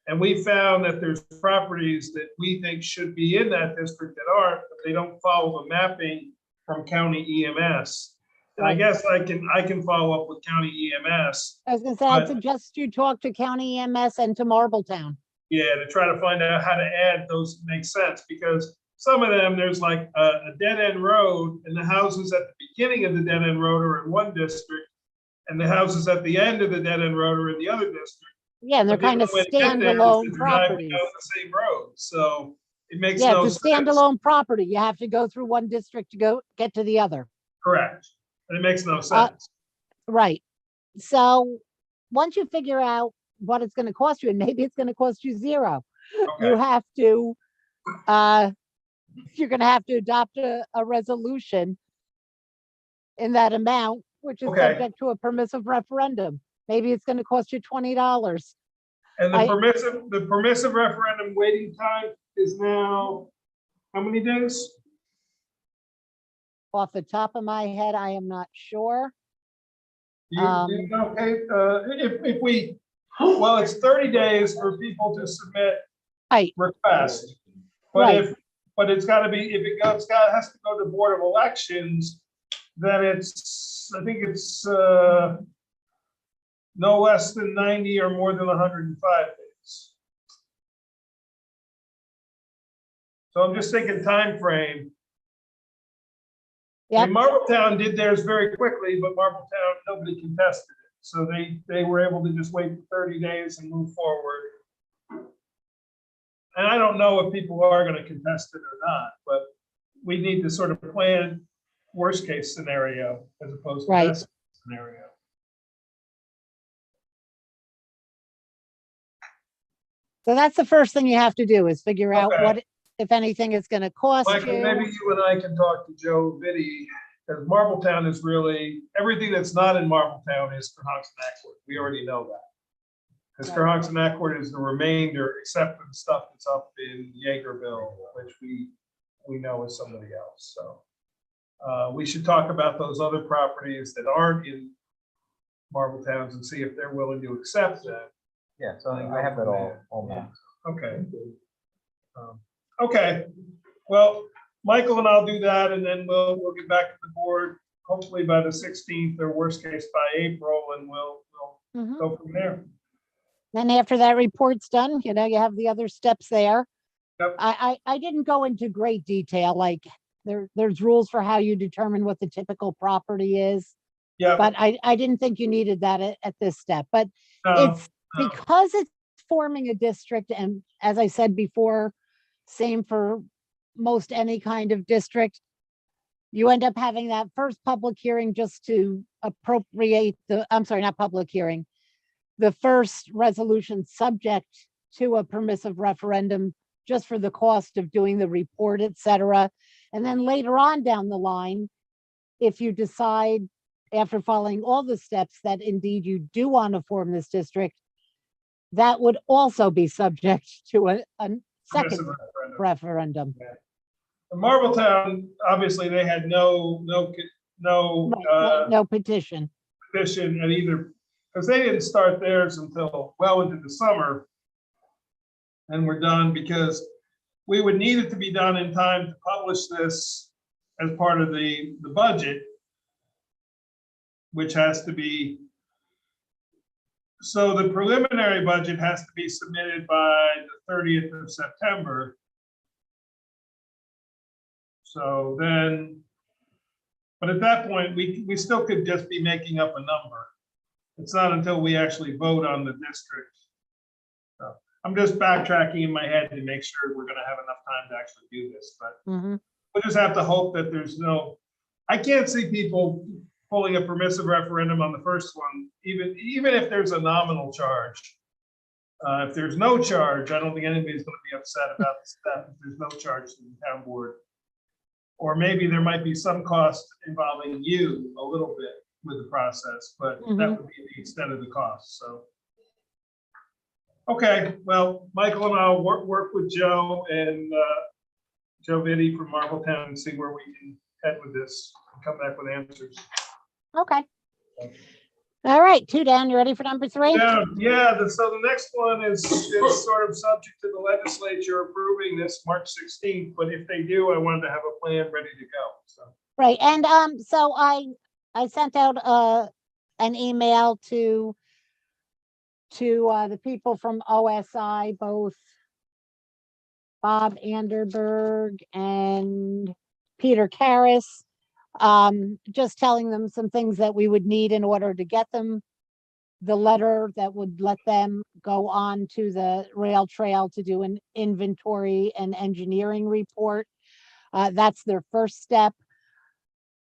And we found that there's properties that we think should be in that district that aren't, but they don't follow the mapping from county EMS. And I guess I can follow up with county EMS. I was gonna say, I'd But- suggest you talk to County EMS and to Marbletown. Yeah, to try to find out how to add those makes sense, because some of them, there's like a dead end road, and the houses at the beginning of the dead end road are in one district, and the houses at the end of the dead end road are in the other district. Yeah, and they're But the kind of only way to get there is standalone if you're driving properties. down the same road, so it makes Yeah, no it's a sense. standalone property. You have to go through one district to get to the other. Correct, and it makes no sense. Right. So once you figure out what it's gonna cost you, and maybe it's gonna cost you zero, you Okay, have to, you're gonna have to adopt a resolution in that amount, which is Okay. subject to a permissive referendum. Maybe it's gonna cost you $20. and I- the permissive referendum waiting time is now, how many days? Off the top of my head, I am not sure. You know, Kate, if we, well, it's 30 days for people to submit Right. request. But Right. but it's gotta be, if it goes, has to go to Board of Elections, then it's, I think it's, no less than 90 or more than 105 days. So I'm just thinking time frame. Yep. And Marbletown did theirs very quickly, but Marbletown, nobody contested it. So they were able to just wait for 30 days and move forward. And I don't know if people are gonna contest it or not, but we need to sort of plan worst case scenario as opposed to Right. best scenario. So that's the first thing you have to do is figure out Okay. what, if anything, it's gonna cost Michael, maybe you. you and I can talk to Joe Vitti, because Marbletown is really, everything that's not in Marbletown is Cohasset Accord. We already know that. Because Right. Cohasset Accord is the remainder, except for the stuff that's up in Yeagerville, which we know is somebody else, so. We should talk about those other properties that aren't in Marbletown and see if they're willing to accept that. Yeah, so I have that all mapped. Okay. Okay, well, Michael and I'll do that, and then we'll get back to the board, hopefully by the 16th, or worst case by April, and we'll Mhm. go from there. Then after that report's done, you have the other steps there. Yep. I didn't go into great detail, like there's rules for how you determine what the typical property is. Yeah. But I didn't think you needed that at this step, but No, it's no. because it's forming a district, and as I said before, same for most any kind of district. You end up having that first public hearing just to appropriate I'm sorry, not public hearing. The first resolution subject to a permissive referendum, just for the cost of doing the report, et cetera. And then later on down the line, if you decide after following all the steps that indeed you do want to form this district, that would also be subject to a Permissive second referendum. referendum. Marbletown, obviously, they had no No petition. petition at either, because they didn't start theirs until well into the summer. And we're done because we would need it to be done in time to publish this as part of the budget, which has to be, so the preliminary budget has to be submitted by the 30th of September. So then, but at that point, we still could just be making up a number. It's not until we actually vote on the district. So I'm just backtracking in my head to make sure we're gonna have enough time to actually do this, but Mhm. we'll just have to hope that there's no, I can't see people pulling a permissive referendum on the first one, even if there's a nominal charge. If there's no charge, I don't think anybody's gonna be upset about the step if there's no charge to the town board. Or maybe there might be some cost involving you a little bit with the process, but that Mhm. would be the extent of the cost, so. Okay, well, Michael and I'll work with Joe and Joe Vitti from Marbletown and see where we can head with this and come back with answers. Okay. All right, 2 down. You ready for number 3? Yeah, so the next one is sort of subject to the legislature approving this March 16th, but if they do, I wanted to have a plan ready to go, so. Right, and so I sent out an email to the people from OSI, both Bob Anderberg and Peter Karras, just telling them some things that we would need in order to get them the letter that would let them go on to the rail trail to do an inventory and engineering report. That's their first step.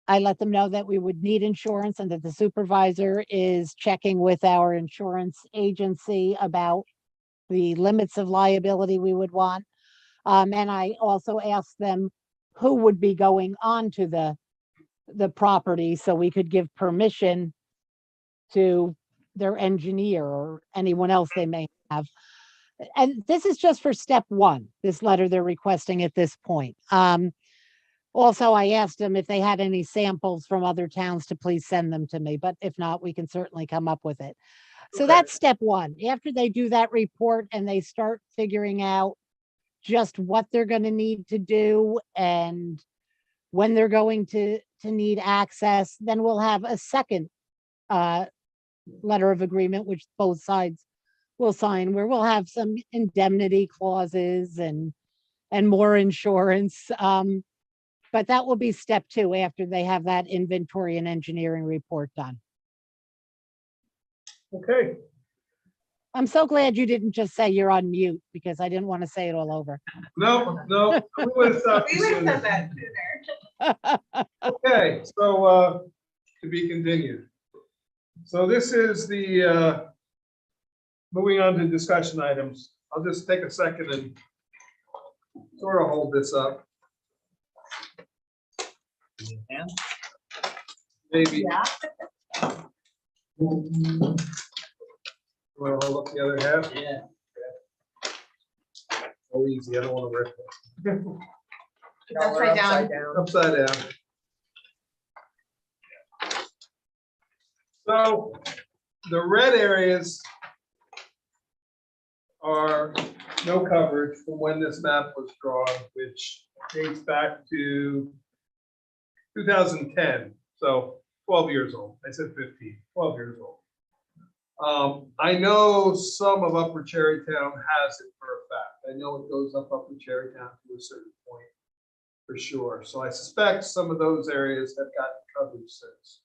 I let them know that we would need insurance and that the supervisor is checking with our insurance agency about the limits of liability we would want. And I also asked them who would be going on to the property so we could give permission to their engineer or anyone else they may have. And this is just for step 1, this letter they're requesting at this point. Also, I asked them if they had any samples from other towns to please send them to me, but if not, we can certainly come up with it. So Okay. that's step 1. After they do that report and they start figuring out just what they're going to need to do and when they're going to need access, then we'll have a second letter of agreement, which both sides will sign, where we'll have some indemnity clauses and more insurance. But that will be step 2 after they have that inventory and engineering report done. Okay, I'm so glad you didn't just say you're on mute because I didn't want to say it all over. no, we would have stopped you We would have sooner. said that sooner. Okay, so to be continued. So this is the moving on to discussion items. I'll just take a second and sort of hold this up. Maybe. Yeah. Want to hold up the other half? Yeah. Oh, easy. I don't want to rip it. No, we're Upside down. Upside down. So the red areas are no coverage from when this map was drawn, which dates back to 2010. So 12 years old. I said 15, 12 years old. I know some of Upper Cherrytown has it for a fact. I know it goes up Upper Cherrytown to a certain point for sure. So I suspect some of those areas have gotten coverage since.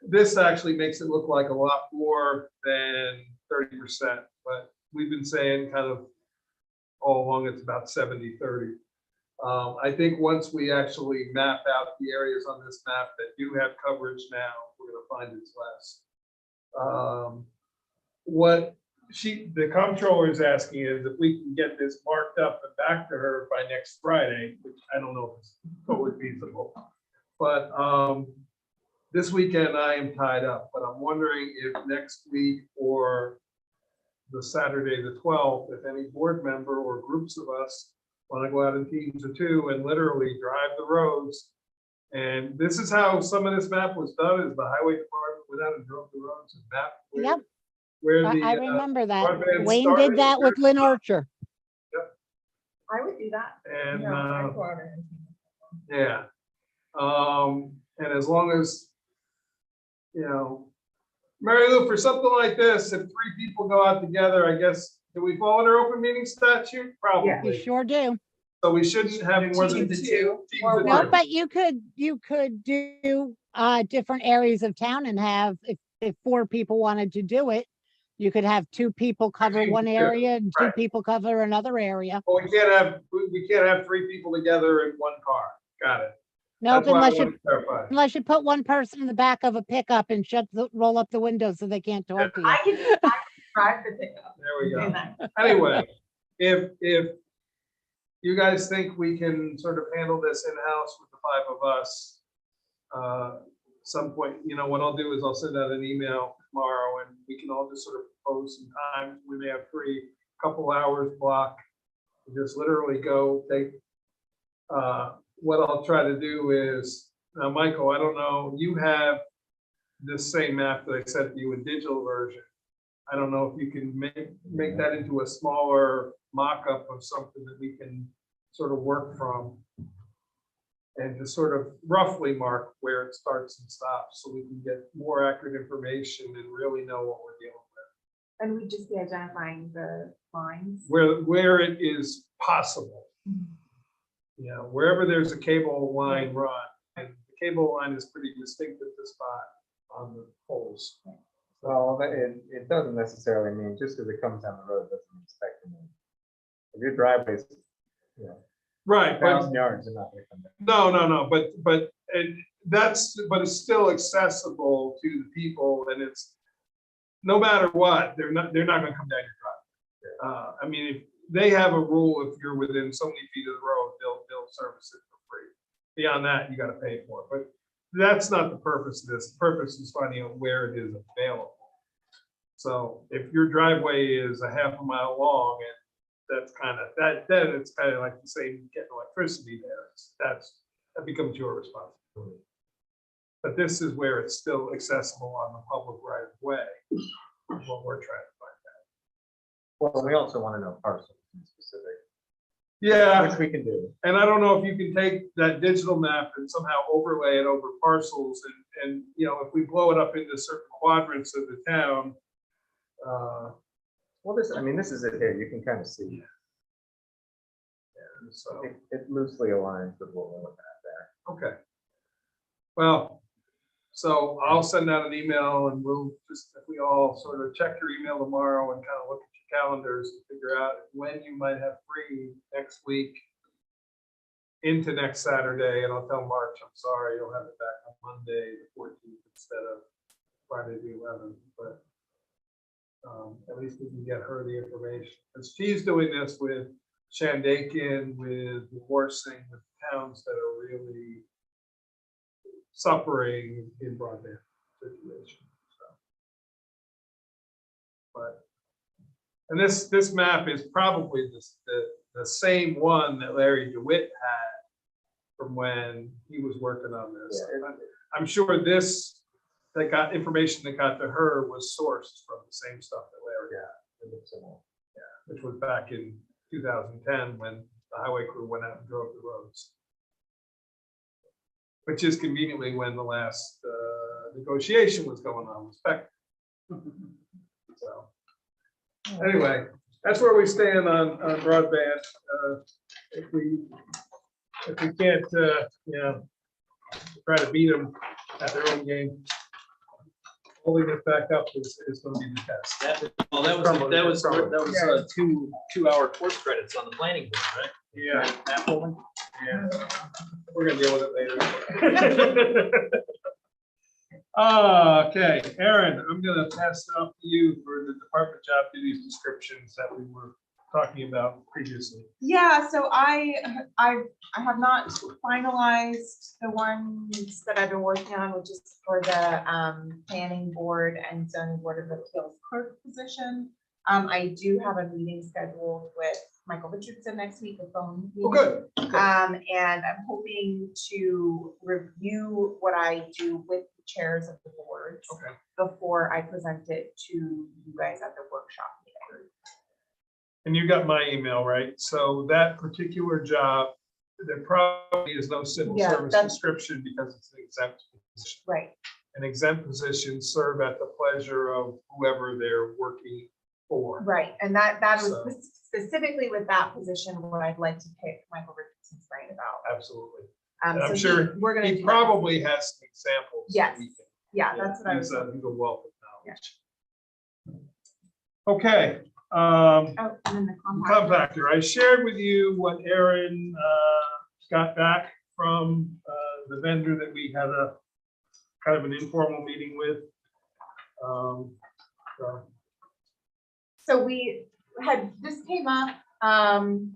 This actually makes it look like a lot more than 30%, but we've been saying kind of all along it's about 70-30. I think once we actually map out the areas on this map that do have coverage now, we're going to find it's less. What the comptroller is asking is if we can get this marked up and back to her by next Friday, which I don't know if it's totally feasible, but this weekend I am tied up, but I'm wondering if next week or the Saturday, the 12th, if any board member or groups of us want to go out in teams of 2 and literally drive the roads. And this is how some of this map was done, is the highway department went out and drove the roads and mapped Yep. where I the remember that. Broadband Wayne started. did that with Lynn Archer. I would do that. And Yeah, I'd go out and- yeah, and as long as, you know, Mary Lou, for something like this, if 3 people go out together, I guess, do we fall under open meeting statute? You Probably. sure do. So we shouldn't have more than Teams of 2. two, Teams or of No, 2. but you could do different areas of town and have, if 4 people wanted to do it, you could have 2 people cover one Yeah, area and 2 right. people cover another area. Well, we can't have 3 people together in one car. Got it. Nope, That's why I unless wanted to clarify. you put one person in the back of a pickup and roll up the window so they can't talk to you. I can drive the pickup. There we Do go. that. Anyway, if you guys think we can sort of handle this in-house with the 5 of us, some point, you know, what I'll do is I'll send out an email tomorrow and we can all just sort of propose some time. We may have free, couple hours block You just literally go take, what I'll try to do is, now, Michael, I don't know, you have this same map that I sent you in digital version. I don't know if you can make that into a smaller mock-up of something that we can sort of work from. And just sort of roughly mark where it starts and stops, so we can get more accurate information and really know what we're dealing with. And we'd just be identifying the lines. Where it is possible. You know, wherever there's a cable line run, and the cable line is pretty distinct at the spot on the poles. Well, it doesn't necessarily mean just because it comes down the road, doesn't mean spectrum. If your driveway's, you know, Right, but 1,000 yards, they're not gonna come down. no, but it's still accessible to the people, and it's, no matter what, they're not gonna come down your driveway. I mean, if they have a rule, if you're within so many feet of the road, they'll service it for free. Beyond that, you gotta pay for it, but that's not the purpose of this. The purpose is finding out where it is available. So if your driveway is a half a mile long, and that's kind of, then it's kind of like the same getting electricity there. That becomes your responsibility. But this is where it's still accessible on the public right of way, is what we're trying to find out. Well, we also want to know parcels in specific. Yeah, Which we can do. and I don't know if you can take that digital map and somehow overlay it over parcels, and you know, if we blow it up into certain quadrants of the town. Well, this is it here. You can kind of see. And so, It loosely aligns with what we're looking at there. okay. Well, so I'll send out an email, and we'll just, if we all sort of check your email tomorrow and kind of look at your calendars and figure out when you might have free next week into next Saturday, and I'll tell March, I'm sorry, you'll have it back on Monday, the 14th instead of Friday the 11th, but at least we can get her the information, because she's doing this with Shandaken, with Warsing, with towns that are really suffering in broadband situation. So. But, and this map is probably the same one that Larry DeWitt had from when he was working on this. Yeah, I'm sure this, that got information that got to her was sourced from the same stuff that Larry had. It looks similar. Which was back in 2010 when the highway crew went out and drove the roads. Which is conveniently when the last negotiation was going on with Spectrum. So anyway, that's where we stand on broadband. If we can't, try to beat them at their own game, holding it back up is going to be the test. That was 2-hour course credits on the planning board, right? Yeah. Map holding? Yeah, we're gonna deal with it later. Okay, Aaron, I'm gonna pass it off to you for the department job duties descriptions that we were talking about previously. Yeah, so I have not finalized the ones that I've been working on, which is for the planning board and zoning board of appeals clerk position. I do have a meeting scheduled with Michael Richardson next week, a phone meeting. Oh, good. And I'm hoping to review what I do with the chairs of the boards Okay. before I present it to you guys at the workshop meeting. And you got my email, right? So that particular job, there probably is no civil Yeah, service that's- description because it's an exempt position. Right. An exempt position serve at the pleasure of whoever they're working for. Right, and that was So- specifically with that position, what I'd like to pick Michael Richardson's brain about. Absolutely. And I'm So sure we're gonna. He do that. probably has some examples. that Yes. we can- Yeah, that's what I was. He's a wealth of Yeah. knowledge. Okay. Oh, and then the compact. Compactor. I shared with you what Aaron got back from the vendor that we had a kind of an informal meeting with. So, So we had, this came up, I don't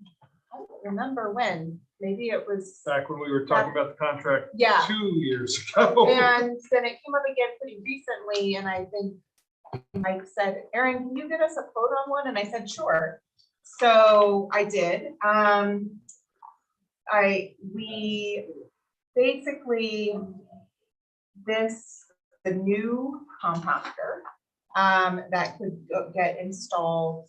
remember when, maybe it was, back when we were talking about the contract yeah. 2 years ago. And then it came up again pretty recently, and I think Mike said, Aaron, can you get us a quote on one? And I said, sure. So I did. We basically, the new compactor that could get installed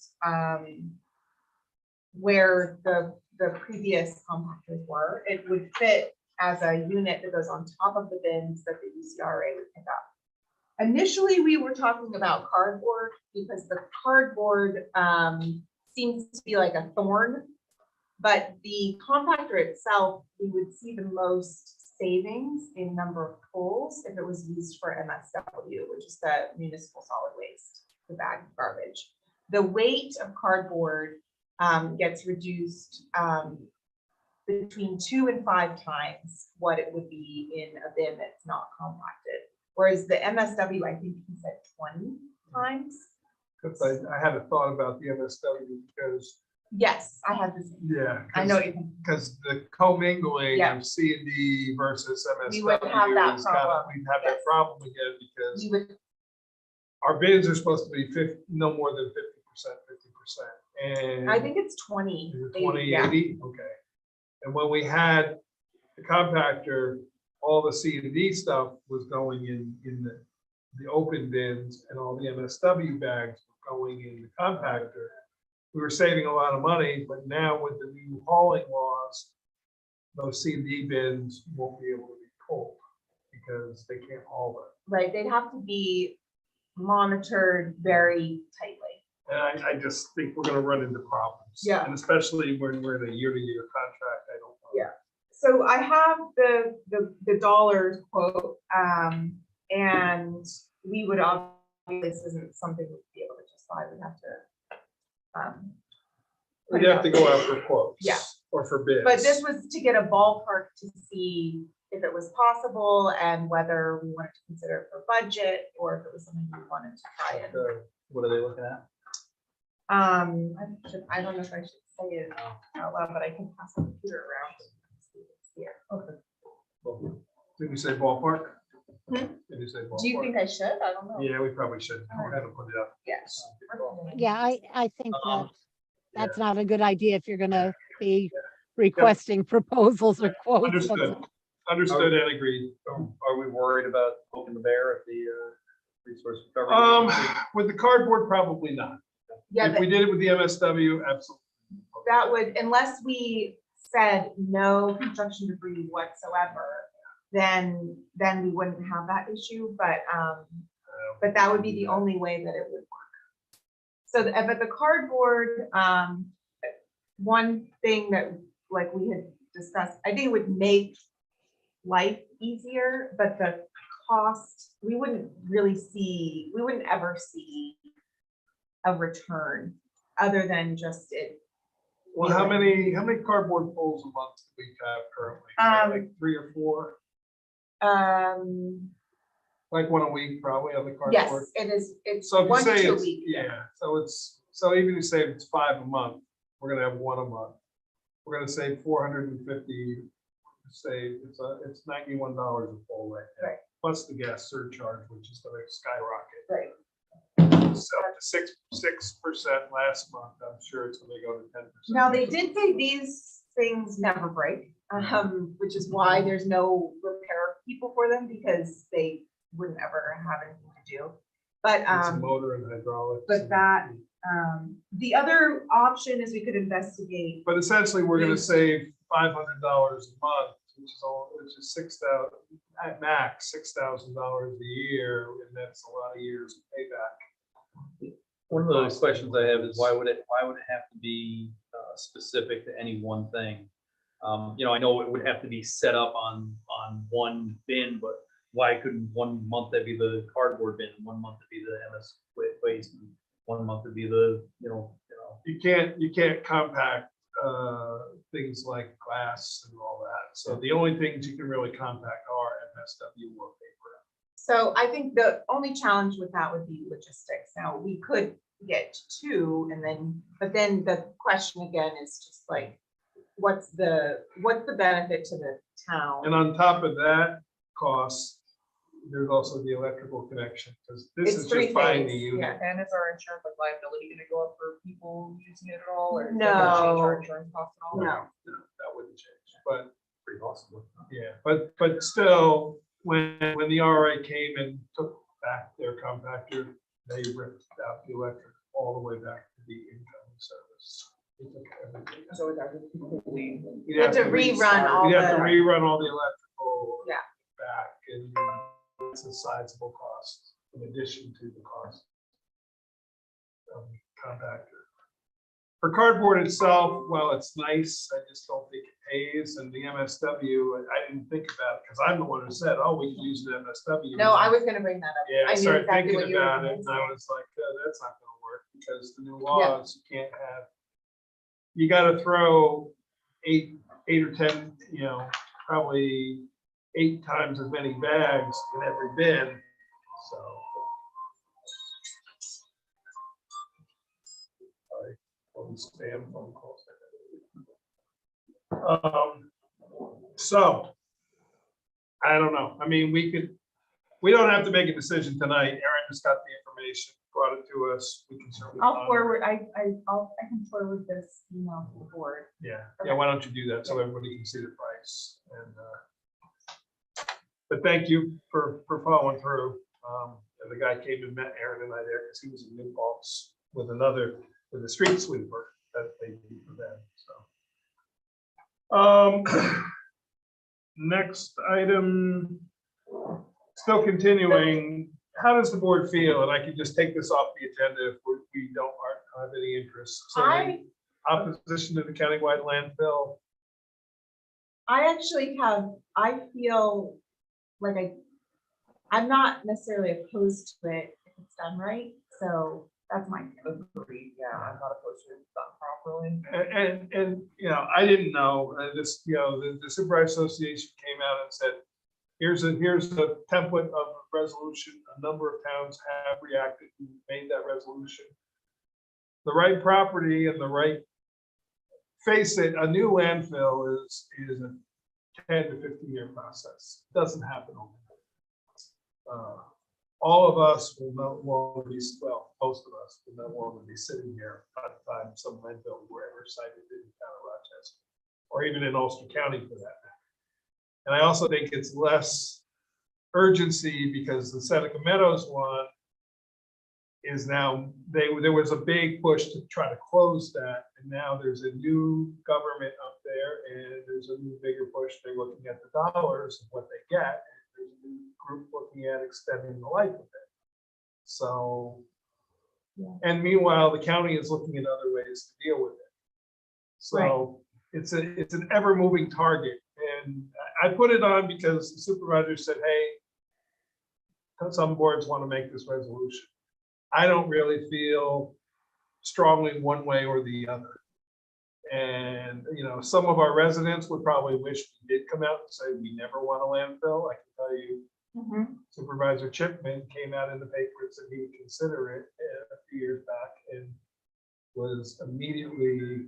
where the previous compactors were, it would fit as a unit that goes on top of the bins that the UCRA would pick up. Initially, we were talking about cardboard because the cardboard seems to be like a thorn, but the compactor itself, we would see the most savings in number of pulls if it was used for MSW, which is the municipal solid waste, the bag of garbage. The weight of cardboard gets reduced between 2 and 5 times what it would be in a bin that's not compacted. Whereas the MSW, I think he said 20 times. Because I had a thought about the MSW because, Yes, I had this. yeah. I know you can. Because the commingling Yeah. of C and D versus We MSW would have that is problem. we'd have that Yes. problem again because You would, our bins are supposed to be no more than 50%, 50%. And I think it's 20. is it 80, 20, yeah. 80? Okay. And when we had the compactor, all the C and D stuff was going in the open bins and all the MSW bags were going in the compactor. We were saving a lot of money, but now with the new hauling laws, those C and D bins won't be able to be pulled because they can't haul it. Right, they'd have to be monitored very tightly. And I just think we're gonna run into problems. Yeah. And especially when we're in a year-to-year contract, I don't know. Yeah. So I have the dollars quote, and we would obviously, this isn't something we'd be able to just buy, we'd have to. We'd have to go out for quotes. Yeah. Or for bids. But this was to get a ballpark to see if it was possible and whether we wanted to consider it for budget or if it was something we wanted to try and. So what are they looking at? I don't know if I should say it out loud, but I can pass the computer around. Here. Okay. Did we say ballpark? Hmm? Did you say ballpark? Do you think I should? I don't know. Yeah, we probably should. We're gonna put it up. Yes. Yeah, I think Um, that's not a good idea if you're gonna be requesting proposals or quotes. Understood. Understood and agreed. Are we worried about poking the bear at the resource recovery? With the cardboard, probably not. Yeah, If we did it with the MSW, absolutely. that would, unless we said no construction debris whatsoever, then we wouldn't have that issue, but that would be the only way that it would work. So but the cardboard, one thing that like we had discussed, I think it would make life easier, but the cost, we wouldn't ever see a return other than just it. Well, how many cardboard pulls a month do we have currently? Is that like 3 or 4? Like 1 a week, probably on the cardboard. Yes, it is. It's So if you 1 to say 2 a it's, week. yeah, so even if you say it's 5 a month, we're gonna have 1 a month. We're gonna save 450, say it's $91 a pull right now. Right. Plus the gas surcharge, which is gonna skyrocket. Right. So to 6% last month, I'm sure it's gonna go to 10%. Now, they did say these things never break, which is why there's no repair people for them because they wouldn't ever have anything to do. But It's a motor and hydraulics. but that, the other option is we could investigate. But essentially, we're gonna save $500 a month, which is 6,000 at max, $6,000 a year, and that's a lot of years of payback. One of those questions I have is why would it have to be specific to any one thing? I know it would have to be set up on one bin, but why couldn't 1 month that be the cardboard bin, and 1 month to be the MS waste, and 1 month to be the You can't compact things like glass and all that. So the only things you can really compact are MSW or paper. So I think the only challenge with that would be logistics. Now, we could get 2 but then the question again is just like, what's the benefit to the town? And on top of that cost, there's also the electrical connection, because this It's is three just buying the things, unit. yeah. And is our insurance like liability gonna go up for people using it at all, or? is that No. gonna change our insurance costs at all? No. That wouldn't change, but Pretty possible. yeah, but still, when the RA came and took back their compactor, they ripped out the electric all the way back to the incoming service. They took everything out. So it's actually completely. You'd have to rerun all You'd have to the- rerun all the electrical. Yeah. Back, and it's a sizable cost in addition to the cost of the compactor. For cardboard itself, well, it's nice, I just don't think it pays, and the MSW, I didn't think about it, because I'm the one who said, oh, we can use the MSW. No, I was gonna bring that up. Yeah, I knew started exactly what thinking you were about gonna it, and say. I was like, that's not gonna work, because the new laws, you can't have, you gotta throw eight or 10, probably 8 times as many bags in every bin, so. Sorry, all these spam phone calls. So, I don't know, I mean, we don't have to make a decision tonight. Erin just got the information, brought it to us. We can certainly. I'll ponder. forward, I can forward this email to the board. Yeah, Okay. yeah, why don't you do that so everybody can see the price and, but thank you for following through. And the guy came and met Aaron and I there because he was in New Paltz with a street sweeper that they do for them, so. Next item, still continuing, how does the board feel? And I can just take this off the agenda if we don't have any interest. So the opposition to the countywide landfill. I actually I feel like I'm not necessarily opposed to it if it's done right, so that's my. Agreed, yeah, I'm not opposed to it done properly. And I didn't know, this, the Supervisors Association came out and said, here's a template of a resolution. A number of towns have reacted and made that resolution. The right property and the right, face it, a new landfill is a 10 to 15-year process. It doesn't happen overnight. All of us will no longer be, well, most of us will no longer be sitting here by the time some landfill were ever cited in the town of Rochester, or even in Ulster County for that matter. And I also think it's less urgency because the Seneca Meadows one is now, there was a big push to try to close that, and now there's a new government up there, and there's a new bigger push. They're looking at the dollars and what they get. There's a new group looking at extending the life of it. So, and meanwhile, the county is looking at other ways to deal with it. So it's an ever-moving target. And I put it on because the supervisor said, hey, some boards want to make this resolution. I don't really feel strongly one way or the other. And, some of our residents would probably wish we did come out and say we never want a landfill. I can tell you, Supervisor Chipman came out in the paper and said he would consider it a few years back and was immediately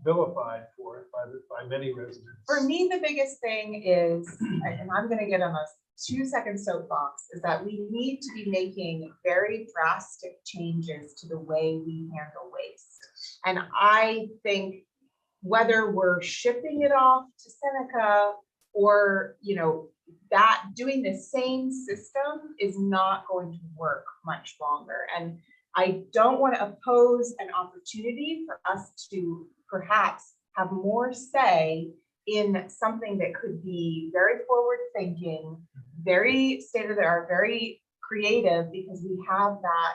vilified for it by many residents. For me, the biggest thing is, and I'm gonna get on a 2-second soapbox, is that we need to be making very drastic changes to the way we handle waste. And I think whether we're shipping it off to Seneca or, that doing the same system is not going to work much longer. And I don't want to oppose an opportunity for us to perhaps have more say in something that could be very forward thinking, very state of the art, very creative, because we have that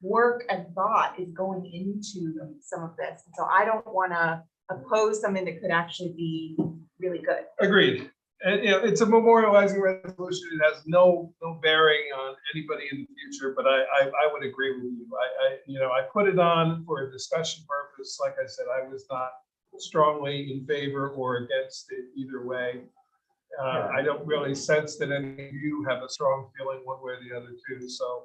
work and thought is going into some of this. And so I don't want to oppose something that could actually be really good. Agreed. And it's a memorializing resolution. It has no bearing on anybody in the future, but I would agree with you. I put it on for a discussion purpose. Like I said, I was not strongly in favor or against it either way. I don't really sense that any of you have a strong feeling one way or the other too. So,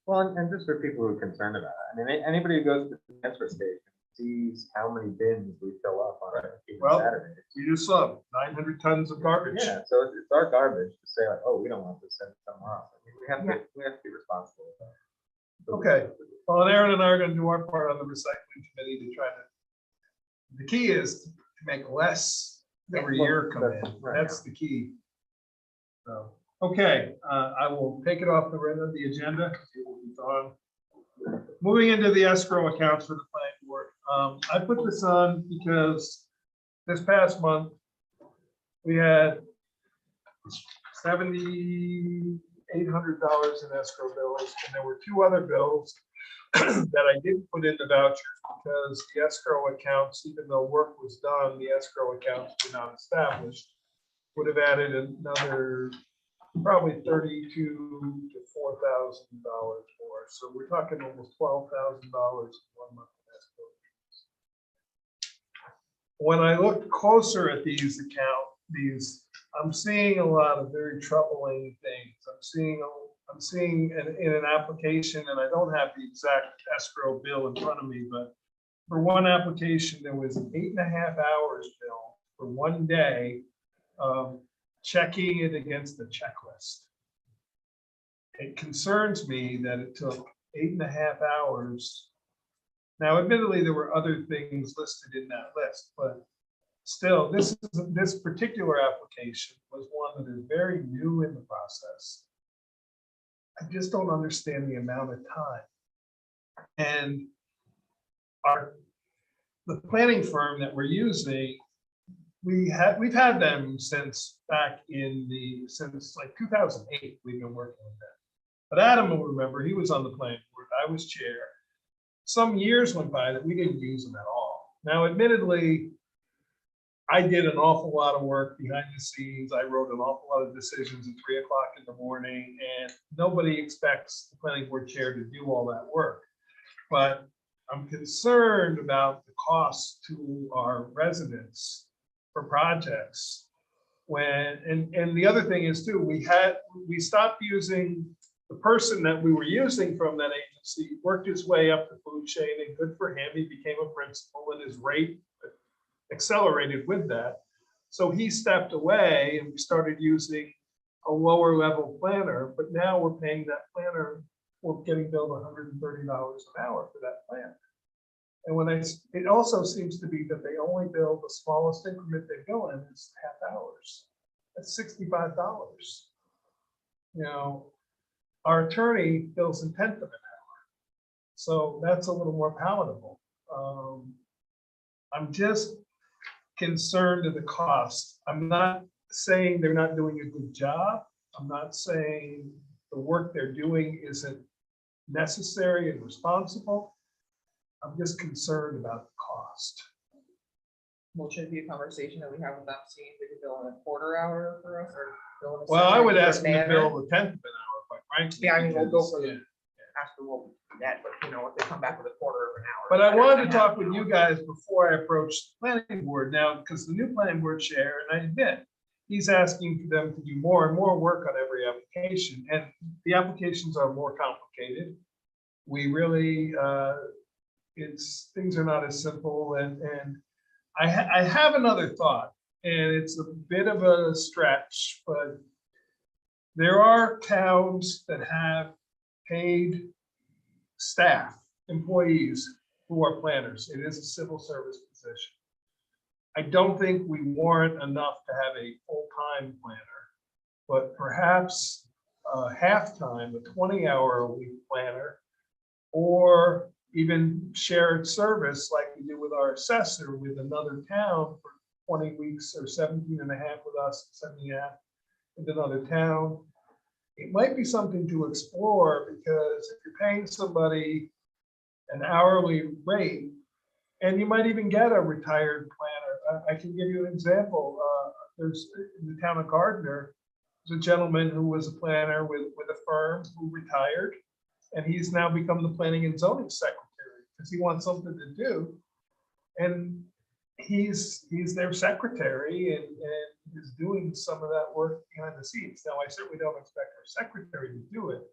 Well, and just for people who are concerned about it, I mean, anybody who goes to the transfer station sees how many bins we fill up on a given Well, Saturday. You just saw 900 tons of garbage. Yeah, so it's our garbage to say like, oh, we don't want this sent somewhere else. I mean, we have to be responsible. with that. Okay. Well, and Aaron and I are gonna do our part on the recycling committee to try to, the key is to make less every year come in. That's the key. So, okay, I will take it off the agenda. It will be gone. Moving into the escrow accounts for the planning board. I put this on because this past month, we had $7,800 in escrow bills, and there were two other bills that I didn't put in the vouchers because the escrow accounts, even though work was done, the escrow accounts were not established. Would have added another probably $32,000 to $4,000 more. So we're talking almost $12,000 in 1 month in escrow. When I look closer at these I'm seeing a lot of very troubling things. I'm seeing in an application, and I don't have the exact escrow bill in front of me, but for one application, there was an 8.5 hours bill for 1 day, checking it against the checklist. It concerns me that it took 8.5 hours. Now, admittedly, there were other things listed in that list, but still, this particular application was one that is very new in the process. I just don't understand the amount of time. And the planning firm that we're using, we've had them since like 2008. We've been working with them. But Adam will remember, he was on the planning board. I was chair. Some years went by that we didn't use them at all. Now, admittedly, I did an awful lot of work behind the scenes. I wrote an awful lot of decisions at 3 o'clock in the morning, and nobody expects the planning board chair to do all that work. But I'm concerned about the cost to our residents for projects. And the other thing is too, we stopped using the person that we were using from that agency, worked his way up the food chain, and good for him, he became a principal, and his rate accelerated with that. So he stepped away, and we started using a lower level planner, but now we're paying that planner, we're getting billed $130 an hour for that planner. And it also seems to be that they only bill the smallest increment they bill in is half hours. That's $65. You know, our attorney bills in 1/10 of an hour. So that's a little more palatable. I'm just concerned of the cost. I'm not saying they're not doing a good job. I'm not saying the work they're doing isn't necessary and responsible. I'm just concerned about the cost. Well, should it be a conversation that we have with them, seeing if they can bill in a quarter hour for us or bill in a Well, I would certain ask them to manner? bill the 1/10 of an hour, quite frankly. Yeah, I mean, we'll go because, for yeah. After what we do that, but you know, if they come back with a quarter of an hour. But I better wanted than to talk half with an you hour. guys before I approached the planning board now, because the new planning board chair, and I admit, he's asking for them to do more and more work on every application, and the applications are more complicated. We really, things are not as simple, and I have another thought, and it's a bit of a stretch, but there are towns that have paid staff, employees who are planners. It is a civil service position. I don't think we warrant enough to have a full-time planner, but perhaps half-time, a 20-hour-a-week planner, or even shared service like we do with our assessor with another town for 20 weeks or 17 and a half with us, 17.5 with another town. It might be something to explore, because if you're paying somebody an hourly rate, and you might even get a retired planner. I can give you an example. There's in the town of Gardner, there's a gentleman who was a planner with a firm who retired, and he's now become the planning and zoning secretary because he wants something to do. And he's their secretary and is doing some of that work behind the scenes. Now, I certainly don't expect our secretary to do it,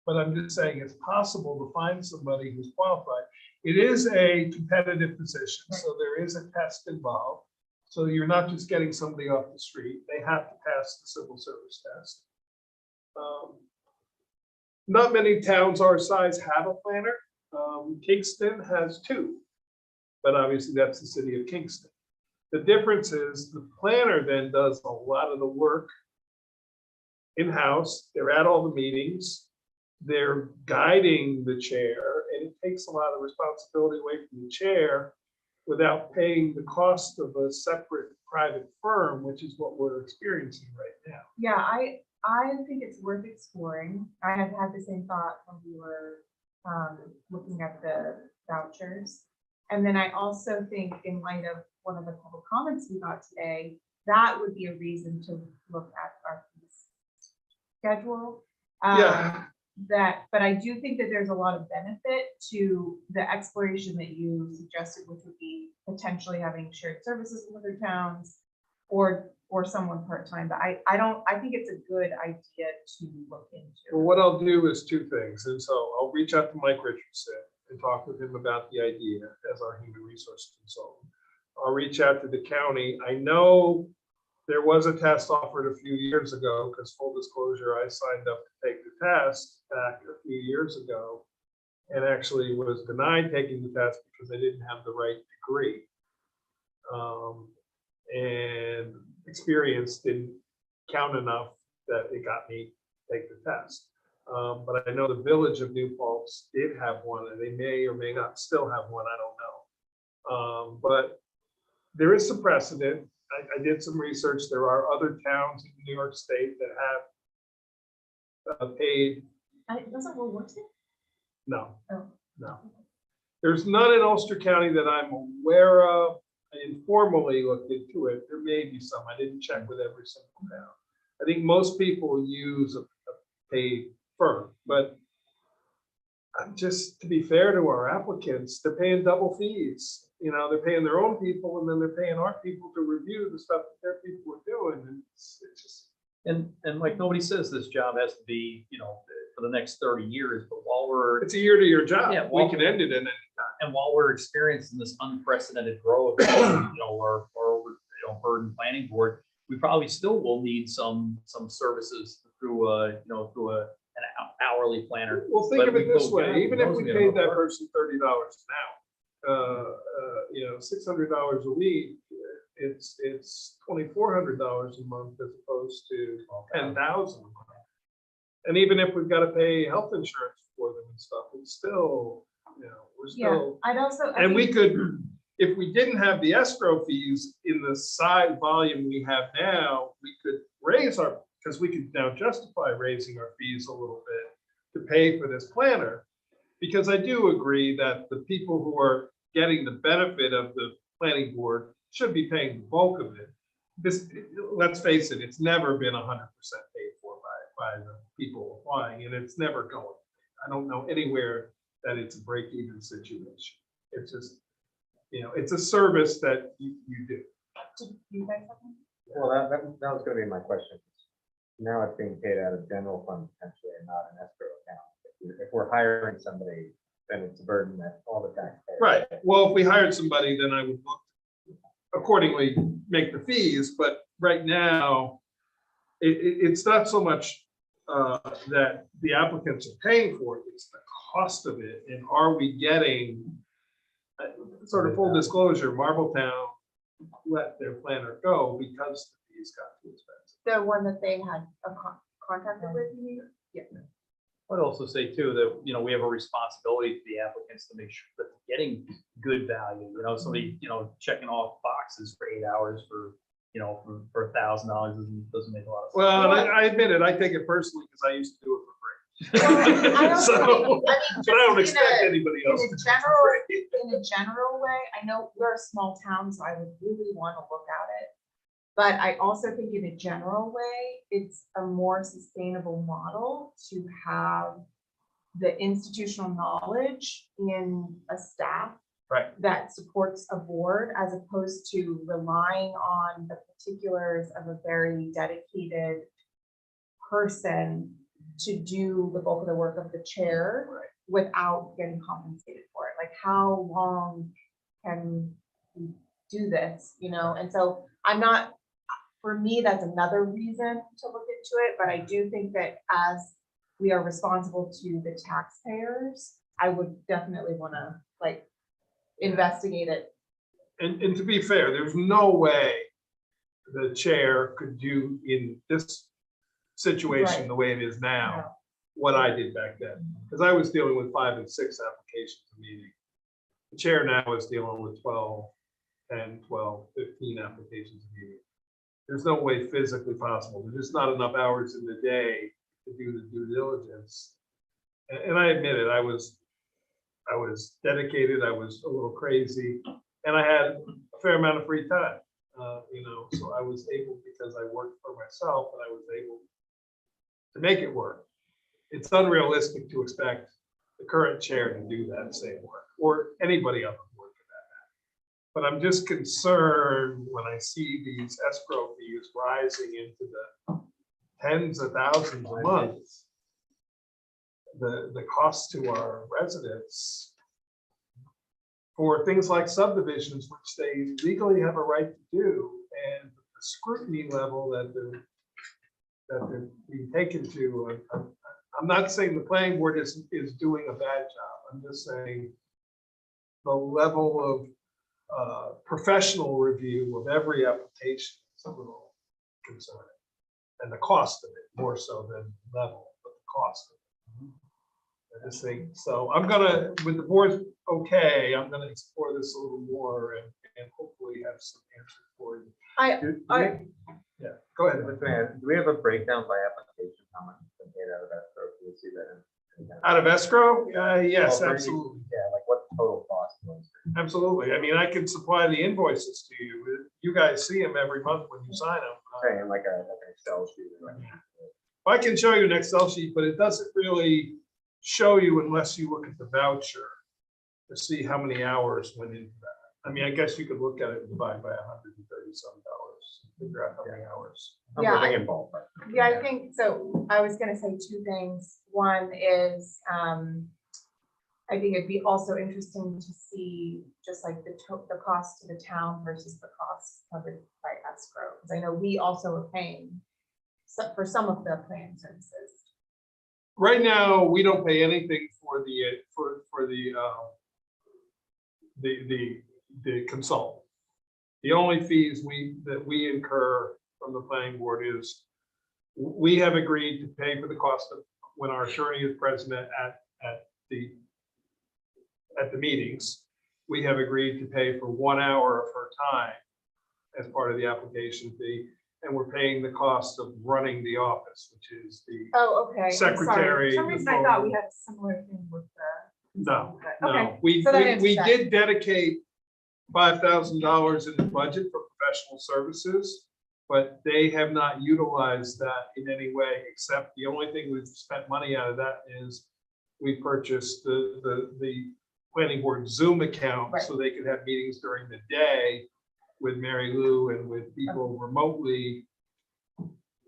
but I'm just saying it's possible to find somebody who's qualified. It is a competitive position, so there is a test involved. So you're not just getting somebody off the street. They have to pass the civil service test. Not many towns our size have a planner. Kingston has 2, but obviously that's the city of Kingston. The difference is the planner then does a lot of the work in-house. They're at all the meetings. They're guiding the chair, and it takes a lot of responsibility away from the chair without paying the cost of a separate private firm, which is what we're experiencing right now. Yeah, I think it's worth exploring. I have had the same thought when we were looking at the vouchers. And then I also think in light of one of the public comments we got today, that would be a reason to look at our fees schedule. Yeah. But I do think that there's a lot of benefit to the exploration that you suggested, which would be potentially having shared services with other towns or someone part-time. But I think it's a good idea to look into. Well, what I'll do is 2 things. And so I'll reach out to Mike Richardson and talk with him about the idea as our human resource consultant. I'll reach out to the county. I know there was a test offered a few years ago, because full disclosure, I signed up to take the test back a few years ago and actually was denied taking the test because I didn't have the right degree. And experience didn't count enough that it got me to take the test. But I know the village of New Paltz did have one, and they may or may not still have one, I don't know. But there is some precedent. I did some research. There are other towns in New York State that have paid. Doesn't Woolworth's? No, Oh. no. There's none in Ulster County that I'm aware of. I informally looked into it. There may be some. I didn't check with every single town. I think most people use a paid firm, but just to be fair to our applicants, they're paying double fees. You know, they're paying their own people, and then they're paying our people to review the stuff that their people are doing. And it's just. And like nobody says this job has to be, for the next 30 years, but while we're. It's a year-to-year job. Yeah, We can end it in any time. And while we're experiencing this unprecedented growth, our burden planning board, we probably still will need some services through an hourly planner. Well, think But of it we this go way, down, even if those we we paid have that no person $30 an hour, $600 a week, it's $2,400 a month as opposed to $10,000 a month. And even if we've got to pay health insurance for them and stuff, it's still, we're still. Yeah, I'd also. And we could, if we didn't have the escrow fees in the side volume we have now, we could raise because we could now justify raising our fees a little bit to pay for this planner. Because I do agree that the people who are getting the benefit of the planning board should be paying the bulk of it. Let's face it, it's never been 100% paid for by the people applying, and it's never going. I don't know anywhere that it's a break-even situation. It's just, it's a service that you do. You guys have one? Well, that was gonna be my question. Now it's being paid out of general fund potentially and not an escrow account. If we're hiring somebody, then it's a burden that all the taxpayers. Right. Well, if we hired somebody, then I would look accordingly, make the fees. But right now, it's not so much that the applicants are paying for it, it's the cost of it. And are we getting, sort of full disclosure, Marbletown let their planner go because the fees got too expensive. The one that they had contacted with you? Yeah. I'd also say too that, we have a responsibility to the applicants to make sure that they're getting good value. Somebody, checking off boxes for 8 hours for $1,000 doesn't make a lot of sense. Well, and I admit it, I take it personally because I used to do it for free. Well, I also think- But I don't expect anybody else to do it for free. In a general way, I know we're a small town, so I would really want to look at it. But I also think in a general way, it's a more sustainable model to have the institutional knowledge in a staff Right. that supports a board as opposed to relying on the particulars of a very dedicated person to do the bulk of the work of the chair without getting compensated for it. Like, how long can we do this, you know? And so I'm not, for me, that's another reason to look into it, but I do think that as we are responsible to the taxpayers, I would definitely want to like investigate it. And to be fair, there's no way the chair could do in this situation Right. the way it is now, what I did back then. Because I was dealing with 5 and 6 applications a meeting. The chair now is dealing with 12, 10, 12, 15 applications a meeting. There's no way physically possible. There's just not enough hours in the day to do the due diligence. And I admit it, I was dedicated, I was a little crazy, and I had a fair amount of free time. You know, so I was able, because I worked for myself, and I was able to make it work. It's unrealistic to expect the current chair to do that same work, or anybody on the board for that matter. But I'm just concerned when I see these escrow fees rising into the tens of thousands a month. The cost to our residents for things like subdivisions, which they legally have a right to do, and the scrutiny level that they're being taken to. I'm not saying the planning board is doing a bad job. I'm just saying the level of professional review of every application is a little concerning, and the cost of it more so than level, but the cost of it. I just think so. I'm gonna, with the board's okay, I'm gonna explore this a little more and hopefully have some answers for you. Yeah, go ahead. Do we have a breakdown by application, how much has been paid out of escrow? Can you see that in? Out of escrow? Yes, Well, absolutely. Yeah, like what the total cost was. Absolutely. I mean, I can supply the invoices to you. You guys see them every month when you sign them. Saying like an Excel sheet. or like- I can show you an Excel sheet, but it doesn't really show you unless you look at the voucher to see how many hours went into that. I mean, I guess you could look at it and divide by $130 some, figure out how many hours. Yeah, I'm thinking ballpark. Yeah, I think so. I was gonna say two things. One is, I think it'd be also interesting to see just like the cost to the town versus the cost covered by escrow. Because I know we also are paying for some of the plan services. Right now, we don't pay anything for the consultant. The only fees that we incur from the planning board is we have agreed to pay for the cost of when our attorney is present at the meetings. We have agreed to pay for 1 hour of her time as part of the application fee, and we're paying the cost of running the office, which is the Oh, okay. I'm sorry. secretary. For some reason I thought we had a similar thing with the. No, but okay. no, we So that answers that. did dedicate $5,000 in the budget for professional services, but they have not utilized that in any way, except the only thing we've spent money out of that is we purchased the planning board Zoom account, Right. so they could have meetings during the day with Mary Lou and with people remotely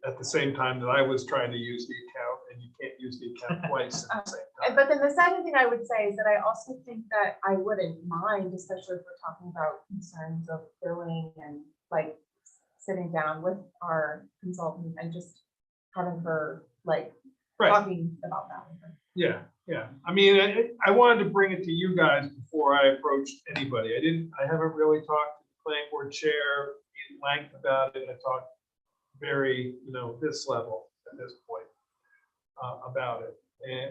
at the same time that I was trying to use the account, and you can't use the account twice at the same time. But then the second thing I would say is that I also think that I wouldn't mind, especially if we're talking about concerns of billing and like sitting down with our consultant and just having her like Right. talking about that with her. Yeah, yeah. I mean, I wanted to bring it to you guys before I approached anybody. I haven't really talked to the planning board chair in length about it. I talked very, this level at this point about it.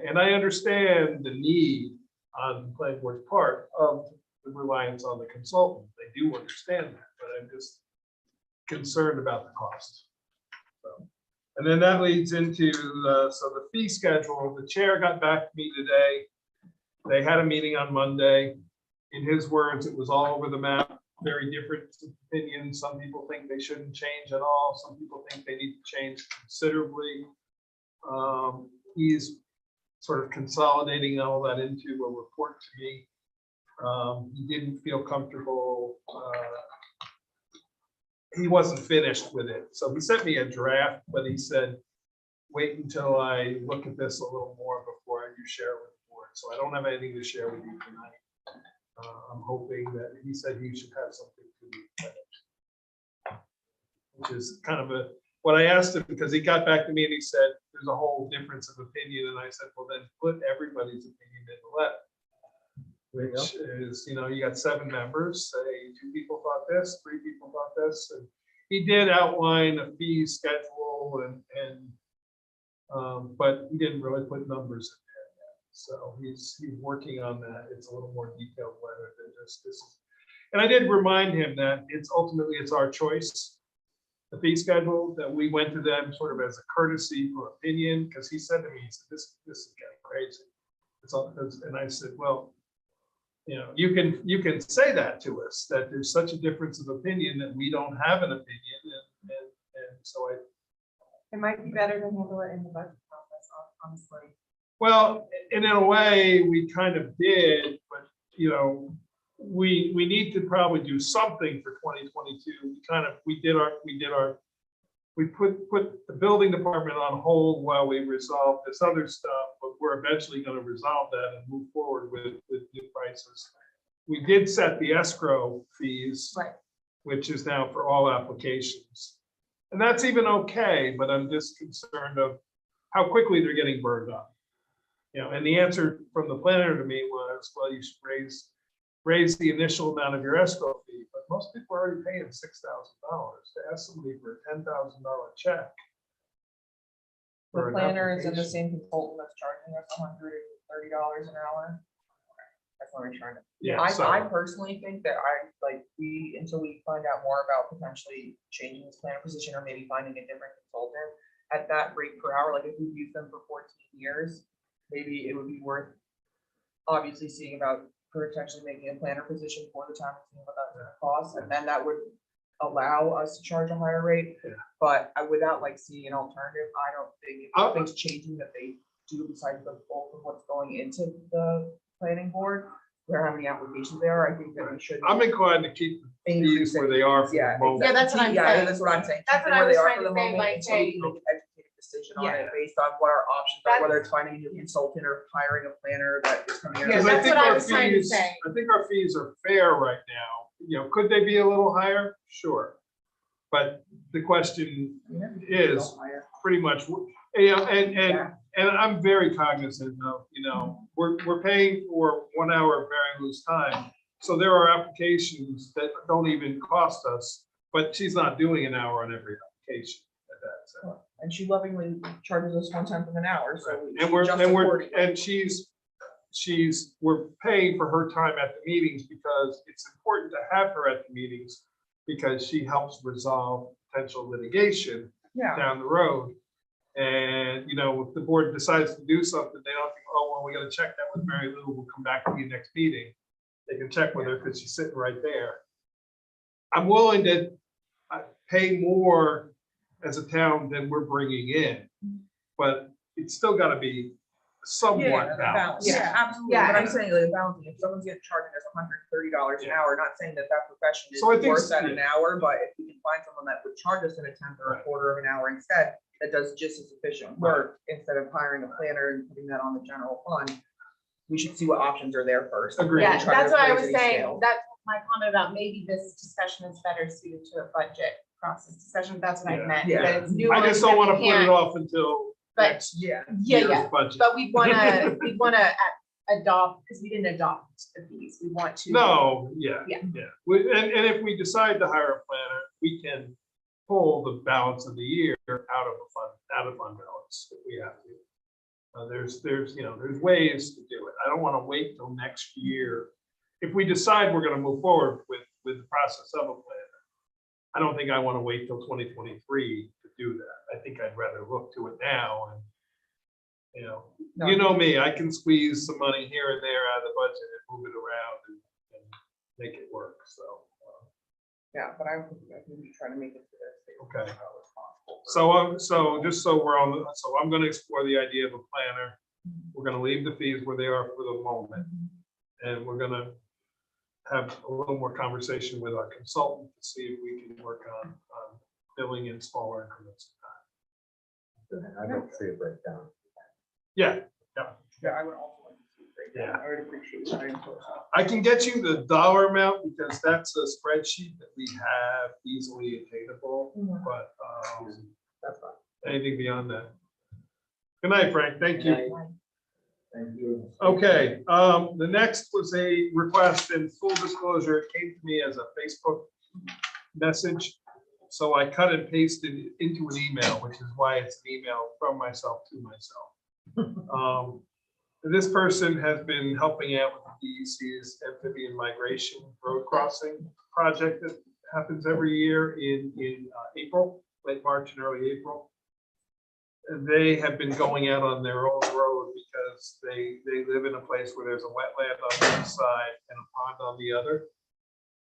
And I understand the need on the planning board's part of the reliance on the consultant. They do understand that, but I'm just concerned about the cost. So. And then that leads into the fee schedule. The chair got back to me today. They had a meeting on Monday. In his words, it was all over the map, very different opinions. Some people think they shouldn't change at all. Some people think they need to change considerably. He's sort of consolidating all that into a report to me. He didn't feel comfortable. He wasn't finished with it. So he sent me a draft, but he said, wait until I look at this a little more before I do share it with the board. So I don't have anything to share with you tonight. I'm hoping that he said he should have something to do, which is kind of what I asked him, because he got back to me and he said, there's a whole difference of opinion. And I said, well, then put everybody's opinion in the letter. Which is, you got 7 members, say 2 people thought this, 3 people thought this. And he did outline a fee schedule but he didn't really put numbers in there yet. So he's working on that. It's a little more detailed letter than just this. And I did remind him that it's our choice. The fee schedule, that we went to them sort of as a courtesy for opinion, because he said to me, he said, this is getting crazy. And I said, well, you can say that to us, that there's such a difference of opinion that we don't have an opinion, and so It might be better to handle it in the budget process, honestly. well, and in a way we kind of did, but we need to probably do something for 2022. We put the building department on hold while we resolve this other stuff, but we're eventually going to resolve that and move forward with new prices. We did set the escrow fees, Right. which is now for all applications. And that's even okay, but I'm just concerned of how quickly they're getting burned up. And the answer from the planner to me was, well, you should raise the initial amount of your escrow fee, but most people are already paying $6,000 to ask somebody for a $10,000 check. The for an planner is in the application. same consultant that's charging us $130 an hour. That's what I'm trying to. Yeah, I so, personally think that until we find out more about potentially changing this planner position or maybe finding a different consultant at that rate per hour, like if we've used them for 14 years, maybe it would be worth obviously seeing about potentially making a planner position for the town, seeing what that costs, and then that would allow us to charge a higher rate. Yeah. But without seeing an alternative, I don't think if nothing's changing that they do besides the bulk of what's going into the planning board, or how many applications there are, I think that we should. I'm inclined to keep the fees where they are for the Yeah, moment. Yeah, that's what I'm Yeah, saying. that's what I'm saying. That's Keep what them I where they was are trying for to the say moment by until we saying- can make an educated decision on Yeah. it based on what our options are, That's- whether it's finding a new consultant or hiring a planner that is coming in. Yeah, Because I that's think what I our was trying to fees, say. I think our fees are fair right now. Could they be a little higher? Sure. But the question is pretty much, and I'm very cognizant of, we're paying for 1 hour of Mary Lou's time. So there are applications that don't even cost us, but she's not doing an hour on every application at that. So. And she lovingly charges us 1/10 of an hour, so. We're paying for her time at the meetings because it's important to have her at the meetings because she helps resolve potential litigation down the road. And, if the board decides to do something, they don't think, oh, well, we got to check that with Mary Lou. We'll come back to you next meeting. They can check with her because she's sitting right there. I'm willing to pay more as a town than we're bringing in, but it's still got to be somewhat balanced. Yeah, absolutely. Yeah. But I'm saying balancing, if someone's getting charged us $130 an hour, not saying that profession is So I think- worse at an hour, but if we can find someone that would charge us in a 10th or a quarter of an hour instead, that does just as efficient work, instead of hiring a planner and putting that on the general fund, we should see what options are there first. Agreed. Yeah, Try to that's what I raise was any saying. scale. That's my comment about maybe this discussion is better suited to a budget process discussion. That's what I Yeah. meant. Yeah. That it's new. I just don't want to put it can't- off until But- next Yeah. Yeah, year's budget. But we wanna adopt, because we didn't adopt the fees. We want to. No, yeah. Yeah. And if we decide to hire a planner, we can pull the balance of the year out of fund balance if we have to. There's ways to do it. I don't want to wait till next year. If we decide we're going to move forward with the process of a planner, I don't think I want to wait till 2023 to do that. I think I'd rather look to it now and, No. you know me, I can squeeze some money here and there out of the budget and move it around and make it work. So, Yeah, but I think we try to make it to this. Okay. Responsible. so just so I'm going to explore the idea of a planner. We're going to leave the fees where they are for the moment. And we're going to have a little more conversation with our consultant to see if we can work on billing in smaller increments of time. I'd like to see a breakdown. Yeah, Yeah, I would also like to see a breakdown. I would appreciate that. I can get you the dollar amount because that's a spreadsheet that we have easily attainable, but That's fine. anything beyond that. Good night, Frank. Thank you. Thank you. Okay, the next was a request, and full disclosure, it came to me as a Facebook message. So I cut and pasted it into an email, which is why it's an email from myself to myself. This person has been helping out with the DEC's amphibian migration road crossing project that happens every year in April, late March and early April. And they have been going out on their own road because they live in a place where there's a wetland on one side and a pond on the other.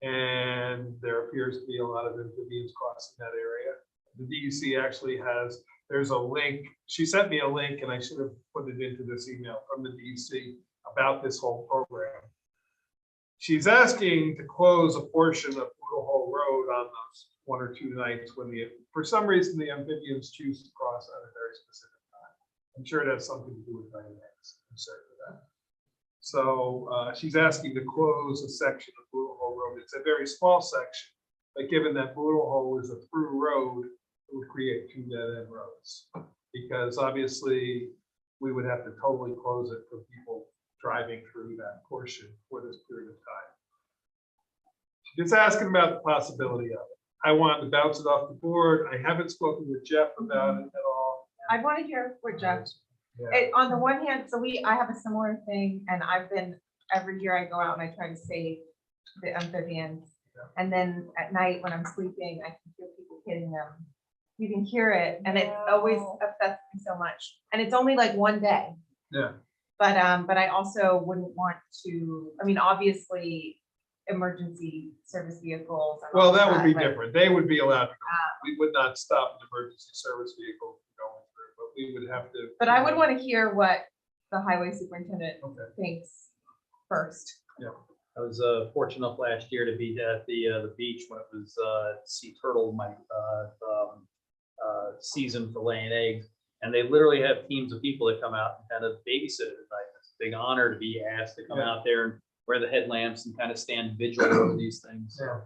And there appears to be a lot of amphibians crossing that area. The DEC actually has, there's a link. She sent me a link and I should have put it into this email from the DEC about this whole program. She's asking to close a portion of Poodle Hole Road on those 1 or 2 nights when for some reason the amphibians choose to cross at a very specific time. I'm sure it has something to do with dynamics. I'm certain of that. So she's asking to close a section of Poodle Hole Road. It's a very small section, but given that Poodle Hole is a through road, it would create 2 dead-end roads. Because obviously we would have to totally close it for people driving through that portion for this period of time. She's asking about the possibility of it. I wanted to bounce it off the board. I haven't spoken with Jeff about it at all. I want to hear what Jeff. Yeah. On the one hand, so I have a similar thing, and every year I go out and I try to save the amphibians. Yeah. And then at night when I'm sleeping, I can hear people hitting them. You can hear it, and it always upsets me so much. And it's only like 1 day. Yeah. But I also wouldn't want to, I mean, obviously, emergency service vehicles. and Well, all that would be but- different. They would be allowed to go. We would not stop an emergency service vehicle from going through, but we would have to. But I would want to hear what the highway superintendent Okay. thinks first. I was fortunate enough last year to be at the beach when it was sea turtle season for laying eggs, and they literally have teams of people that come out and kind of babysit it at night. It's a big honor to be asked to come out there and wear the headlamps and kind of stand vigil over these things. So,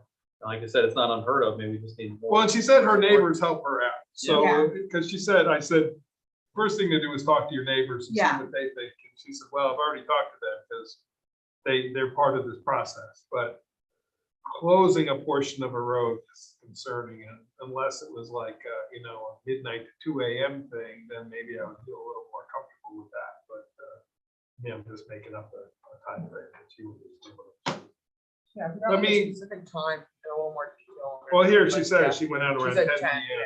like I said, it's not unheard of. Maybe we just need more. Well, and she said her neighbors help her out. So, Yeah. because I said, first thing to do is talk to your neighbors and see what they think. And she said, well, I've already talked to them because they're part of this process. But closing a portion of a road is concerning, and unless it was like a midnight to 2 a.m. thing, then maybe I would feel a little more comfortable with that. But I'm just making up a time frame that she would do. Yeah. Let me- Specific time, and a little more detail. Well, here she But, says yeah, she went out She around said 10 10, p.m.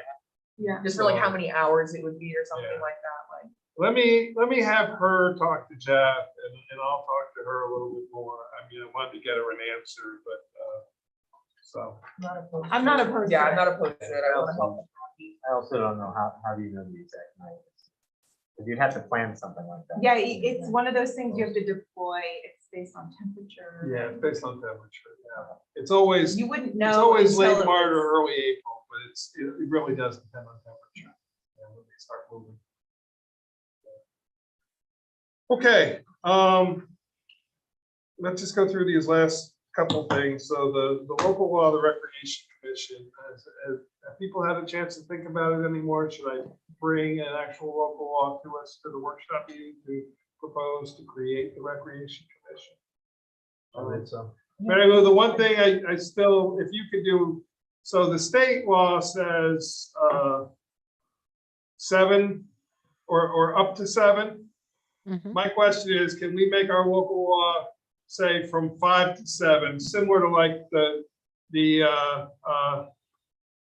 Yeah. just for like how So- many hours it would be or something Yeah. like that, like. Let me have her talk to Jeff, and I'll talk to her a little bit more. I mean, I wanted to get her an answer, but so. I'm not opposed Yeah, to I'm it. not opposed to it. I want to help. I also don't know how do you know the exact night? If you'd have to plan something like that. Yeah, it's one of those things you have to deploy. It's based on temperature. Yeah, it's based on temperature. Yeah, it's always You wouldn't know. it's always until late it March was- or early April, but it really does depend on temperature. Yeah, when they start moving. Okay, let's just go through these last couple things. So the local law, the Recreation Commission, have people had a chance to think about it anymore? Should I bring an actual local law to us to the workshop meeting to propose to create the Recreation Commission? I think so. But I know the one thing I still, if you could do, so the state law says 7 or up to 7. Mhm. My question is, can we make our local law say from 5 to 7, similar to like the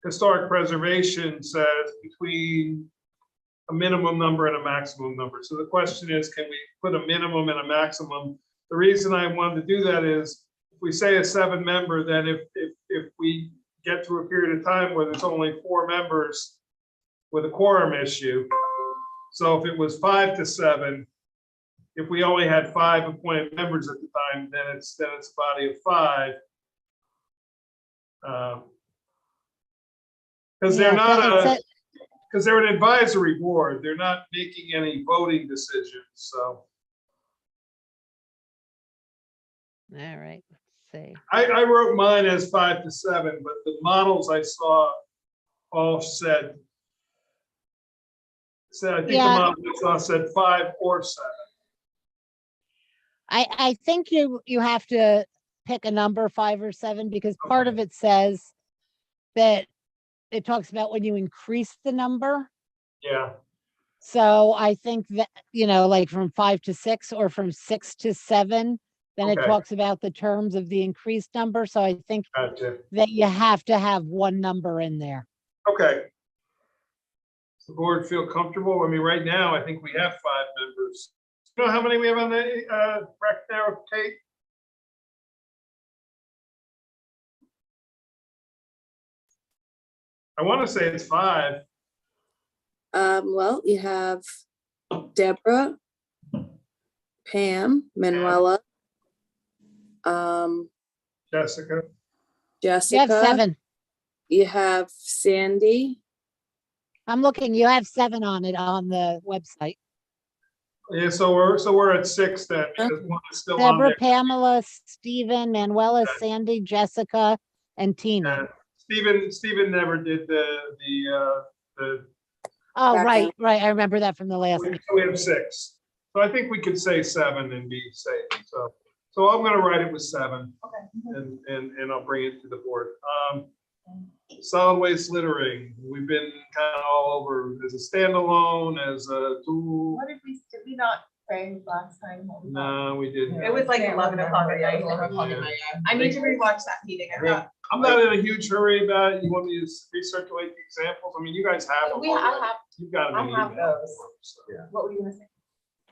historic preservation says between a minimum number and a maximum number. So the question is, can we put a minimum and a maximum? The reason I wanted to do that is if we say a 7-member, then if we get to a period of time where there's only 4 members with a quorum issue. So if it was 5 to 7, if we only had 5 appointed members at the time, then it's a body of 5. Because they're Yeah, not it because they're an advisory board. They're not making any voting decisions, so. All right, let's see. I wrote mine as 5 to 7, but the models I saw all said, I think the Yeah. model I saw said 5 or 7. I think you have to pick a number, 5 or 7, because part of it says that it talks about when you increase the number. Yeah, So I think that, like from 5 to 6 or from 6 to 7, then it Okay. talks about the terms of the increased number. So I think gotcha. that you have to have one number in there. Okay. Does the board feel comfortable? I mean, right now, I think we have 5 members. You know how many we have on the rec there, Kate? I want to say it's 5. Well, you have Deborah, Pam, Manuela, Jessica. You have Jessica, 7. you have Sandy, I'm looking, you have 7 on it on the website. Yeah, so we're at 6 then, because one is still on Deborah, there. Pamela, Stephen, Manuela, Okay. Sandy, Jessica, and Tina. Stephen never did the Oh, Background. right. I remember that from the last meeting. we have 6. So I think we could say 7 and be safe. So I'm gonna write it with 7. Okay. And I'll bring it to the board. Solid waste littering, we've been kind of all over as a standalone, as a tool. What did we not say last time? No, we didn't. It was like 11 o'clock at night. Yeah. I need to rewatch that meeting. I thought. I'm not in a huge hurry about it. You want me to recirculate the examples? I mean, you guys have them. I already. have, You've got them. I in have email. those. So. What were you gonna say?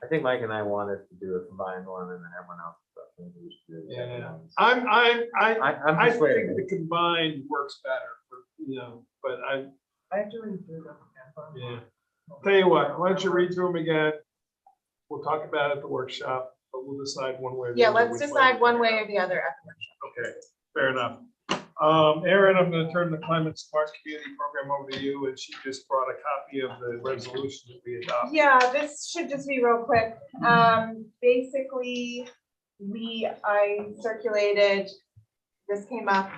I think Mike and I wanted to do a combined one and then everyone else. Maybe we should do the second Yeah, one. I'm just think waiting. the combined works better, but I, I have to read through them. yeah. Tell you what, why don't you read through them again? We'll talk about it at the workshop, but we'll decide one way or the Yeah, other. let's which decide we one go. way or the other at the workshop. Okay, fair enough. Erin, I'm gonna turn the Climate Smart Community Program over to you, and she just brought a copy of the resolution that we adopted. Yeah, this should just be real quick. Basically, I circulated, this came up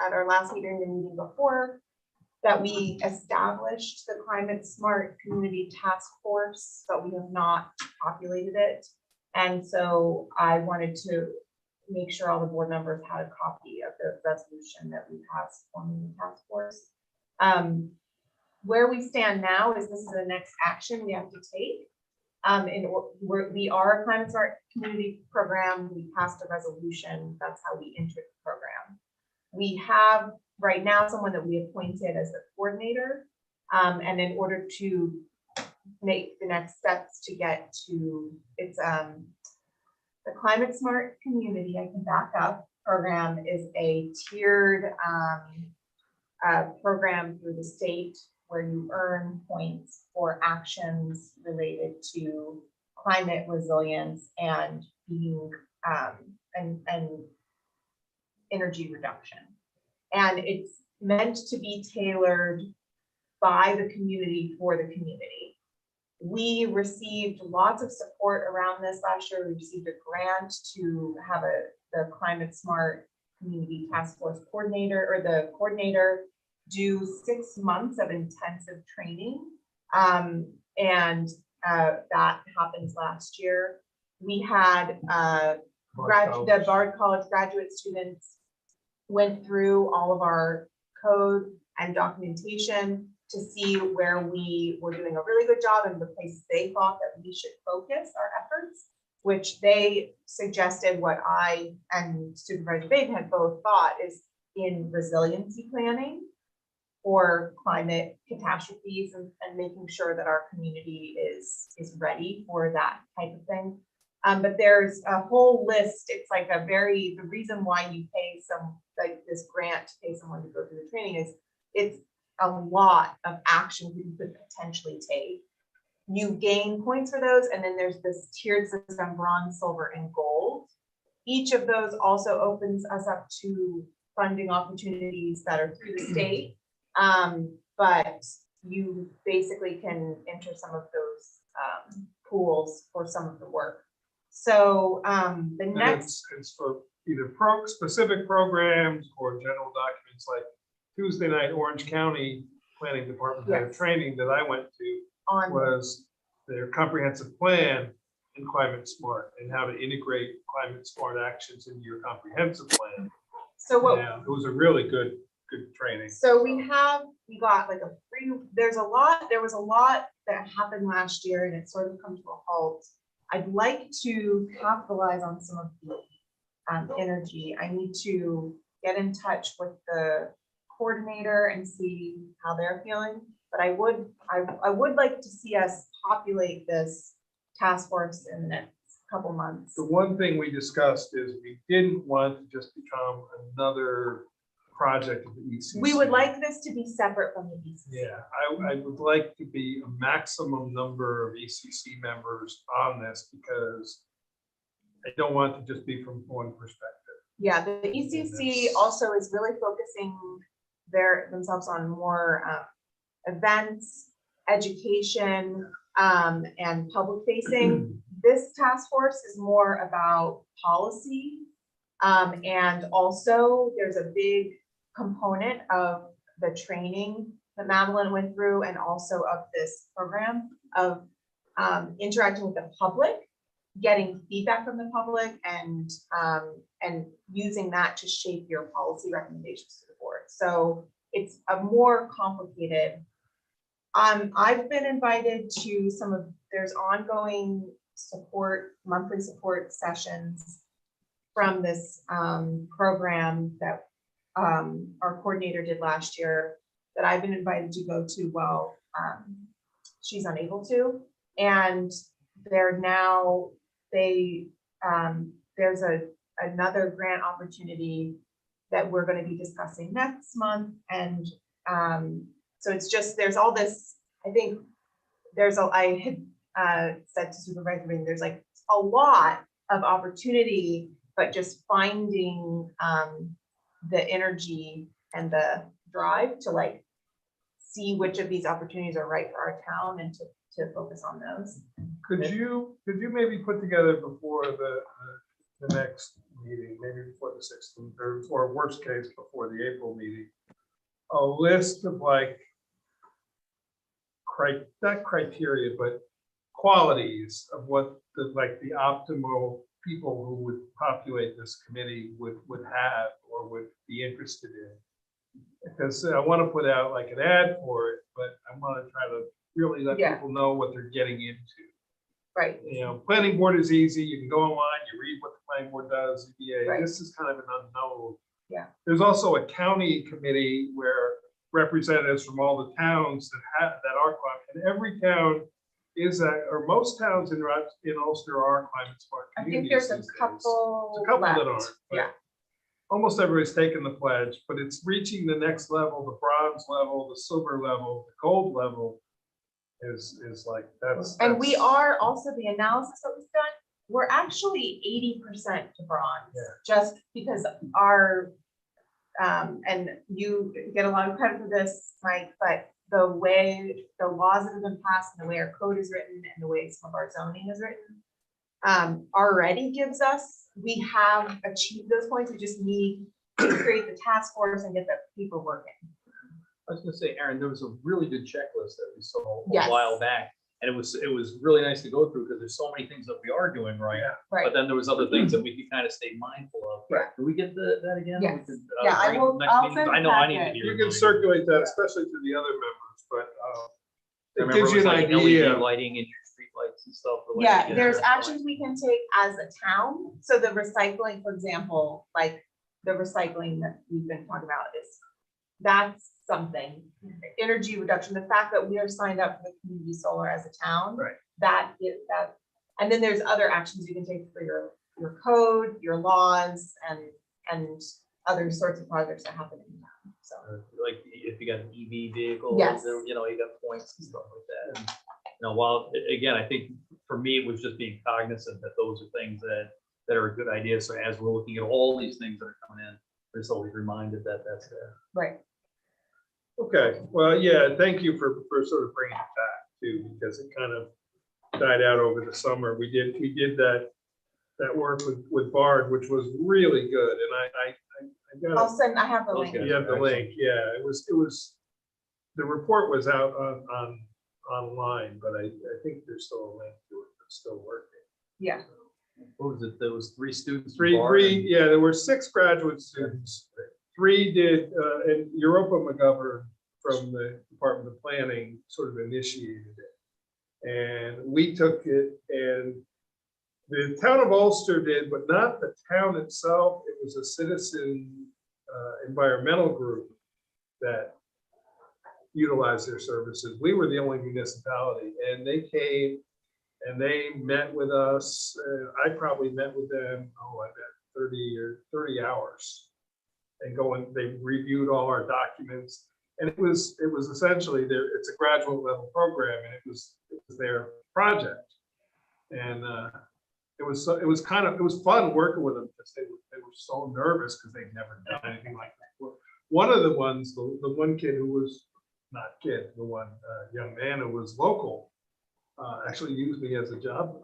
at our last meeting, the meeting before, that we established the Climate Smart Community Task Force, but we have not populated it. And so I wanted to make sure all the board members had a copy of the resolution that we passed forming the task force. Where we stand now is this is the next action we have to take. We are a Climate Smart Community Program. We passed a resolution. That's how we entered the program. We have right now someone that we appointed as the coordinator. And in order to make the next steps to get to, it's the Climate Smart Community, I can back up, program is a tiered program through the state where you earn points for actions related to climate resilience and being and energy reduction. And it's meant to be tailored by the community for the community. We received lots of support around this last year. We received a grant to have the Climate Smart Community Task Force coordinator or the coordinator do 6 months of intensive training. And that happens last year. We had the Bard College graduate students went through all of our code and documentation to see where we were doing a really good job and the places they thought that we should focus our efforts, which they suggested what I and Supervisor Baden had both thought is in resiliency planning for climate catastrophes and making sure that our community is ready for that type of thing. But there's a whole list. It's like the reason why you pay this grant to pay someone to go through the training is it's a lot of actions you could potentially take. You gain points for those, and then there's this tiered system, bronze, silver, and gold. Each of those also opens us up to funding opportunities that are through the state. But you basically can enter some of those pools for some of the work. So the And next, it's for either specific programs or general documents, like Tuesday night Orange County Planning Department had a Yes. training that I went to, on, was their comprehensive plan in climate smart and how to integrate climate smart actions into your comprehensive plan. so what, Yeah, it was a really good training. so we got like a free, there was a lot that happened last year and it sort of come to a halt. I'd like to capitalize on some of the energy. I need to get in touch with the coordinator and see how they're feeling. But I would like to see us populate this task force in the next couple months. The one thing we discussed is we didn't want to just become another project of the ECC. We would like this to be separate from the ECC. Yeah, I would like to be a maximum number of ECC members on this, because I don't want to just be from one perspective. Yeah, the ECC also is really focusing themselves on more events, education, and public facing. This task force is more about policy. And also there's a big component of the training that Madeline went through, and also of this program of interacting with the public, getting feedback from the public, and using that to shape your policy recommendations to the board. So it's a more complicated. I've been invited to there's ongoing support, monthly support sessions from this program that our coordinator did last year, that I've been invited to go to while she's unable to. And there's another grant opportunity that we're going to be discussing next month. And so it's just, there's all this, I think I had said to Supervisor Funding, there's like a lot of opportunity, but just finding the energy and the drive to like see which of these opportunities are right for our town and to focus on those. Could you maybe put together before the next meeting, maybe before the 16th, or worst case before the April meeting, a list of like not criteria, but qualities of what the optimal people who would populate this committee would have or would be interested in? Because I want to put out like an ad for it, but I want to try to really let people know what they're getting into. Right. You know, planning board is easy. You can go online, you read what the planning board does, ZBA. Right. This is kind of an unknown. Yeah. There's also a county committee where representatives from all the towns that are climate, and every town is or most towns in Ulster are climate smart I communities. think there's a these days. couple. There's a couple that left. aren't. But Yeah. almost everybody's taken the pledge, but it's reaching the next level, the bronze level, the silver level, the gold level is like, And we are also, the analysis that was done, we're actually 80% to bronze, just because our, and you get a lot of credit for this, Mike, but the way the laws that have been passed and the way our code is written and the way some of our zoning is written already gives us, we have achieved those points. We just need to create the task force and get the people working. I was gonna say, Aaron, there was a really good checklist that we saw Yes. a while back. And it was really nice to go through, because there's so many things that we are doing right. Right. But then there was other things that we could kind of stay mindful of. Yeah. Can we get that again? Yes. We could, Yeah, I bring will- next I'll meeting? send I the know I need to packet. be. you can reminded. circulate that, especially to the other members, but I it remember gives it you was an like idea. LED lighting in your street lights and stuff. for like, Yeah, you there's know, actions we can take as a town. So the recycling, for example, like the recycling that we've been talking about that's something. Energy reduction, the fact that we are signed up for the community solar as a town. Right. That is that. And then there's other actions you can take for your code, your laws, and other sorts of projects that happen in town. So. Like if you got an EV vehicle, Yes. you know, you got points and stuff like that. And, you know, while again, I think for me, it was just being cognizant that those are things that are a good idea. So as we're looking at all these things that are coming in, we're just always reminded that that's there. Right. Okay, well, yeah, thank you for sort of bringing it back too, because it kind of died out over the summer. We did that work with Bard, which was really good, and I I'll got, send, I have the link. you have the link, yeah, it was, the report was out online, but I think there's still a link to it that's still working. Yeah. What was it? There was 3 students. from Three, Bard and- yeah, there were 6 graduate students. 3 did, and Europa McGovern from the Department of Planning sort of initiated it. And we took it, and the town of Ulster did, but not the town itself. It was a citizen environmental group that utilized their services. We were the only municipality, and they came and they met with us. I probably met with them, I bet 30 hours. And they reviewed all our documents, and it was essentially it's a graduate level program, and it was their project. And it was fun working with them because they were so nervous because they'd never done anything like that before. One of the ones, the one kid who was not kid, the one young man who was local, actually used me as a job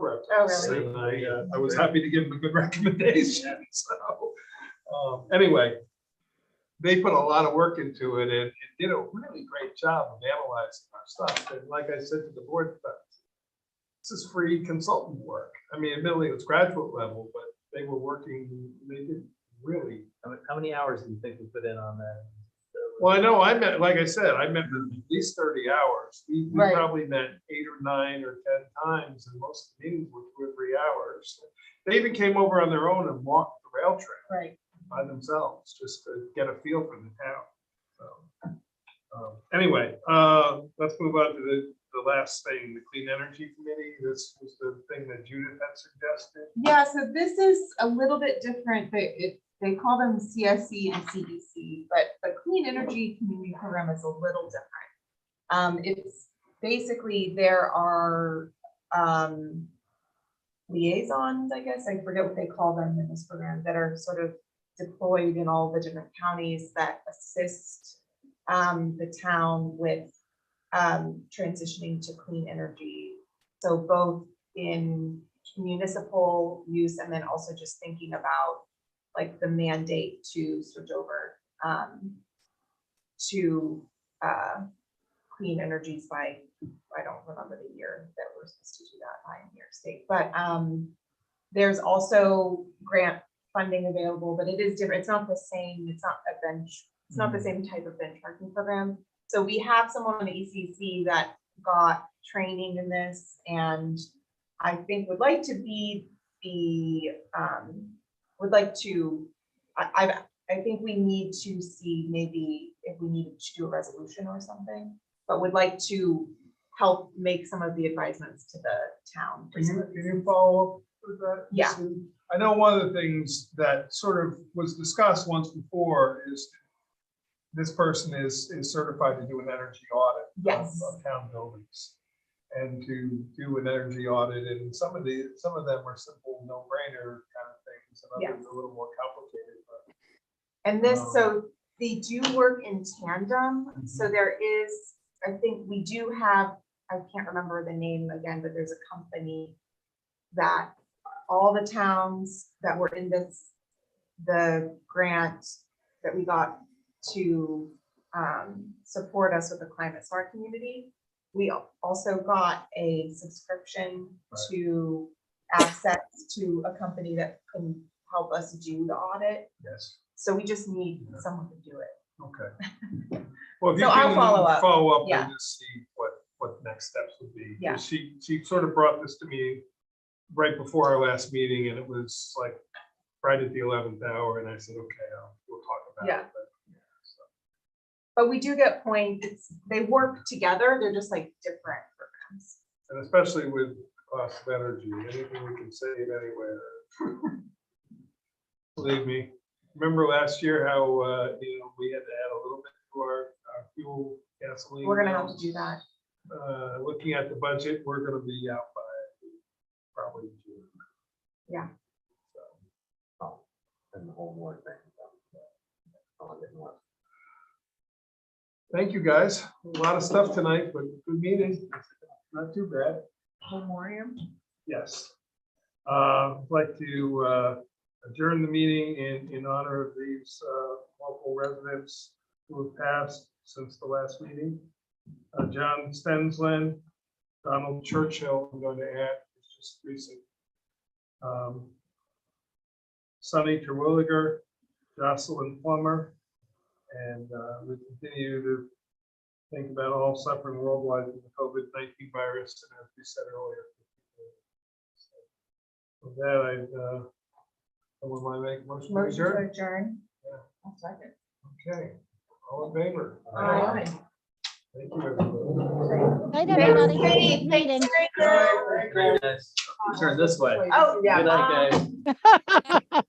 rep. Oh, really? And I was happy to give him a good recommendation. So anyway, they put a lot of work into it and did a really great job of analyzing our stuff. And like I said to the board, this is free consultant work. I mean, admittedly, it's graduate level, but they did really. How many hours do you think we put in on that? Well, I know like I said, I met them at least 30 hours. We Right. probably met 8 or 9 or 10 times, and most of the meetings were 2 or 3 hours. They even came over on their own and walked the rail trail Right. by themselves, just to get a feel for the town. So, anyway, let's move on to the last thing, the Clean Energy Committee. This was the thing that Judith had suggested. Yeah, so this is a little bit different. They call them CSC and CEC, but the Clean Energy Community Program is a little different. It's basically there are liaisons, I guess, I forget what they call them in this program, that are sort of deployed in all the different counties that assist the town with transitioning to clean energy. So both in municipal use and then also just thinking about like the mandate to switch over to clean energies by, I don't remember the year that we're supposed to do that by in New York State, but there's also grant funding available, but it is different. It's not the same. It's not the same type of benchmarking program. So we have someone on the ECC that got training in this, and I think would like to be I think we need to see maybe if we need to do a resolution or something, but would like to help make some of the advisements to the town. Can you follow up with that? Yeah. I know one of the things that sort of was discussed once before is this person is certified to do an energy audit Yes. of town buildings, and to do an energy audit, and some of them are simple no-brainer kind of things, and others Yes. a little more complicated. But And this, so they do work in tandem. So there is, I think we do have, I can't remember the name again, but there's a company that all the towns that were in the grant that we got to support us with the climate smart community. We also got a subscription to access to a company that can help us do the audit. yes, So we just need someone to do it. okay. Well, if you So I'll can follow up. and just see what next steps would be. Yeah. She sort of brought this to me right before our last meeting, and it was like right at the 11th hour, and I said, okay, we'll talk about Yeah. it. But, so. But we do get points. They work together. They're just like different programs. And especially with cost of energy, anything we can save anywhere. Believe me. Remember last year how we had to add a little bit to our fuel, gasoline. We're gonna have to bills? do that. Looking at the budget, we're gonna be out by probably June. Yeah. So. And the whole more thing. Thank you, guys. A lot of stuff tonight, but good meeting. Not too bad. Memoriam. Yes. I'd like to adjourn the meeting in honor of these local residents who have passed since the last meeting. John Stensland, Donald Churchill, I'm going to add, it's just recent. Sonny Terwilliger, Jocelyn Plummer, and we continue to think about all suffering worldwide with the COVID-19 virus, and as we said earlier. With that, someone want to make a motion to Motion to adjourn? adjourn. Yeah. I'll second. Okay, all in favor? Aye. Thank you, everybody. Night, everybody. Thanks, Meeting. Very nice. Turn this way. Oh, yeah. Good night, guys.